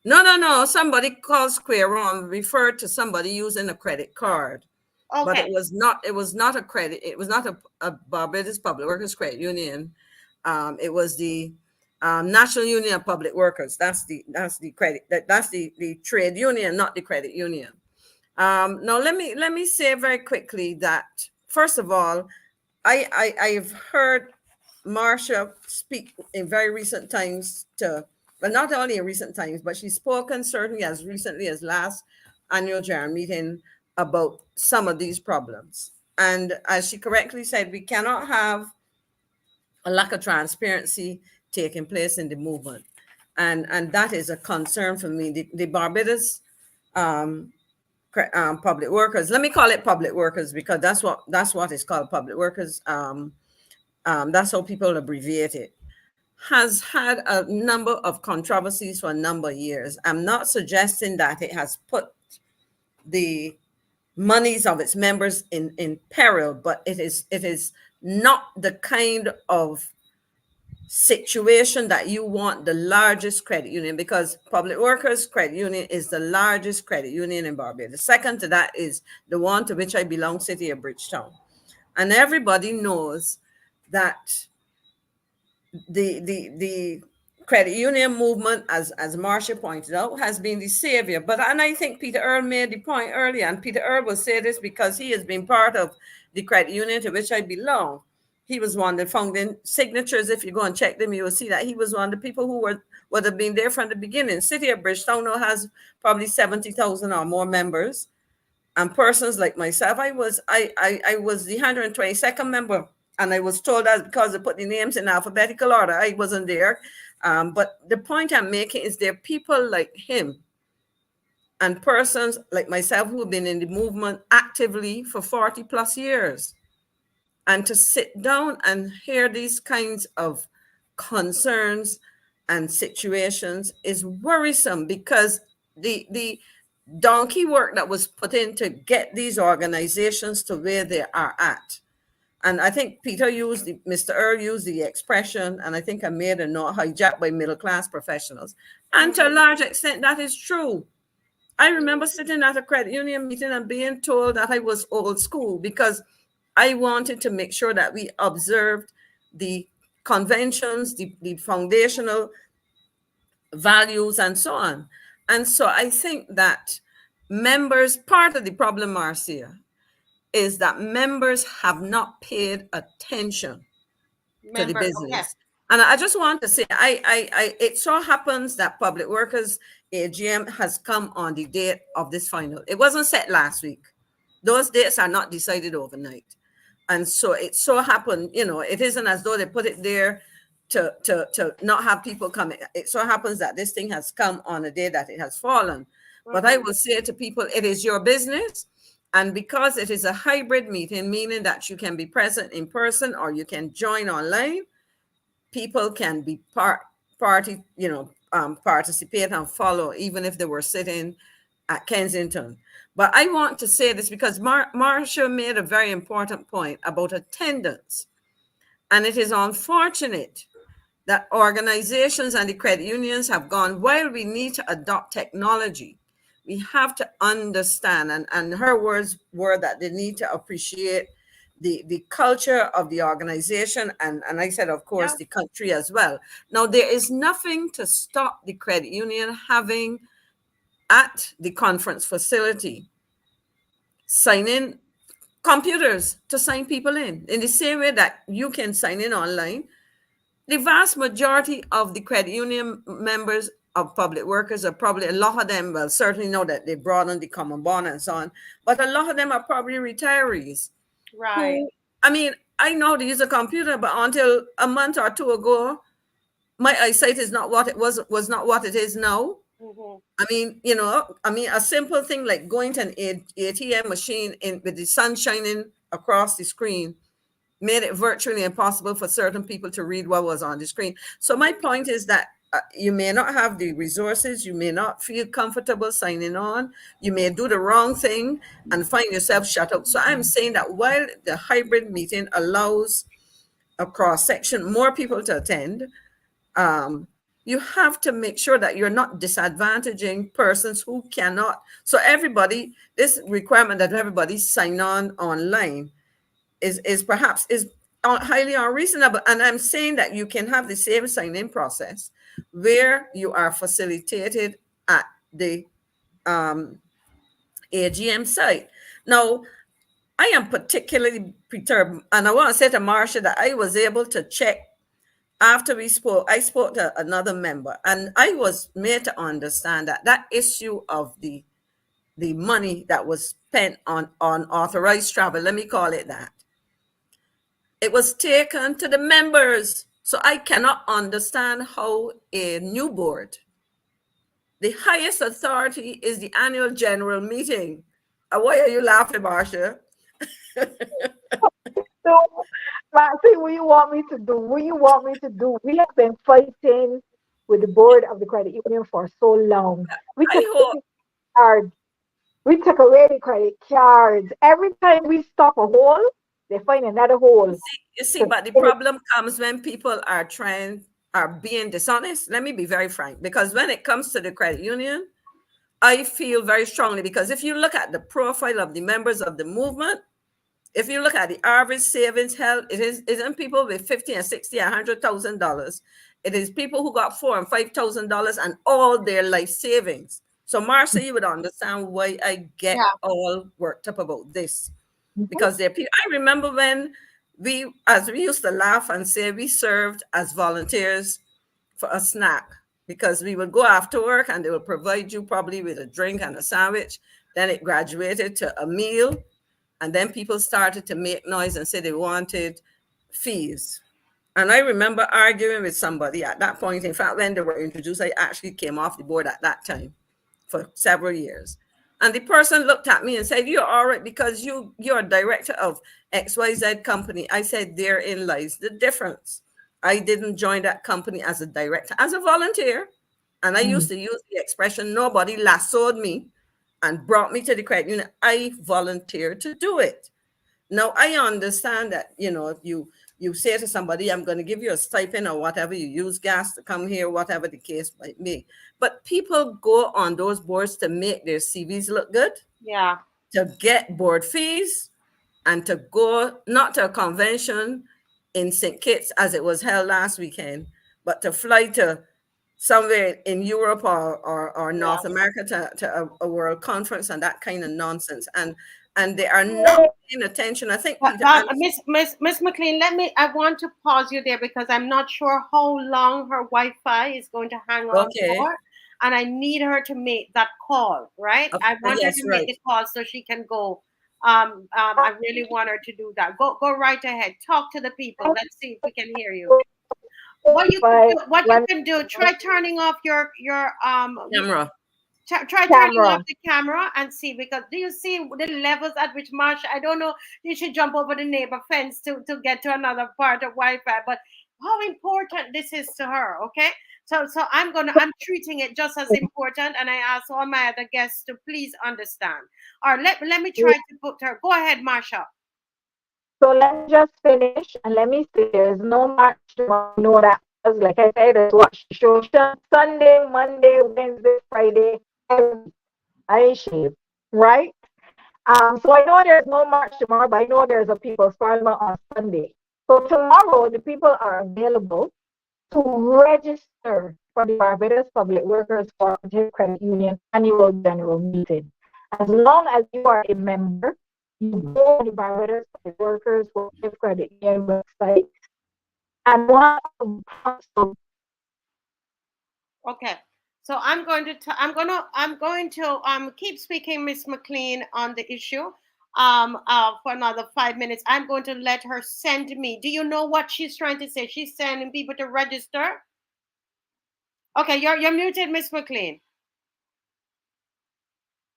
No. Somebody called Square One referred to somebody using a credit card. Okay. But it was not a credit. It was not a Barbados Public Workers Credit Union. It was the National Union of Public Workers. That's the credit. That's the trade union, not the credit union. Now let me say very quickly that, first of all, I've heard Marsha speak in very recent times but not only in recent times, but she's spoken certainly as recently as last annual general meeting about some of these problems. And as she correctly said, we cannot have a lack of transparency taking place in the movement. And that is a concern for me. The Barbados public workers, let me call it public workers, because that's what it's called, public workers. That's how people abbreviate it, has had a number of controversies for a number of years. I'm not suggesting that it has put the monies of its members in peril, but it is not the kind of situation that you want the largest credit union, because Public Workers Credit Union is the largest credit union in Barbados. Second to that is the one to which I belong, City of Bridgetown. And everybody knows that the credit union movement, as Marsha pointed out, has been the savior. And I think Peter Earl made the point earlier, and Peter Earl will say this because he has been part of the credit union to which I belong. He was one of the founding signatures. If you go and check them, you will see that he was one of the people who would have been there from the beginning. City of Bridgetown now has probably 70,000 or more members, and persons like myself, I was the 122nd member. And I was told that because they put the names in alphabetical order, I wasn't there. But the point I'm making is there are people like him and persons like myself who have been in the movement actively for 40 plus years. And to sit down and hear these kinds of concerns and situations is worrisome, because the donkey work that was put in to get these organizations to where they are at. And I think Mr. Earl used the expression, and I think I made a note, hijacked by middle class professionals. And to a large extent, that is true. I remember sitting at a credit union meeting and being told that I was old school because I wanted to make sure that we observed the conventions, the foundational values, and so on. And so I think that members, part of the problem, Marcia, is that members have not paid attention to the business. And I just want to say, it so happens that Public Workers AGM has come on the date of this final. It wasn't set last week. Those dates are not decided overnight. And so it so happened, it isn't as though they put it there to not have people coming. It so happens that this thing has come on a day that it has fallen. But I will say to people, it is your business. And because it is a hybrid meeting, meaning that you can be present in person or you can join online, people can be participate and follow, even if they were sitting at Kensington. But I want to say this because Marcia made a very important point about attendance. And it is unfortunate that organizations and the credit unions have gone, while we need to adopt technology, we have to understand, and her words were that they need to appreciate the culture of the organization, and I said, of course, the country as well. Now, there is nothing to stop the credit union having at the conference facility sign-in computers to sign people in the same way that you can sign in online. The vast majority of the credit union members of Public Workers are probably, a lot of them, well, certainly know that they brought on the common bond and so on, but a lot of them are probably retirees. Right. I mean, I know how to use a computer, but until a month or two ago, my eyesight is not what it was not what it is now. I mean, a simple thing like going to an ATM machine with the sun shining across the screen made it virtually impossible for certain people to read what was on the screen. So my point is that you may not have the resources, you may not feel comfortable signing on, you may do the wrong thing and find yourself shut out. So I'm saying that while the hybrid meeting allows a cross-section, more people to attend, you have to make sure that you're not disadvantaging persons who cannot. So everybody, this requirement that everybody sign on online is perhaps highly unreasonable. And I'm saying that you can have the same sign-in process where you are facilitated at the AGM site. Now, I am particularly perturbed, and I want to say to Marcia that I was able to check after we spoke. I spoke to another member, and I was made to understand that issue of the money that was spent on authorized travel, let me call it that, it was taken to the members. So I cannot understand how a new board, the highest authority is the annual general meeting. Why are you laughing, Marcia? So, see what you want me to do. What you want me to do? We have been fighting with the board of the credit union for so long. We took away the credit cards. Every time we stop a hole, they find another hole. You see, but the problem comes when people are being dishonest. Let me be very frank, because when it comes to the credit union, I feel very strongly, because if you look at the profile of the members of the movement, if you look at the average savings held, it isn't people with $50,000 and $60,000 and $100,000. It is people who got $4,000 and $5,000 and all their life savings. So, Marcia, you would understand why I get all worked up about this, because they're people. I remember when we used to laugh and say we served as volunteers for a snack, because we would go after work and they would provide you probably with a drink and a sandwich. Then it graduated to a meal. And then people started to make noise and say they wanted fees. And I remember arguing with somebody at that point. In fact, when they were introduced, I actually came off the board at that time for several years. And the person looked at me and said, "You're all right because you're a director of XYZ company." I said, "Therein lies the difference. I didn't join that company as a director, as a volunteer." And I used to use the expression, "Nobody lassoed me and brought me to the credit union. I volunteered to do it." Now, I understand that, you say to somebody, "I'm going to give you a stipend or whatever, you use gas to come here," whatever the case might be. But people go on those boards to make their CVs look good. Yeah. To get board fees and to go, not to a convention in St. Kitts as it was held last weekend, but to fly to somewhere in Europe or North America to a world conference and that kind of nonsense. And and they are not paying attention. I think Peter Miss McLean, I want to pause you there because I'm not sure how long her Wi-Fi is going to hang on for, and I need her to make that call, right? Okay. I want her to make the call so she can go. I really want her to do that. Go right ahead. Talk to the people. Let's see if we can hear you. What you can do, try turning off your camera. Try turning off the camera and see, because do you see the levels at which Marsha, I don't know, you should jump over the neighbor fence to get to another part of Wi-Fi, but how important this is to her, okay? So I'm treating it just as important, and I ask all my other guests to please understand. All right, let me try to put her. Go ahead, Marsha. So let me just finish and let me say there's no march tomorrow. No, that was like I said, I watch the show Sunday, Monday, Wednesday, Friday, I shave, right? So I know there's no march tomorrow, but I know there's a People's Parliament on Sunday. So tomorrow, the people are available to register for the Barbados Public Workers Cooperative Credit Union Annual General Meeting. As long as you are a member, you go to the Barbados Public Workers Cooperative Credit Union website, and one of the Okay. So I'm going to keep speaking, Miss McLean, on the issue for another 5 minutes. I'm going to let her send me. Do you know what she's trying to say? She's sending people to register. Okay, you're muted, Miss McLean.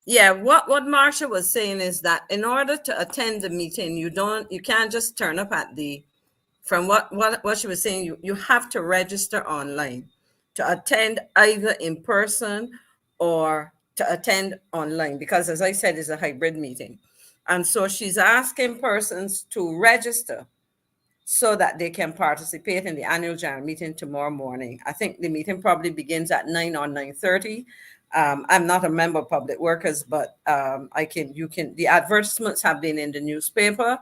Yeah, what Marsha was saying is that in order to attend the meeting, you can't just turn up at from what she was saying, you have to register online to attend either in person or to attend online, because as I said, it's a hybrid meeting. And so she's asking persons to register so that they can participate in the annual general meeting tomorrow morning. I think the meeting probably begins at 9 or 9:30. I'm not a member of Public Workers, but the advertisements have been in the newspaper.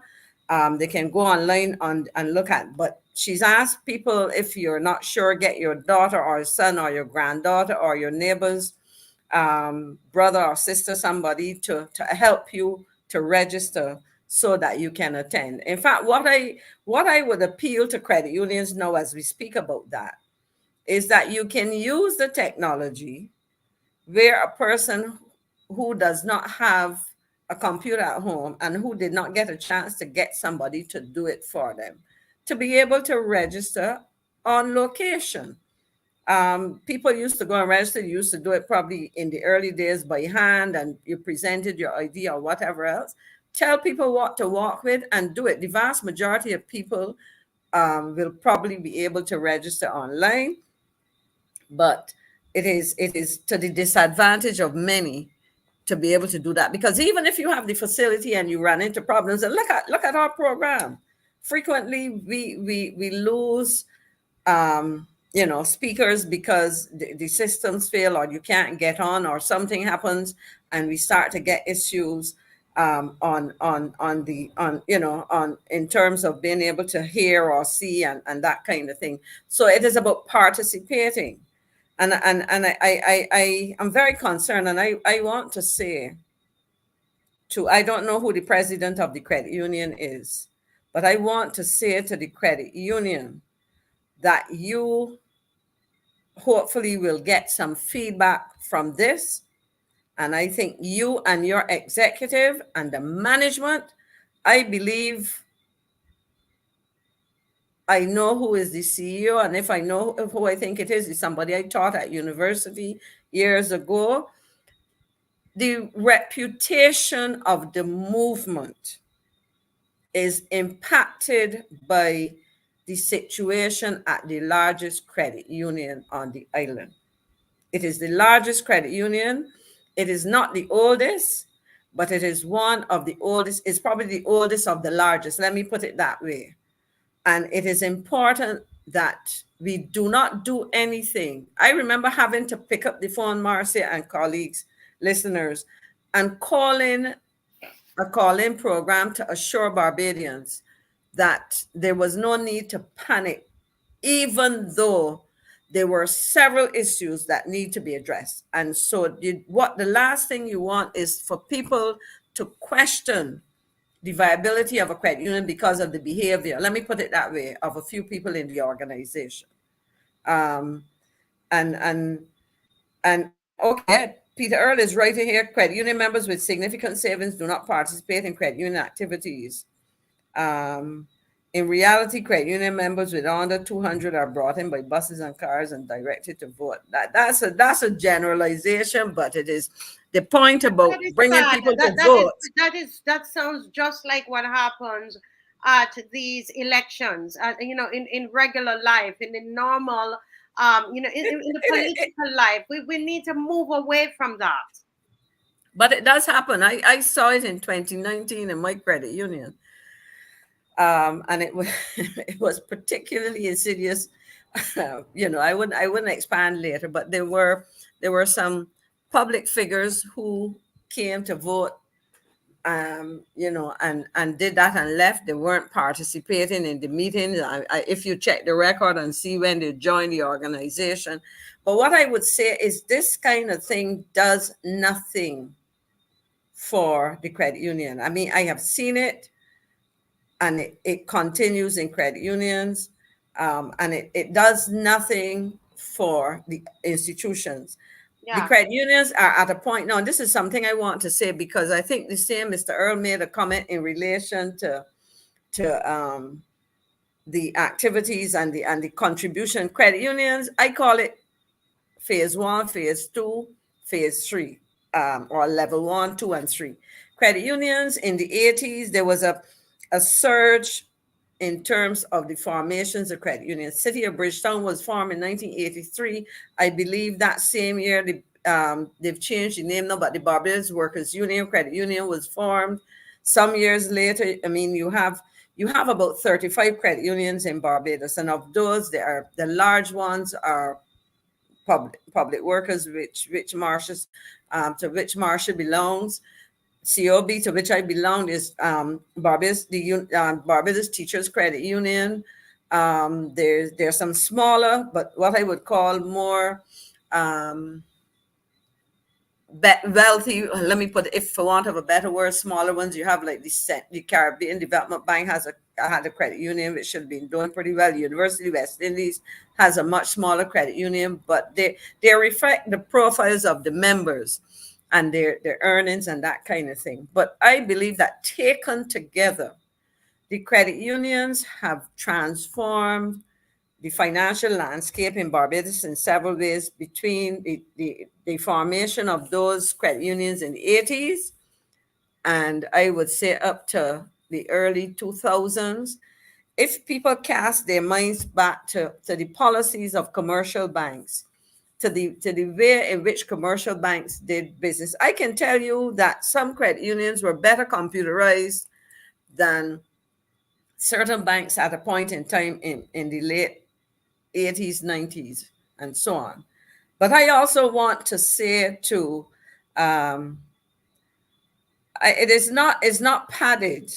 They can go online and look at, but she's asked people, if you're not sure, get your daughter or son or your granddaughter or your neighbor's brother or sister, somebody to help you to register so that you can attend. In fact, what I would appeal to credit unions now as we speak about that is that you can use the technology where a person who does not have a computer at home and who did not get a chance to get somebody to do it for them, to be able to register on location. People used to go and register, used to do it probably in the early days by hand, and you presented your ID or whatever else. Tell people what to walk with and do it. The vast majority of people will probably be able to register online, but it is to the disadvantage of many to be able to do that, because even if you have the facility and you run into problems, and look at our program, frequently we lose speakers because the systems fail, or you can't get on, or something happens and we start to get issues in terms of being able to hear or see and that kind of thing. So it is about participating. And I am very concerned, and I want to say I don't know who the president of the credit union is, but I want to say to the credit union that you hopefully will get some feedback from this. And I think you and your executive and the management, I believe I know who is the CEO, and if I know who I think it is, it's somebody I taught at university years ago. The reputation of the movement is impacted by the situation at the largest credit union on the island. It is the largest credit union. It is not the oldest, but it is one of the oldest. It's probably the oldest of the largest. Let me put it that way. And it is important that we do not do anything. I remember having to pick up the phone, Marcia and colleagues, listeners, and call in a call-in program to assure Barbadians that there was no need to panic, even though there were several issues that need to be addressed. And so the last thing you want is for people to question the viability of a credit union because of the behavior, let me put it that way, of a few people in the organization. And okay, Peter Earl is right here. Credit union members with significant savings do not participate in credit union activities. In reality, credit union members with under 200 are brought in by buses and cars and directed to vote. That's a generalization, but it is the point about bringing people to vote. That sounds just like what happens at these elections. In regular life, in the normal, in the political life, we need to move away from that. But it does happen. I saw it in 2019 in my credit union. And it was particularly insidious. I wouldn't expand later, but there were some public figures who came to vote, and did that and left. They weren't participating in the meetings. If you check the record and see when they joined the organization. But what I would say is this kind of thing does nothing for the credit union. I mean, I have seen it. And it continues in credit unions, and it does nothing for the institutions. Yeah. The credit unions are at a point now, and this is something I want to say because I think the same Mr. Earl made a comment in relation to the activities and the contribution. Credit unions, I call it phase 1, phase 2, phase 3, or level 1, 2, and 3. Credit unions in the 80s, there was a surge in terms of the formations of credit unions. City of Bridgetown was formed in 1983. I believe that same year they've changed the name now, but the Barbados Workers Union Credit Union was formed. Some years later, I mean, you have about 35 credit unions in Barbados, and of those, the large ones are public workers, which Marshall belongs. COB, to which I belong, is Barbados Teachers Credit Union. There's some smaller, but what I would call more wealthy. Let me put, if for want of a better word, smaller ones. You have like the Caribbean Development Bank had a credit union which should have been doing pretty well. University of West Indies has a much smaller credit union, but they reflect the profiles of the members and their earnings and that kind of thing. But I believe that taken together, the credit unions have transformed the financial landscape in Barbados in several ways, between the formation of those credit unions in the 80s and I would say up to the early 2000s. If people cast their minds back to the policies of commercial banks, to the way in which commercial banks did business, I can tell you that some credit unions were better computerized than certain banks at a point in time in the late 80s, 90s, and so on. But I also want to say too, it's not padded.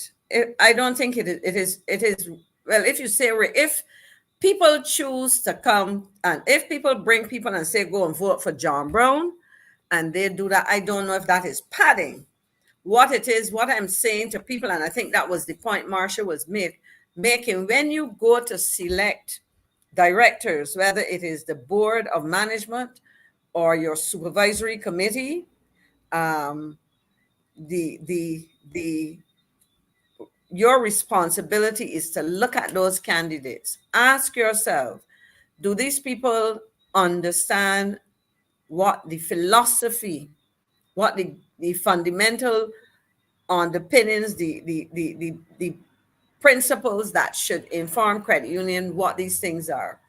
I don't think it is. Well, if people choose to come, and if people bring people and say, go and vote for John Brown, and they do that, I don't know if that is padding. What it is, what I'm saying to people, and I think that was the point Marsha was making, when you go to select directors, whether it is the board of management or your supervisory committee, your responsibility is to look at those candidates. Ask yourself, do these people understand what the philosophy, what the fundamental underpinnings, the principles that should inform credit union, what these things are,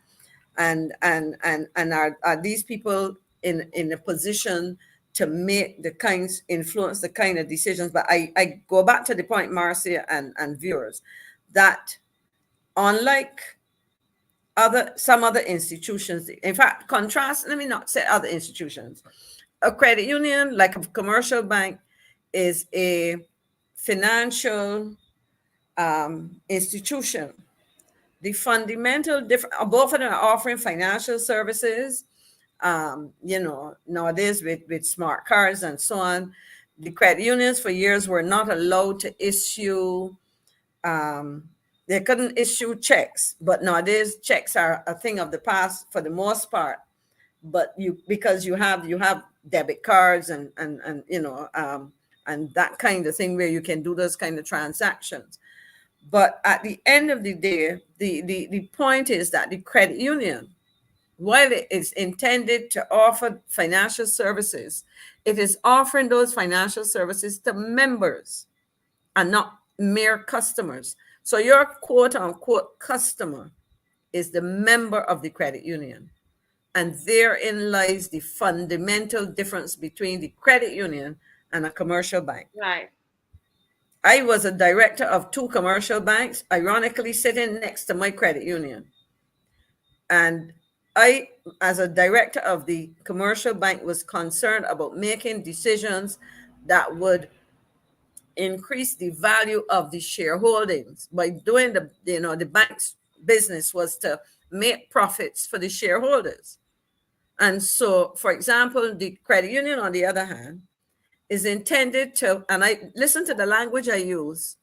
and are these people in a position to make influence the kind of decisions? But I go back to the point, Marcia and viewers, that unlike some other institutions, in fact, contrast, let me not say other institutions, a credit union, like a commercial bank, is a financial institution the fundamental difference, both of them are offering financial services. Nowadays with smart cards and so on, the credit unions for years were not allowed to issue, they couldn't issue checks, but nowadays checks are a thing of the past for the most part. But because you have debit cards and and that kind of thing where you can do those kind of transactions. But at the end of the day, the point is that the credit union, while it is intended to offer financial services, it is offering those financial services to members and not mere customers. So your quote unquote customer is the member of the credit union. And therein lies the fundamental difference between the credit union and a commercial bank. Right. I was a director of 2 commercial banks, ironically sitting next to my credit union. And I, as a director of the commercial bank, was concerned about making decisions that would increase the value of the shareholdings. By doing the bank's business was to make profits for the shareholders. And so, for example, the credit union, on the other hand, is intended to, and I listen to the language I use,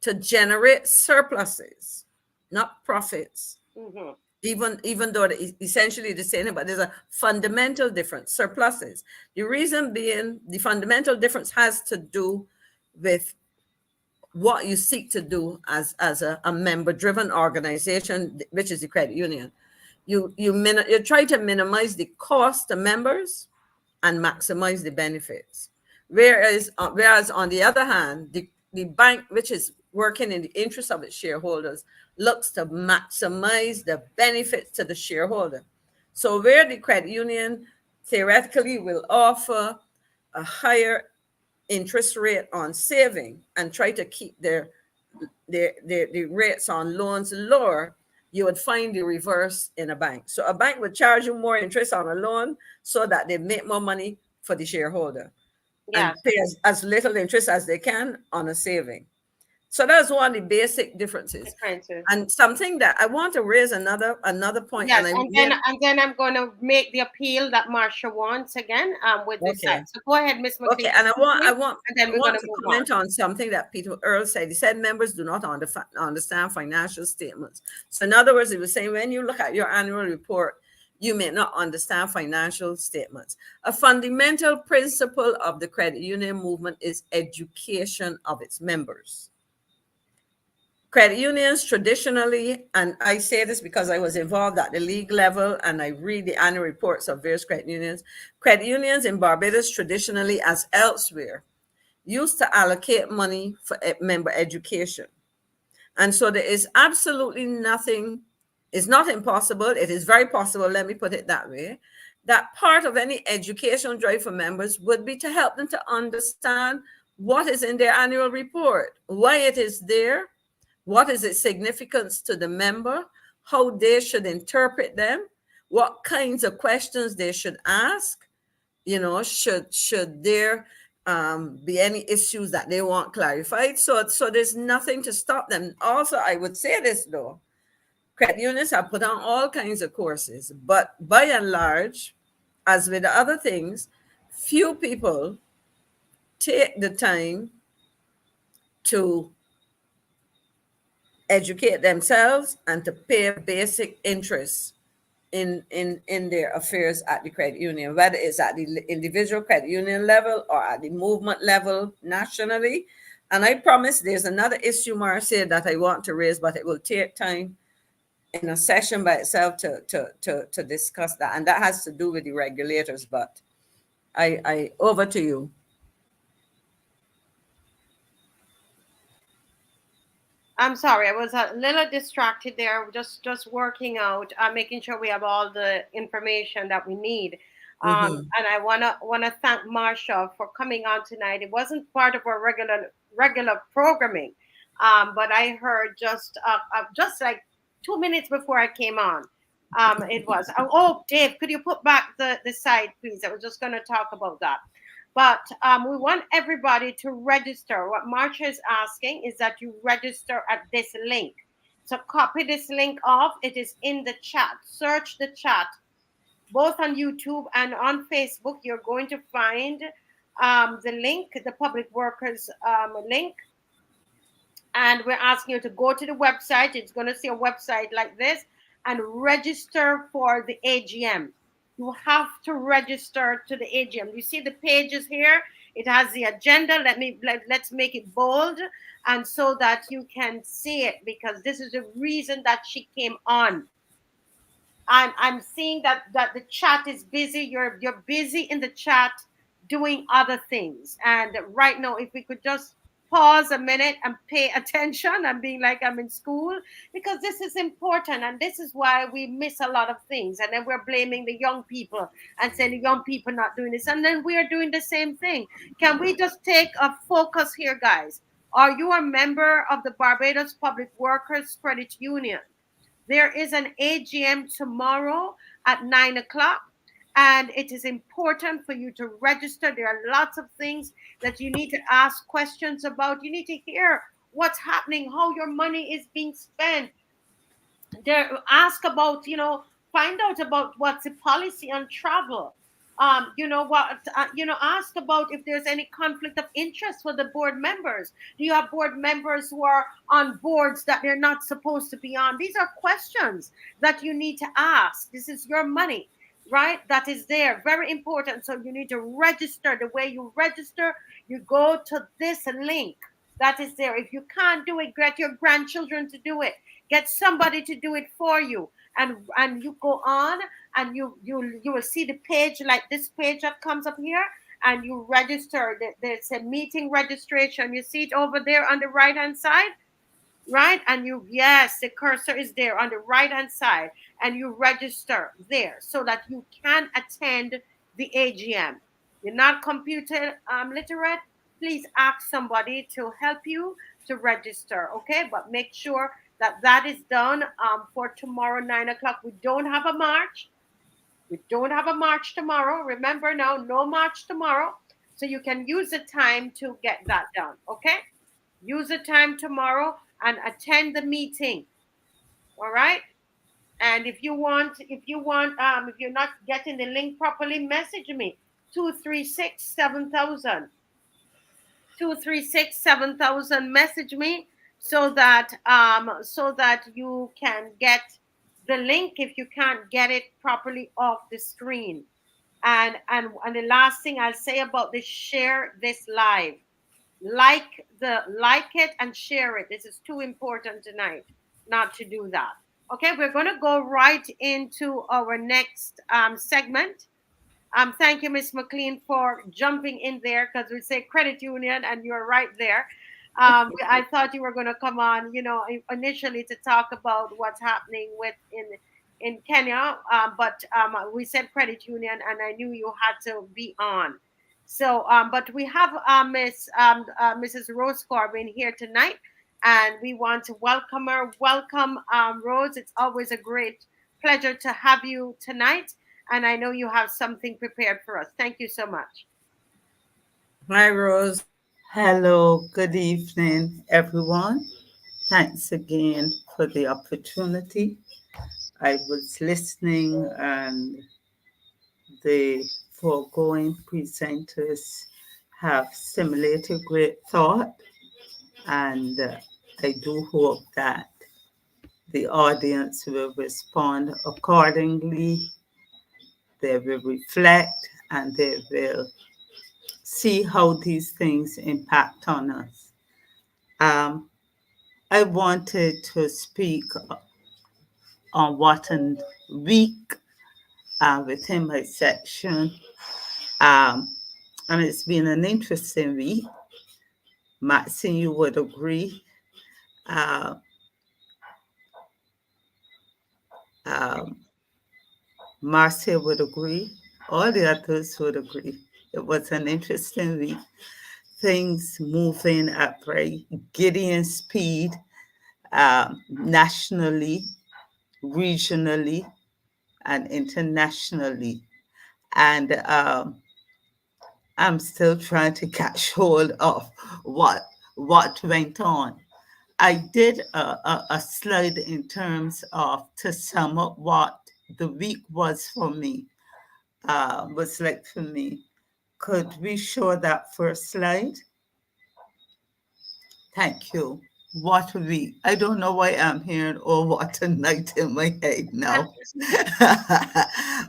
to generate surpluses, not profits. Mm-hmm. Even though it's essentially the same, but there's a fundamental difference, surpluses. The reason being, the fundamental difference has to do with what you seek to do as a member-driven organization, which is the credit union. You try to minimize the cost to members and maximize the benefits. Whereas on the other hand, the bank, which is working in the interest of its shareholders, looks to maximize the benefits to the shareholder. So where the credit union theoretically will offer a higher interest rate on saving and try to keep their rates on loans lower, you would find the reverse in a bank. So a bank would charge you more interest on a loan so that they make more money for the shareholder. Yes. And pay as little interest as they can on a saving. So that's one of the basic differences. And something that I want to raise another point. Yes, and then I'm going to make the appeal that Marsha wants again with this side. So go ahead, Ms. McLean. Okay, and I want to comment on something that Peter Earl said. He said members do not understand financial statements. So in other words, he was saying when you look at your annual report, you may not understand financial statements. A fundamental principle of the credit union movement is education of its members. Credit unions traditionally, and I say this because I was involved at the league level and I read the annual reports of various credit unions in Barbados traditionally, as elsewhere, used to allocate money for member education. And so there is absolutely nothing, it's not impossible, it is very possible, let me put it that way, that part of any education drive for members would be to help them to understand what is in their annual report, why it is there, what is its significance to the member, how they should interpret them, what kinds of questions they should ask, should there be any issues that they want clarified. So there's nothing to stop them. Also, I would say this though, credit unions have put on all kinds of courses, but by and large, as with the other things, few people take the time to educate themselves and to pay basic interest in their affairs at the credit union, whether it's at the individual credit union level or at the movement level nationally. And I promise there's another issue, Marcia, that I want to raise, but it will take time in a session by itself to discuss that. And that has to do with the regulators, but I over to you. I'm sorry, I was a little distracted there, just working out, making sure we have all the information that we need. And I wanna thank Marsha for coming on tonight. It wasn't part of our regular programming, but I heard just like 2 minutes before I came on. It was. Oh, Dave, could you put back the side, please? I was just going to talk about that. But we want everybody to register. What Marsha is asking is that you register at this link. So copy this link off. It is in the chat. Search the chat, both on YouTube and on Facebook. You're going to find the link, the public workers link. And we're asking you to go to the website. It's going to see a website like this and register for the AGM. You have to register to the AGM. You see the pages here? It has the agenda. Let's make it bold, and so that you can see it, because this is the reason that she came on. I'm seeing that the chat is busy. You're busy in the chat doing other things. And right now, if we could just pause a minute and pay attention, I'm being like I'm in school, because this is important, and this is why we miss a lot of things. And then we're blaming the young people and saying the young people not doing this, and then we're doing the same thing. Can we just take a focus here, guys? Are you a member of the Barbados Public Workers Credit Union? There is an AGM tomorrow at 9 o'clock, and it is important for you to register. There are lots of things that you need to ask questions about. You need to hear what's happening, how your money is being spent. Ask about, find out about what's the policy on travel. Ask about if there's any conflict of interest for the board members. Do you have board members who are on boards that they're not supposed to be on? These are questions that you need to ask. This is your money, right? That is there. Very important. So you need to register. The way you register, you go to this link that is there. If you can't do it, get your grandchildren to do it. Get somebody to do it for you. And you go on, and you will see the page, like this page that comes up here, and you register. There's a meeting registration. You see it over there on the right hand side, right? And yes, the cursor is there on the right hand side, and you register there so that you can attend the AGM. You're not computer literate, please ask somebody to help you to register, okay? But make sure that is done for tomorrow, 9 o'clock. We don't have a march. We don't have a march tomorrow. Remember now, no march tomorrow. So you can use the time to get that done, okay? Use the time tomorrow and attend the meeting, all right? And if you're not getting the link properly, message me, 236-7000. 236-7000, message me so that you can get the link if you can't get it properly off the screen. And the last thing I'll say about this, share this live. Like it and share it. This is too important tonight not to do that. Okay, we're going to go right into our next segment. Thank you, Miss McLean, for jumping in there, because we say credit union and you're right there. I thought you were going to come on, initially to talk about what's happening in Kenya, but we said credit union, and I knew you had to be on. So, but we have Mrs. Rose Corbin here tonight, and we want to welcome her. Welcome, Rose. It's always a great pleasure to have you tonight. And I know you have something prepared for us. Thank you so much. Hi, Rose. Hello, good evening, everyone. Thanks again for the opportunity. I was listening, and the foregoing presenters have stimulated great thought, and I do hope that the audience will respond accordingly. They will reflect, and they will see how these things impact on us. I wanted to speak on what a week within my section. And it's been an interesting week. Maxine, you would agree. Marcia would agree. All the others would agree. It was an interesting week. Things moving at very giddy speed, nationally, regionally, and internationally. And I'm still trying to catch hold of what went on. I did a slide in terms of to sum up what the week was for me, was like for me. Could we show that first slide? Thank you. What a week. I don't know why I'm hearing, oh, what a night in my head now.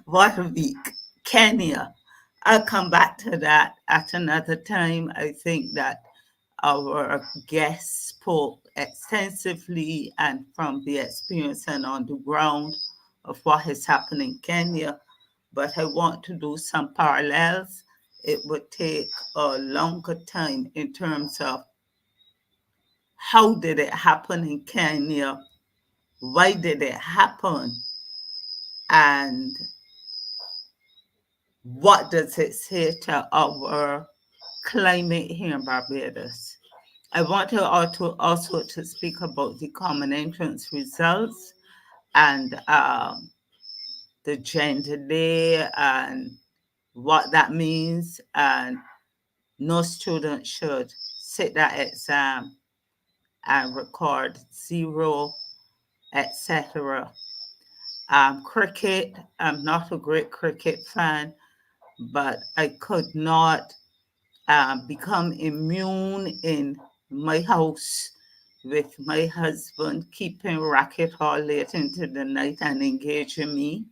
What a week. Kenya. I'll come back to that at another time. I think that our guest spoke extensively and from the experience and on the ground of what is happening in Kenya. But I want to do some parallels. It would take a longer time in terms of how did it happen in Kenya? Why did it happen? And what does it say to our climate here in Barbados? I want to also to speak about the common entrance results and the gender day and what that means. And no student should sit that exam and record 0, etc. Cricket, I'm not a great cricket fan, but I could not become immune in my house with my husband keeping racket all late into the night and engaging me.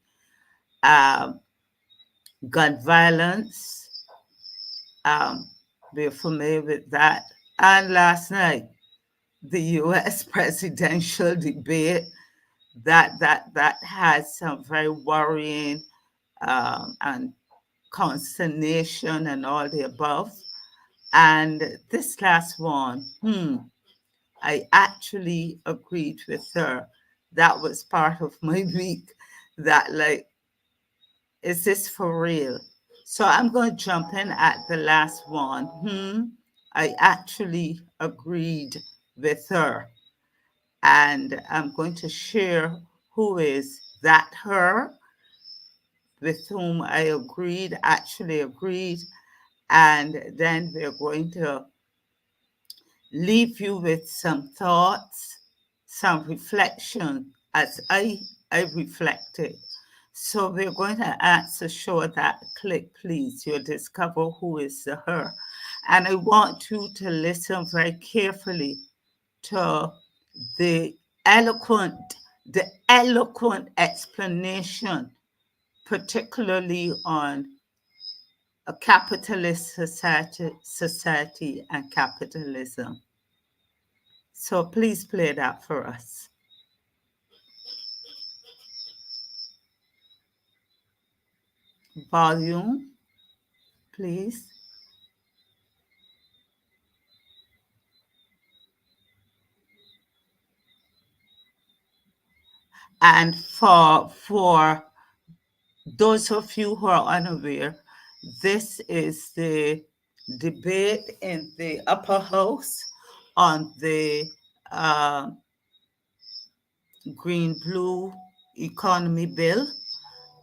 Gun violence, we're familiar with that. And last night, the U.S. presidential debate that has some very worrying and consternation and all the above. And this last one, I actually agreed with her. That was part of my week. That like, is this for real? So I'm going to jump in at the last one. I actually agreed with her. And I'm going to share who is that her with whom I actually agreed. And then we're going to leave you with some thoughts, some reflection as I reflected. So we're going to ask to show that clip, please. You'll discover who is the her. And I want you to listen very carefully to the eloquent explanation, particularly on a capitalist society and capitalism. So please play that for us. Volume, please. And for those of you who are unaware, this is the debate in the upper house on the Green-Blue Economy Bill.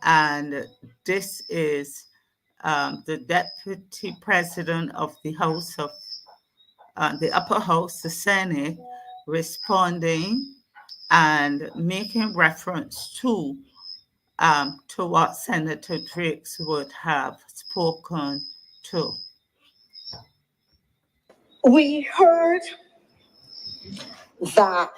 And this is the Deputy President of the House of the Upper House, the Senate, responding and making reference to what Senator Drakes would have spoken to. We heard that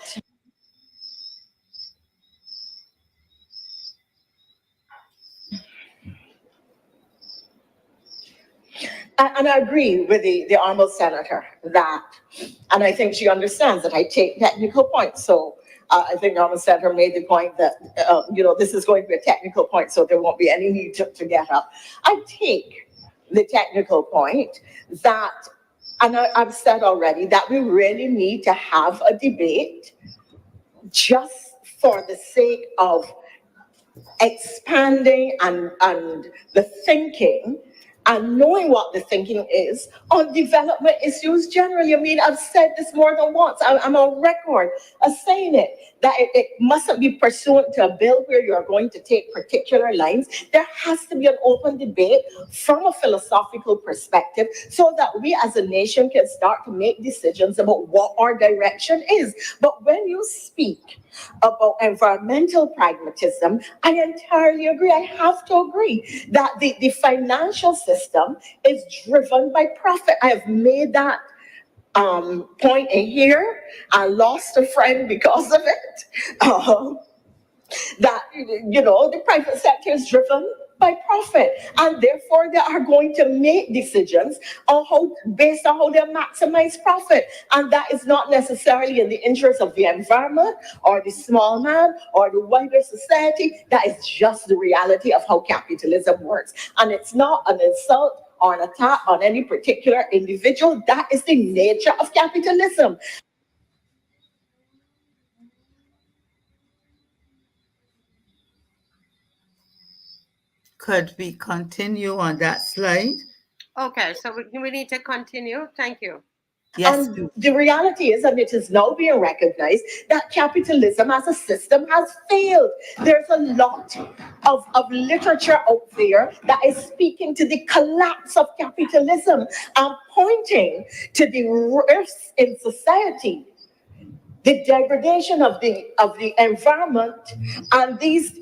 and I agree with the honorable senator that, and I think she understands that I take technical points. So I think the honorable senator made the point that, this is going to be a technical point, so there won't be any need to get up. I take the technical point that, and I've said already, that we really need to have a debate just for the sake of expanding and the thinking and knowing what the thinking is on development issues generally. I mean, I've said this more than once. I'm on record as saying it, that it mustn't be pursuant to a bill where you're going to take particular lines. There has to be an open debate from a philosophical perspective so that we as a nation can start to make decisions about what our direction is. But when you speak about environmental pragmatism, I entirely agree. I have to agree that the financial system is driven by profit. I have made that point in here. I lost a friend because of it. That, the private sector is driven by profit, and therefore they are going to make decisions based on how they maximize profit, and that is not necessarily in the interest of the environment or the small man or the wider society. That is just the reality of how capitalism works, and it's not an insult or an attack on any particular individual. That is the nature of capitalism. Could we continue on that slide? Okay, so we need to continue. Thank you. Yes. And the reality is, and it is now being recognized, that capitalism as a system has failed. There's a lot of literature out there that is speaking to the collapse of capitalism and pointing to the rifts in society, the degradation of the environment, and these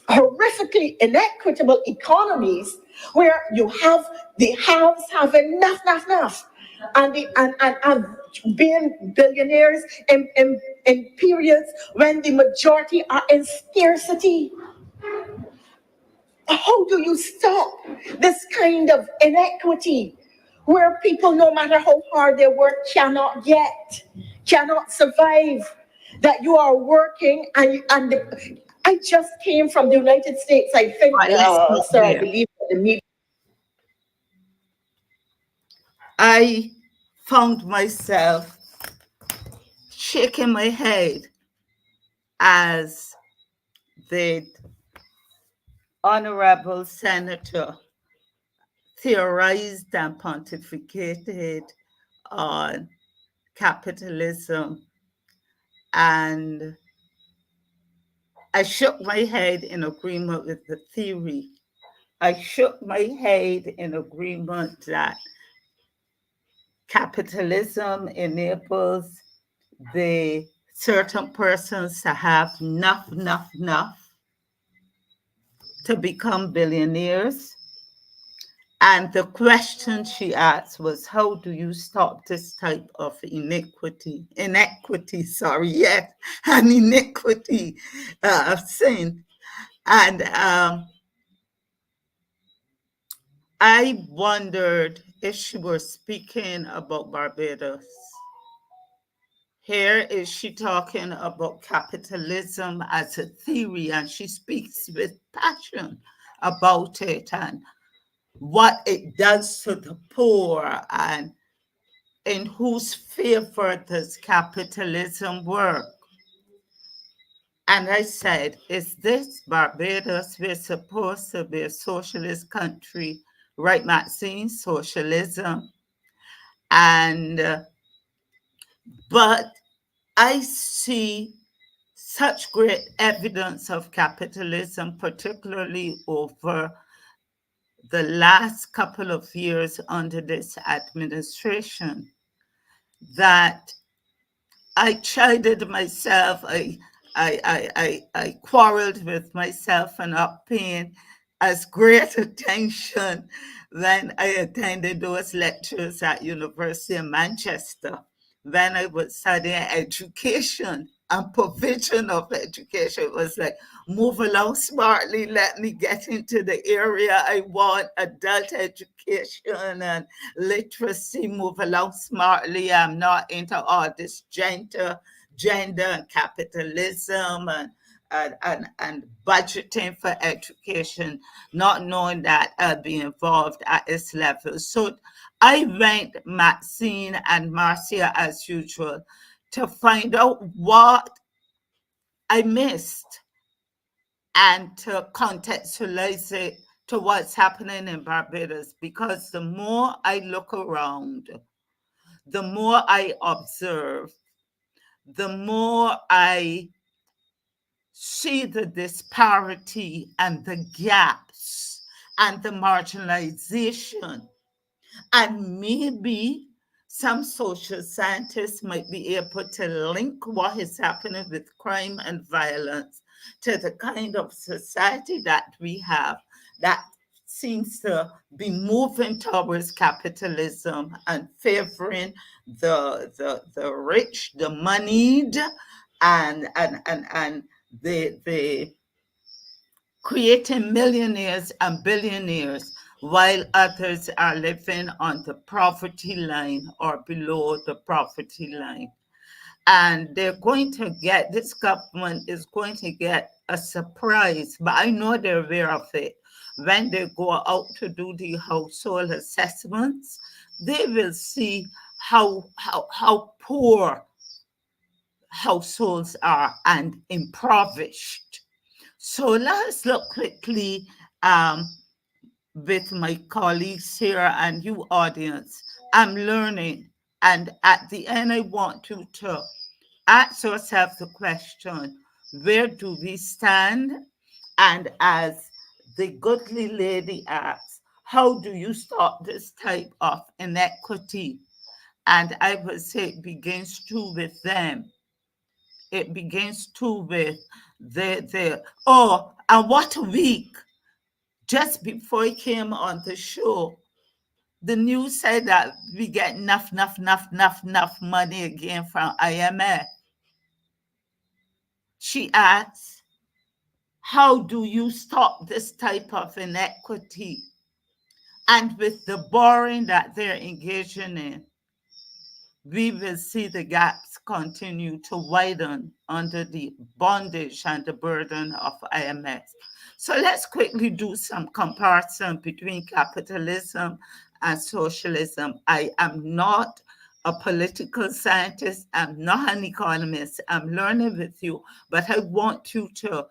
horrifically inequitable economies where you have the haves have enough, and being billionaires in periods when the majority are in scarcity. How do you stop this kind of inequity where people, no matter how hard they work, cannot survive? That you are working I just came from the United States. I think, sir, I believe that the media. I found myself shaking my head as the Honorable Senator theorized and pontificated on capitalism, and I shook my head in agreement with the theory. I shook my head in agreement that capitalism enables the certain persons to have enough to become billionaires. And the question she asked was, how do you stop this type of inequity of sin? And I wondered if she were speaking about Barbados. Here is she talking about capitalism as a theory, and she speaks with passion about it and what it does to the poor and in whose favor does capitalism work. And I said, is this Barbados? We're supposed to be a socialist country, right, Maxine? Socialism. And but I see such great evidence of capitalism, particularly over the last couple of years under this administration, that I chided myself. I quarreled with myself for not paying as great attention when I attended those lectures at University of Manchester, when I was studying education and provision of education. It was like, move along smartly, let me get into the area I want, adult education and literacy, move along smartly. I'm not into all this gender and capitalism and budgeting for education, not knowing that I'll be involved at this level. So I went, Maxine and Marcia, as usual, to find out what I missed and to contextualize it to what's happening in Barbados, because the more I look around, the more I observe, the more I see the disparity and the gaps and the marginalization. And maybe some social scientists might be able to link what is happening with crime and violence to the kind of society that we have that seems to be moving towards capitalism and favoring the rich, the moneyed, and the creating millionaires and billionaires, while others are living on the poverty line or below the poverty line. And they're going to get, this government is going to get a surprise, but I know they're aware of it. When they go out to do the household assessments, they will see how poor households are and impoverished. So let's look quickly with my colleagues here and you audience. I'm learning, and at the end I want you to ask yourself the question, where do we stand? And as the goodly lady asks, how do you stop this type of inequity? And I would say it begins too with them. It begins too with and what a week. Just before he came on the show, the news said that we get enough money again from IMF. She asks, how do you stop this type of inequity? And with the borrowing that they're engaging in, we will see the gaps continue to widen under the bondage and the burden of IMF. So let's quickly do some comparison between capitalism and socialism. I am not a political scientist. I'm not an economist. I'm learning with you, but I want you to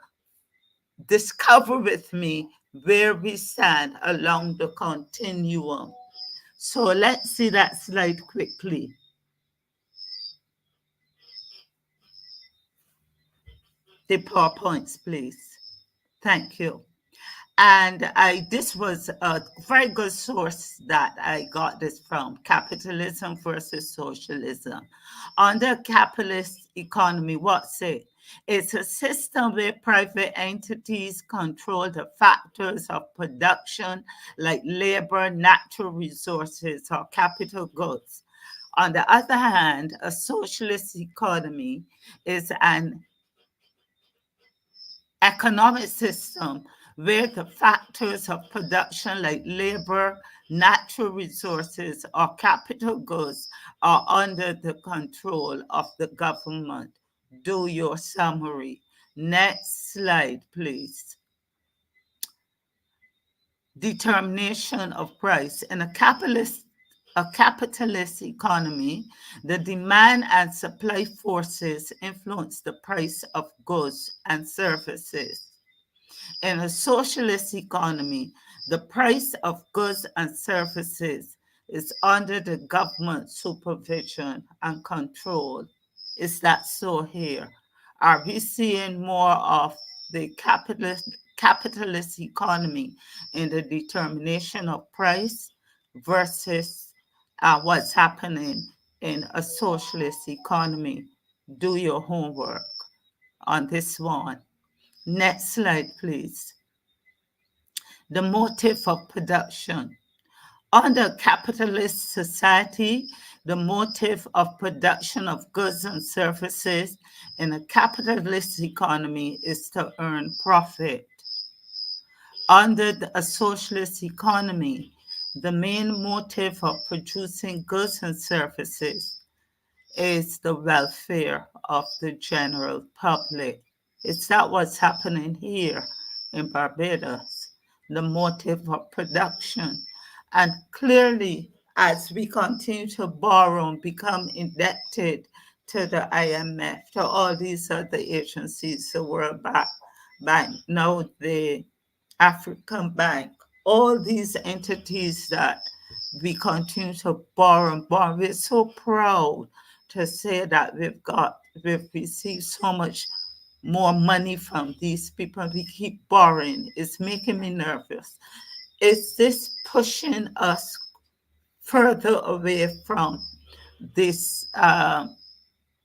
discover with me where we stand along the continuum. So let's see that slide quickly. The PowerPoints, please. Thank you. And this was a very good source that I got this from, Capitalism versus Socialism. Under capitalist economy, what's it? It's a system where private entities control the factors of production like labor, natural resources, or capital goods. On the other hand, a socialist economy is an economic system where the factors of production like labor, natural resources, or capital goods are under the control of the government. Do your summary. Next slide, please. Determination of price. In a capitalist economy, the demand and supply forces influence the price of goods and services. In a socialist economy, the price of goods and services is under the government supervision and control. Is that so here? Are we seeing more of the capitalist economy in the determination of price versus what's happening in a socialist economy? Do your homework on this one. Next slide, please. The motive of production. Under capitalist society, the motive of production of goods and services in a capitalist economy is to earn profit. Under a socialist economy, the main motive of producing goods and services is the welfare of the general public. Is that what's happening here in Barbados? The motive of production. And clearly, as we continue to borrow and become indebted to the IMF, to all these other agencies, the World Bank, now the African Bank, all these entities that we continue to borrow and borrow. We're so proud to say that we've received so much more money from these people. We keep borrowing. It's making me nervous. Is this pushing us further away from this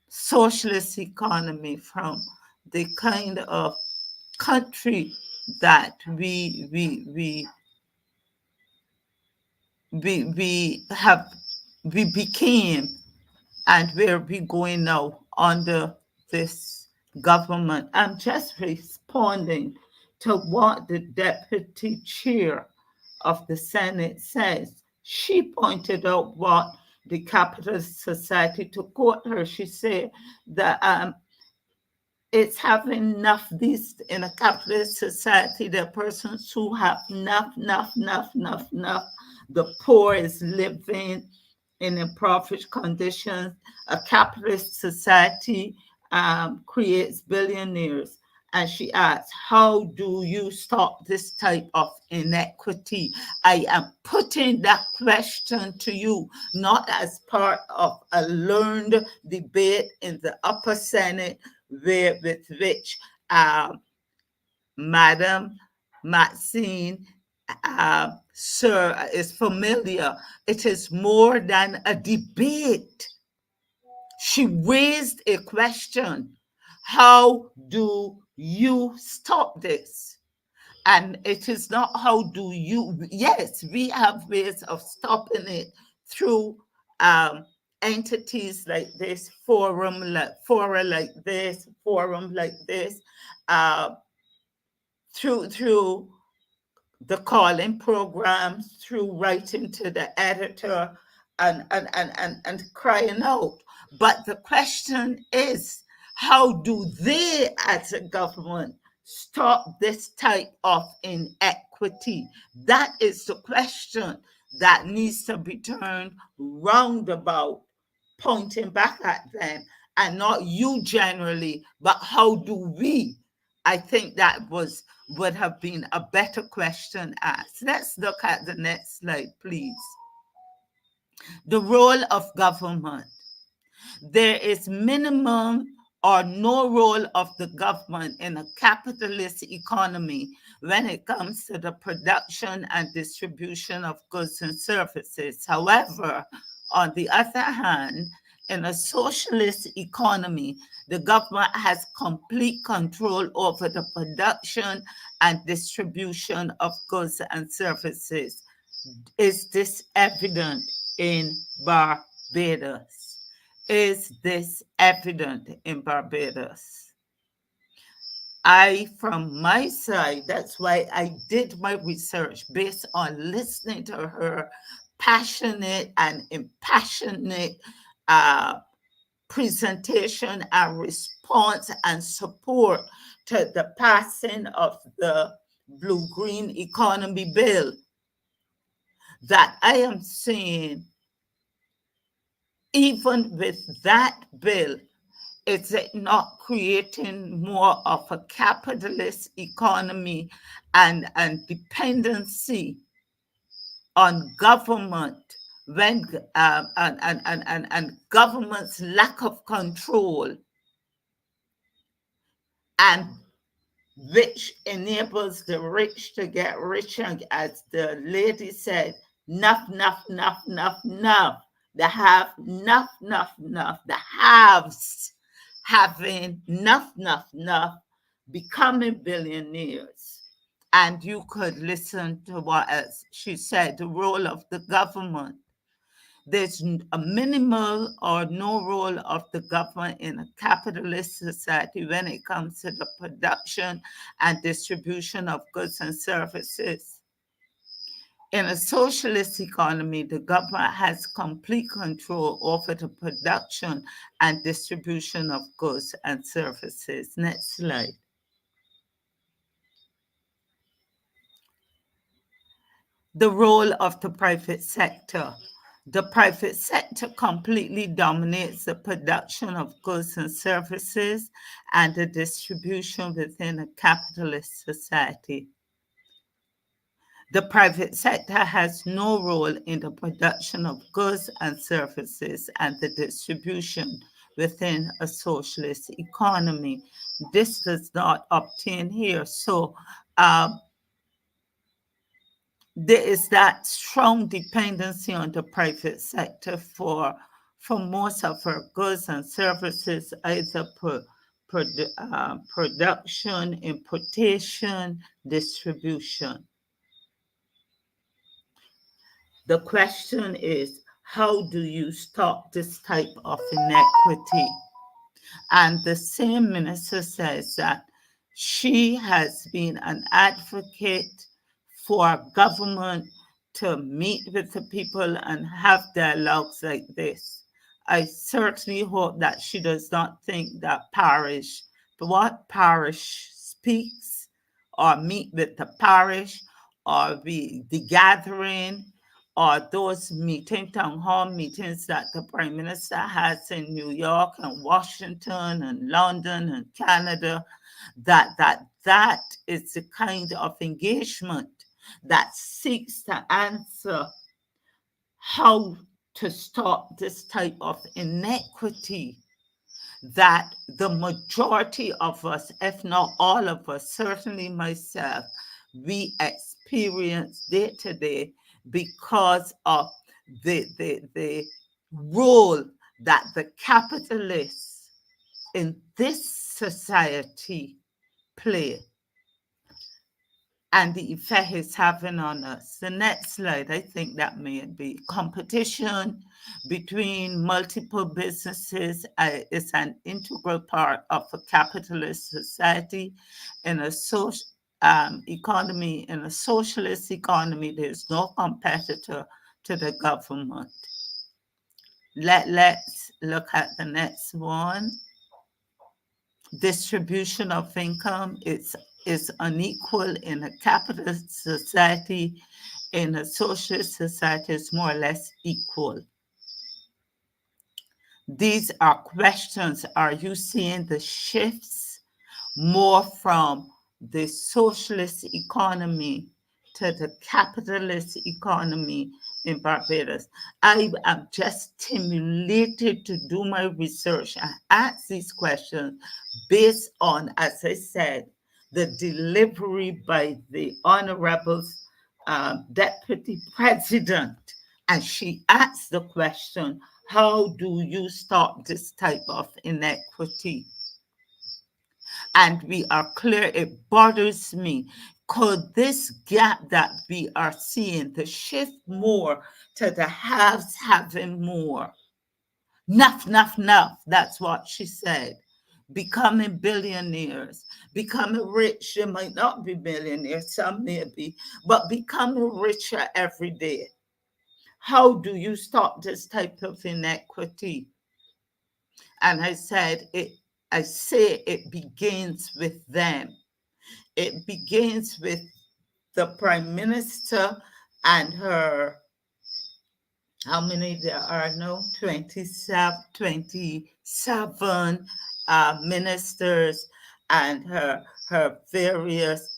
socialist economy, from the kind of country that we became, and where we going now under this government? I'm just responding to what the deputy chair of the Senate says. She pointed out what the Capitalist Society, to quote her, she said that it's having enough. These, in a capitalist society, there are persons who have enough. The poor is living in impoverished conditions. A capitalist society creates billionaires. And she asks, how do you stop this type of inequity? I am putting that question to you, not as part of a learned debate in the upper Senate, with which Madam Maxine Sir is familiar. It is more than a debate. She raised a question. How do you stop this? And it is not how do you, yes, we have ways of stopping it through entities like this, fora like this, through the calling programs, through writing to the editor and crying out. But the question is, how do they as a government stop this type of inequity? That is the question that needs to be turned roundabout, pointing back at them, and not you generally, but how do we? I think that would have been a better question asked. Let's look at the next slide, please. The role of government. There is minimum or no role of the government in a capitalist economy when it comes to the production and distribution of goods and services. However, on the other hand, in a socialist economy, the government has complete control over the production and distribution of goods and services. Is this evident in Barbados? Is this evident in Barbados? From my side, that's why I did my research based on listening to her passionate and impassionate presentation and response and support to the passing of the Blue-Green Economy Bill, that I am saying, even with that bill, is it not creating more of a capitalist economy and dependency on government, when and government's lack of control, and which enables the rich to get richer, as the lady said, enough. They have enough. The haves having enough, becoming billionaires. And you could listen to what else she said, the role of the government. There's a minimal or no role of the government in a capitalist society when it comes to the production and distribution of goods and services. In a socialist economy, the government has complete control over the production and distribution of goods and services. Next slide. The role of the private sector. The private sector completely dominates the production of goods and services and the distribution within a capitalist society. The private sector has no role in the production of goods and services and the distribution within a socialist economy. This does not obtain here. So there is that strong dependency on the private sector for most of our goods and services, either production, importation, distribution. The question is, how do you stop this type of inequity? And the same minister says that she has been an advocate for government to meet with the people and have dialogues like this. I certainly hope that she does not think that what parish speaks, or meet with the parish, or the gathering, or those town hall meetings that the Prime Minister has in New York and Washington and London and Canada, that is the kind of engagement that seeks to answer how to stop this type of inequity that the majority of us, if not all of us, certainly myself, we experience day to day because of the role that the capitalists in this society play and the effect it's having on us. The next slide, I think that may be competition between multiple businesses is an integral part of a capitalist society. In a social economy, in a socialist economy, there's no competitor to the government. Let's look at the next one. Distribution of income is unequal in a capitalist society. In a socialist society, it's more or less equal. These are questions. Are you seeing the shifts more from the socialist economy to the capitalist economy in Barbados? I am just stimulated to do my research and ask these questions based on, as I said, the delivery by the Honorable Deputy President. And she asked the question, how do you stop this type of inequity? And we are clear, it bothers me. Could this gap that we are seeing, the shift more to the haves having more? Nuff, that's what she said. Becoming billionaires, becoming rich. You might not be billionaires, some may be, but becoming richer every day. How do you stop this type of inequity? And I say it begins with them. It begins with the Prime Minister and her, how many there are now? 27 ministers and her various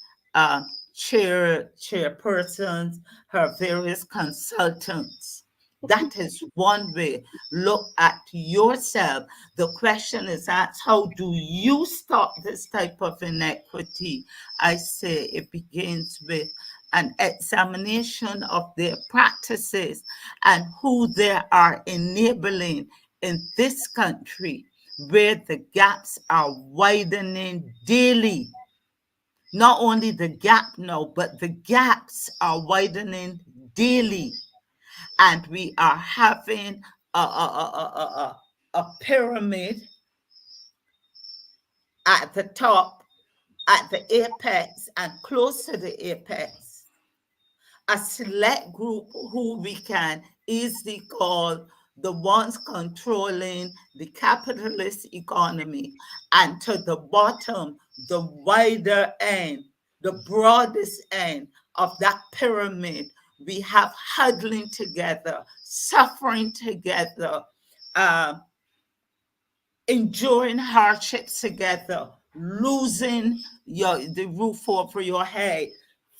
chairpersons, her various consultants. That is one way. Look at yourself. The question is asked, how do you stop this type of inequity? I say it begins with an examination of their practices and who they are enabling in this country, where the gaps are widening daily. Not only the gap now, but the gaps are widening daily. And we are having a pyramid at the top, at the apex, and close to the apex. A select group who we can easily call the ones controlling the capitalist economy, and to the bottom, the wider end, the broadest end of that pyramid, we have huddling together, suffering together, enduring hardships together, losing the roof over your head,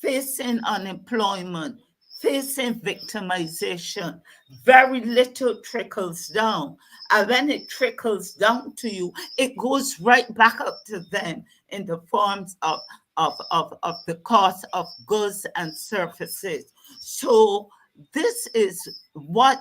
facing unemployment, facing victimization. Very little trickles down. And when it trickles down to you, it goes right back up to them in the forms of the cost of goods and services. So this is what,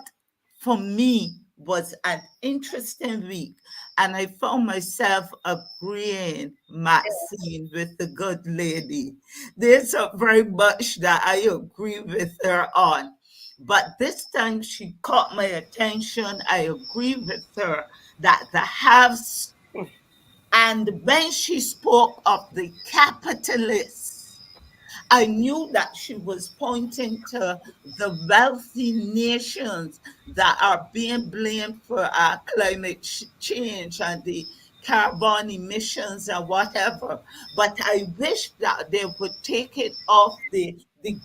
for me, was an interesting week. And I found myself agreeing, Maxine, with the good lady. There's a very much that I agree with her on. But this time she caught my attention. I agree with her that the haves, and when she spoke of the capitalists, I knew that she was pointing to the wealthy nations that are being blamed for climate change and the carbon emissions and whatever. But I wish that they would take it off the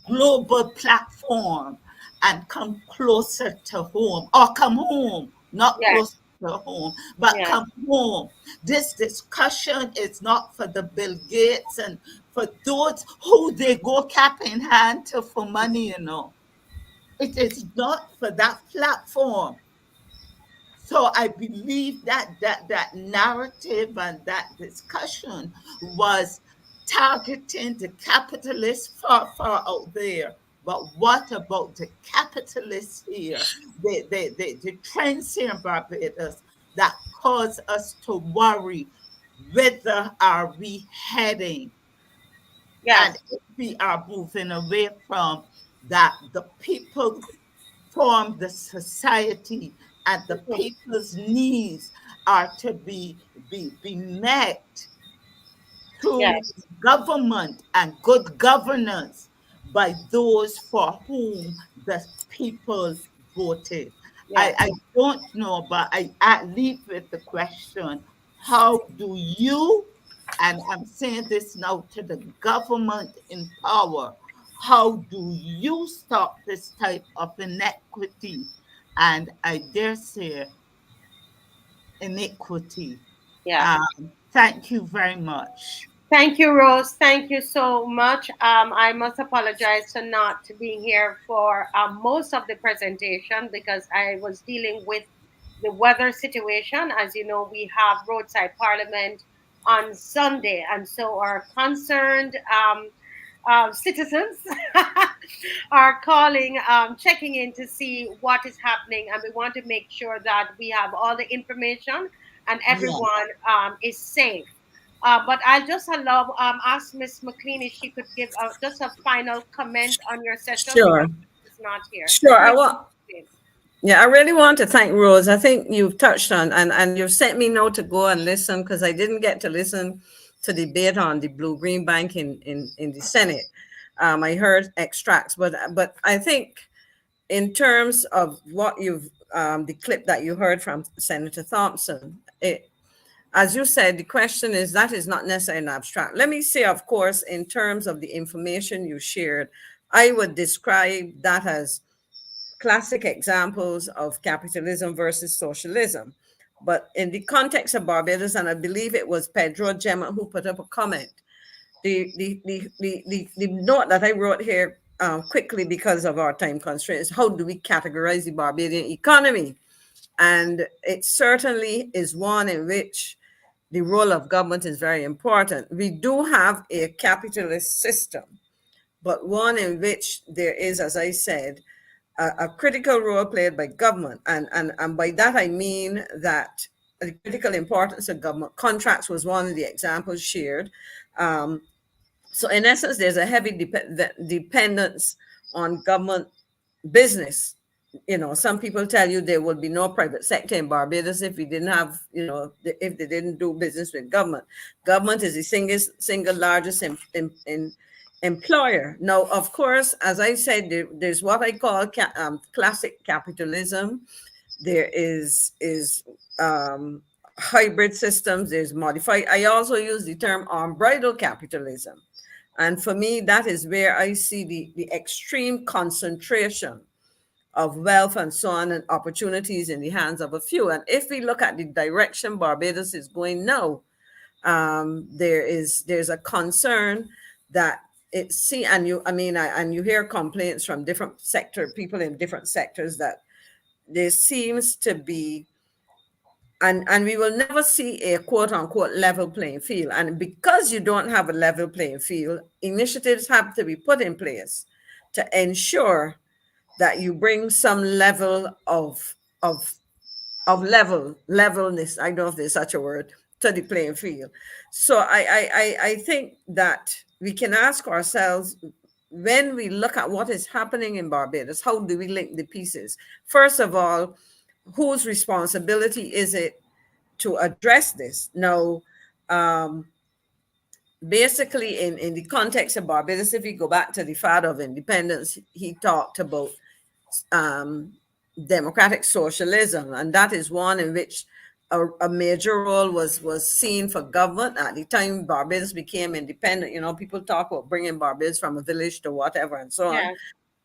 global platform and come closer to home, or come home, not Yes. closer to home, but Yes. come home. This discussion is not for the Bill Gates and for those who they go cap in hand to for money, you know. It is not for that platform. So I believe that narrative and that discussion was targeting the capitalists far out there. But what about the capitalists here, the trends here in Barbados that cause us to worry, whither are we heading? Yes. And if we are moving away from that, the people form the society, and the people's needs are to be met through Yes. government and good governance by those for whom the people voted. Yes. I don't know, but I leave with the question, how do you, and I'm saying this now to the government in power, how do you stop this type of inequity? And I dare say iniquity. Yeah. Thank you very much. Thank you, Rose. Thank you so much. I must apologize for not being here for most of the presentation because I was dealing with the weather situation. As you know, we have roadside parliament on Sunday, and so our concerned citizens are calling, checking in to see what is happening, and we want to make sure that we have all the information and everyone is safe. But I'll just allow ask Miss McLean if she could give just a final comment on your session Sure. because it's not here. Sure. I Miss want. McLean. Yeah, I really want to thank Rose. I think you've touched on, and you've sent me now to go and listen because I didn't get to listen to the debate on the Blue Green Bank in the Senate. I heard extracts, but I think in terms of what you've the clip that you heard from Senator Thompson, as you said, the question is that is not necessarily an abstract. Let me say, of course, in terms of the information you shared, I would describe that as classic examples of capitalism versus socialism. But in the context of Barbados, and I believe it was Pedro Gemma who put up a comment, the note that I wrote here quickly because of our time constraints, how do we categorize the Barbadian economy? And it certainly is one in which the role of government is very important. We do have a capitalist system, but one in which there is, as I said, a critical role played by government. And by that, I mean that the critical importance of government contracts was one of the examples shared. So in essence, there's a heavy dependence on government business. You know, some people tell you there would be no private sector in Barbados if we didn't have, if they didn't do business with government. Government is the single largest employer. Now, of course, as I said, there's what I call classic capitalism. There is hybrid systems. There's modified. I also use the term unbridled capitalism. And for me, that is where I see the extreme concentration of wealth and so on and opportunities in the hands of a few. And if we look at the direction Barbados is going now, there's a concern that and you hear complaints from different people in different sectors that there seems to be, and we will never see a quote unquote level playing field. And because you don't have a level playing field, initiatives have to be put in place to ensure that you bring some level of levelness. I don't know if there's such a word, to the playing field. So I think that we can ask ourselves, when we look at what is happening in Barbados, how do we link the pieces? First of all, whose responsibility is it to address this? Now, basically, in the context of Barbados, if we go back to the father of independence, he talked about democratic socialism, and that is one in which a major role was seen for government. At the time Barbados became independent, people talk about bringing Barbados from a village to whatever and so on. Yeah.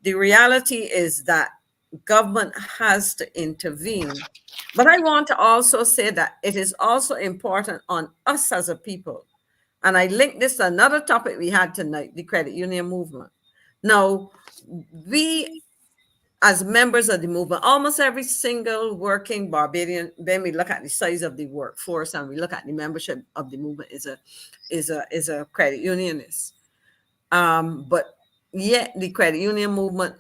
The reality is that government has to intervene. But I want to also say that it is also important on us as a people. And I link this to another topic we had tonight, the credit union movement. Now, we, as members of the movement, almost every single working Barbadian, then we look at the size of the workforce and we look at the membership of the movement, is a credit unionist. But yet the credit union movement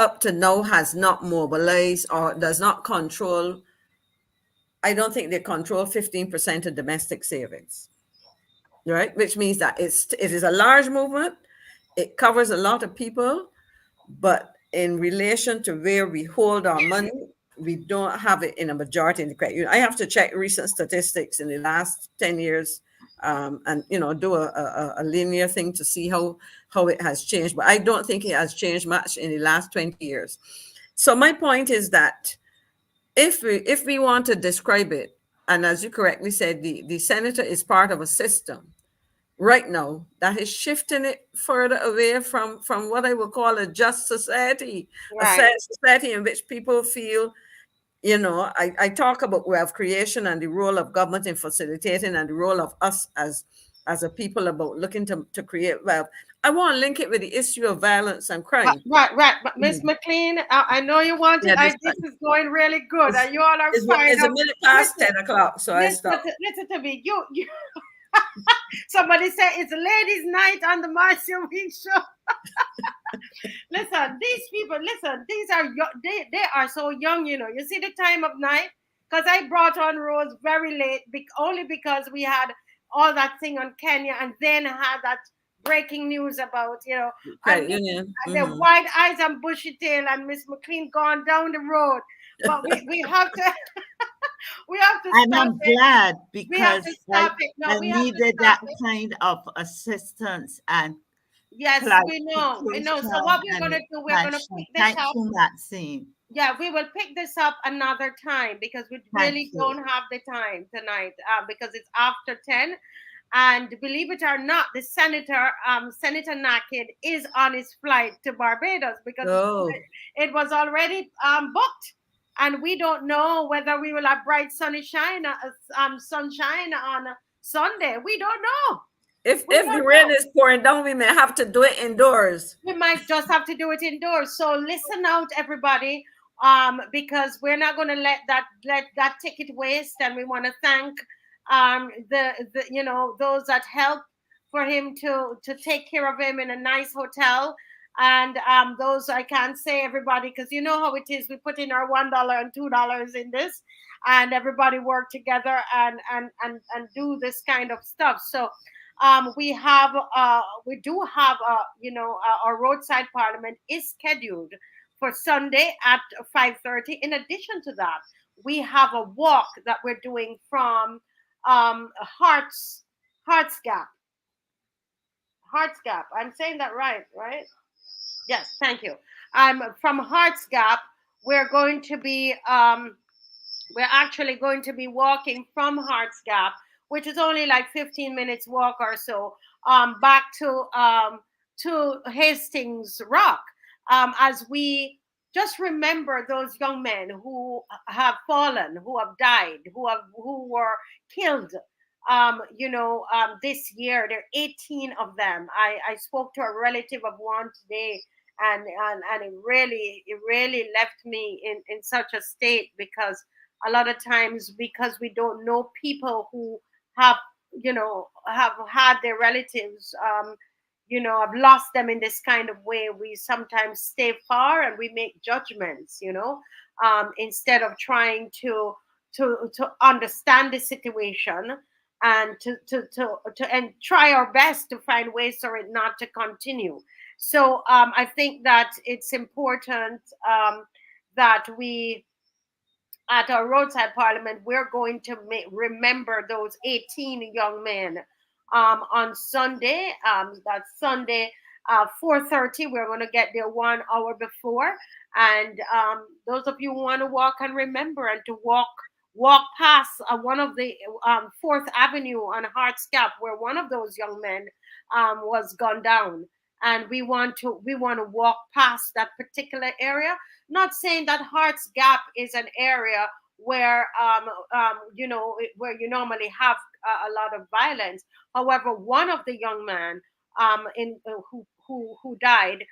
up to now has not mobilized or does not control. I don't think they control 15% of domestic savings, right? Which means that it is a large movement. It covers a lot of people, but in relation to where we hold our money, we don't have it in a majority in the credit union. I have to check recent statistics in the last 10 years and do a linear thing to see how it has changed. But I don't think it has changed much in the last 20 years. So my point is that if we want to describe it, and as you correctly said, the senator is part of a system right now that is shifting it further away from what I would call a just society, Right. a society in which people feel, I talk about wealth creation and the role of government in facilitating, and the role of us as a people about looking to create wealth. I want to link it with the issue of violence and crime. Right. But Miss McLean, I know you want it. This is going really good. And you all are fired It's up. a minute past 10 o'clock, so I stop. Listen to me. You somebody said it's a ladies' night on the Marcia Week show. Listen, these people, these are they are so young, You see the time of night? Because I brought on Rose very late, only because we had all that thing on Kenya, and then had that breaking news about, Credit union. And their wide eyes and bushy tail, and Miss McLean gone down the road. But we have to we have to And stop I'm it. glad We have because to stop it. No, I we have to needed stop that it. kind of assistance and Yes, we know. So what we're going to do, we're going to pick this Thank up. you, Maxine. Yeah, we will pick this up another time, because we really don't have the time tonight, because it's after 10. And believe it or not, the Senator Naked, is on his flight to Barbados, because it was already booked. And we don't know whether we will have bright sunshine on Sunday. We don't know. If the rain is pouring down, we may have to do it indoors. We might just have to do it indoors. So listen out, everybody, because we're not going to let that ticket waste. And we want to thank those that helped for him to take care of him in a nice hotel. And those, I can't say everybody, because you know how it is. We put in our $1 and $2 in this, and everybody work together and do this kind of stuff. So we do have our roadside parliament is scheduled for Sunday at 5:30. In addition to that, we have a walk that we're doing from Hearts Gap. I'm saying that right? Yes, thank you. From Hearts Gap, we're going to be we're actually going to be walking from Hearts Gap, which is only like 15 minutes walk or so, back to Hastings Rock, as we just remember those young men who have fallen, who have died, who were killed this year. There are 18 of them. I spoke to a relative of one today, and it really left me in such a state, because a lot of times, because we don't know people who have have had their relatives have lost them in this kind of way, we sometimes stay far and we make judgments, instead of trying to understand the situation, and and try our best to find ways for it not to continue. So I think that it's important that we, at our roadside parliament, we're going to remember those 18 young men on Sunday. That's Sunday, 4:30. We're going to get there 1 hour before, and those of you who want to walk and remember, and to walk past one of the 4th Avenue on Hearts Gap, where one of those young men was gunned down, and we want to walk past that particular area. Not saying that Hearts Gap is an area where where you normally have a lot of violence. However, one of the young men who died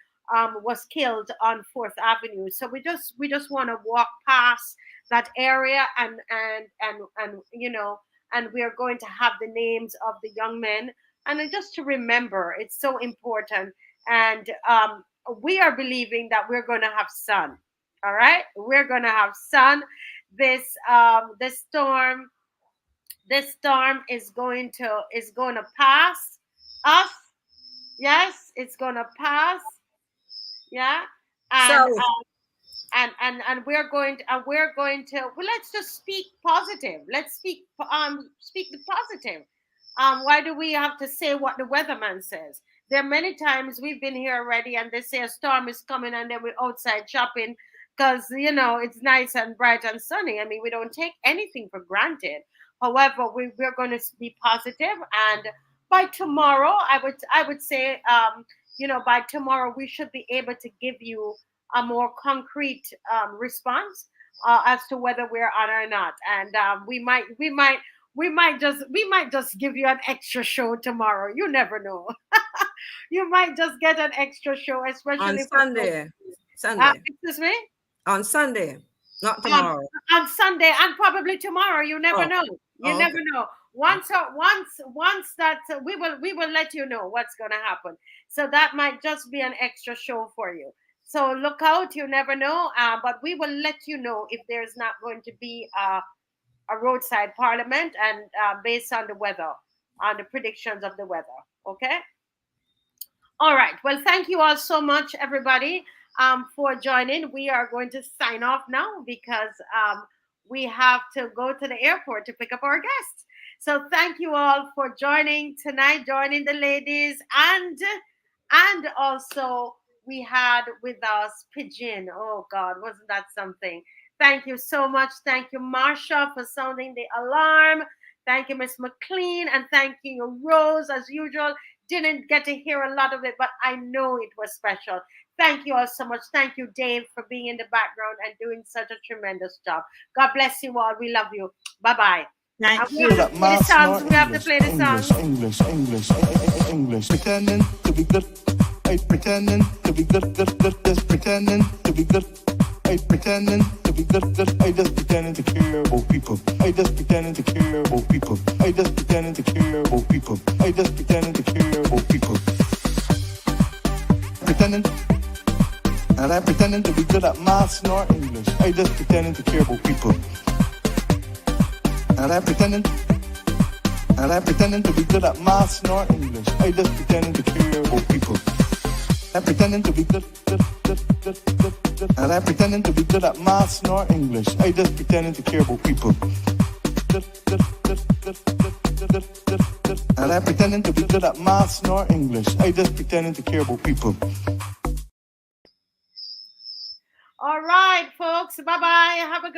was killed on 4th Avenue. So we just want to walk past that area, and we are going to have the names of the young men, and then just to remember, it's so important. And we are believing that we're going to have sun. All right, we're going to have sun. This storm is going to pass us. Yes, it's going to pass. Yeah, and So, and we're going to well, let's just speak positive. Let's speak the positive. Why do we have to say what the weatherman says? There are many times we've been here already, and they say a storm is coming, and then we're outside shopping because it's nice and bright and sunny. I mean, we don't take anything for granted. However, we're going to be positive, and by tomorrow, I would say, by tomorrow we should be able to give you a more concrete response as to whether we're on or not, and we might just give you an extra show tomorrow. You never know. You might just get an extra show, especially on Sunday. Excuse me? On Sunday, not tomorrow. On Sunday, and probably tomorrow. You never know. You never okay. know. Once that we will let you know what's going to happen. So that might just be an extra show for you. So look out. You never know. But we will let you know if there's not going to be a roadside parliament, and based on the weather, on the predictions of the weather. Okay. All right. Well, thank you all so much, everybody, for joining. We are going to sign off now, because we have to go to the airport to pick up our guests. So thank you all for joining tonight, joining the ladies, and also we had with us PIGBIN. Oh God, wasn't that something? Thank you so much. Thank you, Marsha, for sounding the alarm. Thank you, Miss McLean, and thank you, Rose, as usual. Didn't get to hear a lot of it, but I know it was special. Thank you all so much. Thank you, Dave, for being in the background and doing such a tremendous job. God bless you all. We love you. Bye-bye. Thank you. We have to play the songs. English. Pretending to be good. Hey, pretending to be good. Just pretending to be good. Hey, pretending to be good. Hey, just pretending to care about people. Hey, just pretending to care about people. Hey, just pretending to care about people. Hey, just pretending to care about people. Pretending. And I'm pretending to be good at maths nor English. Hey, just pretending to care about people. And I'm pretending to be good at maths nor English. I just pretending to care about people. I'm pretending to be good. And I'm pretending to be good at maths nor English. I just pretending to care about people. And I'm pretending to be good at maths nor English. I just pretending to care about people. All right, folks. Bye-bye. Have a good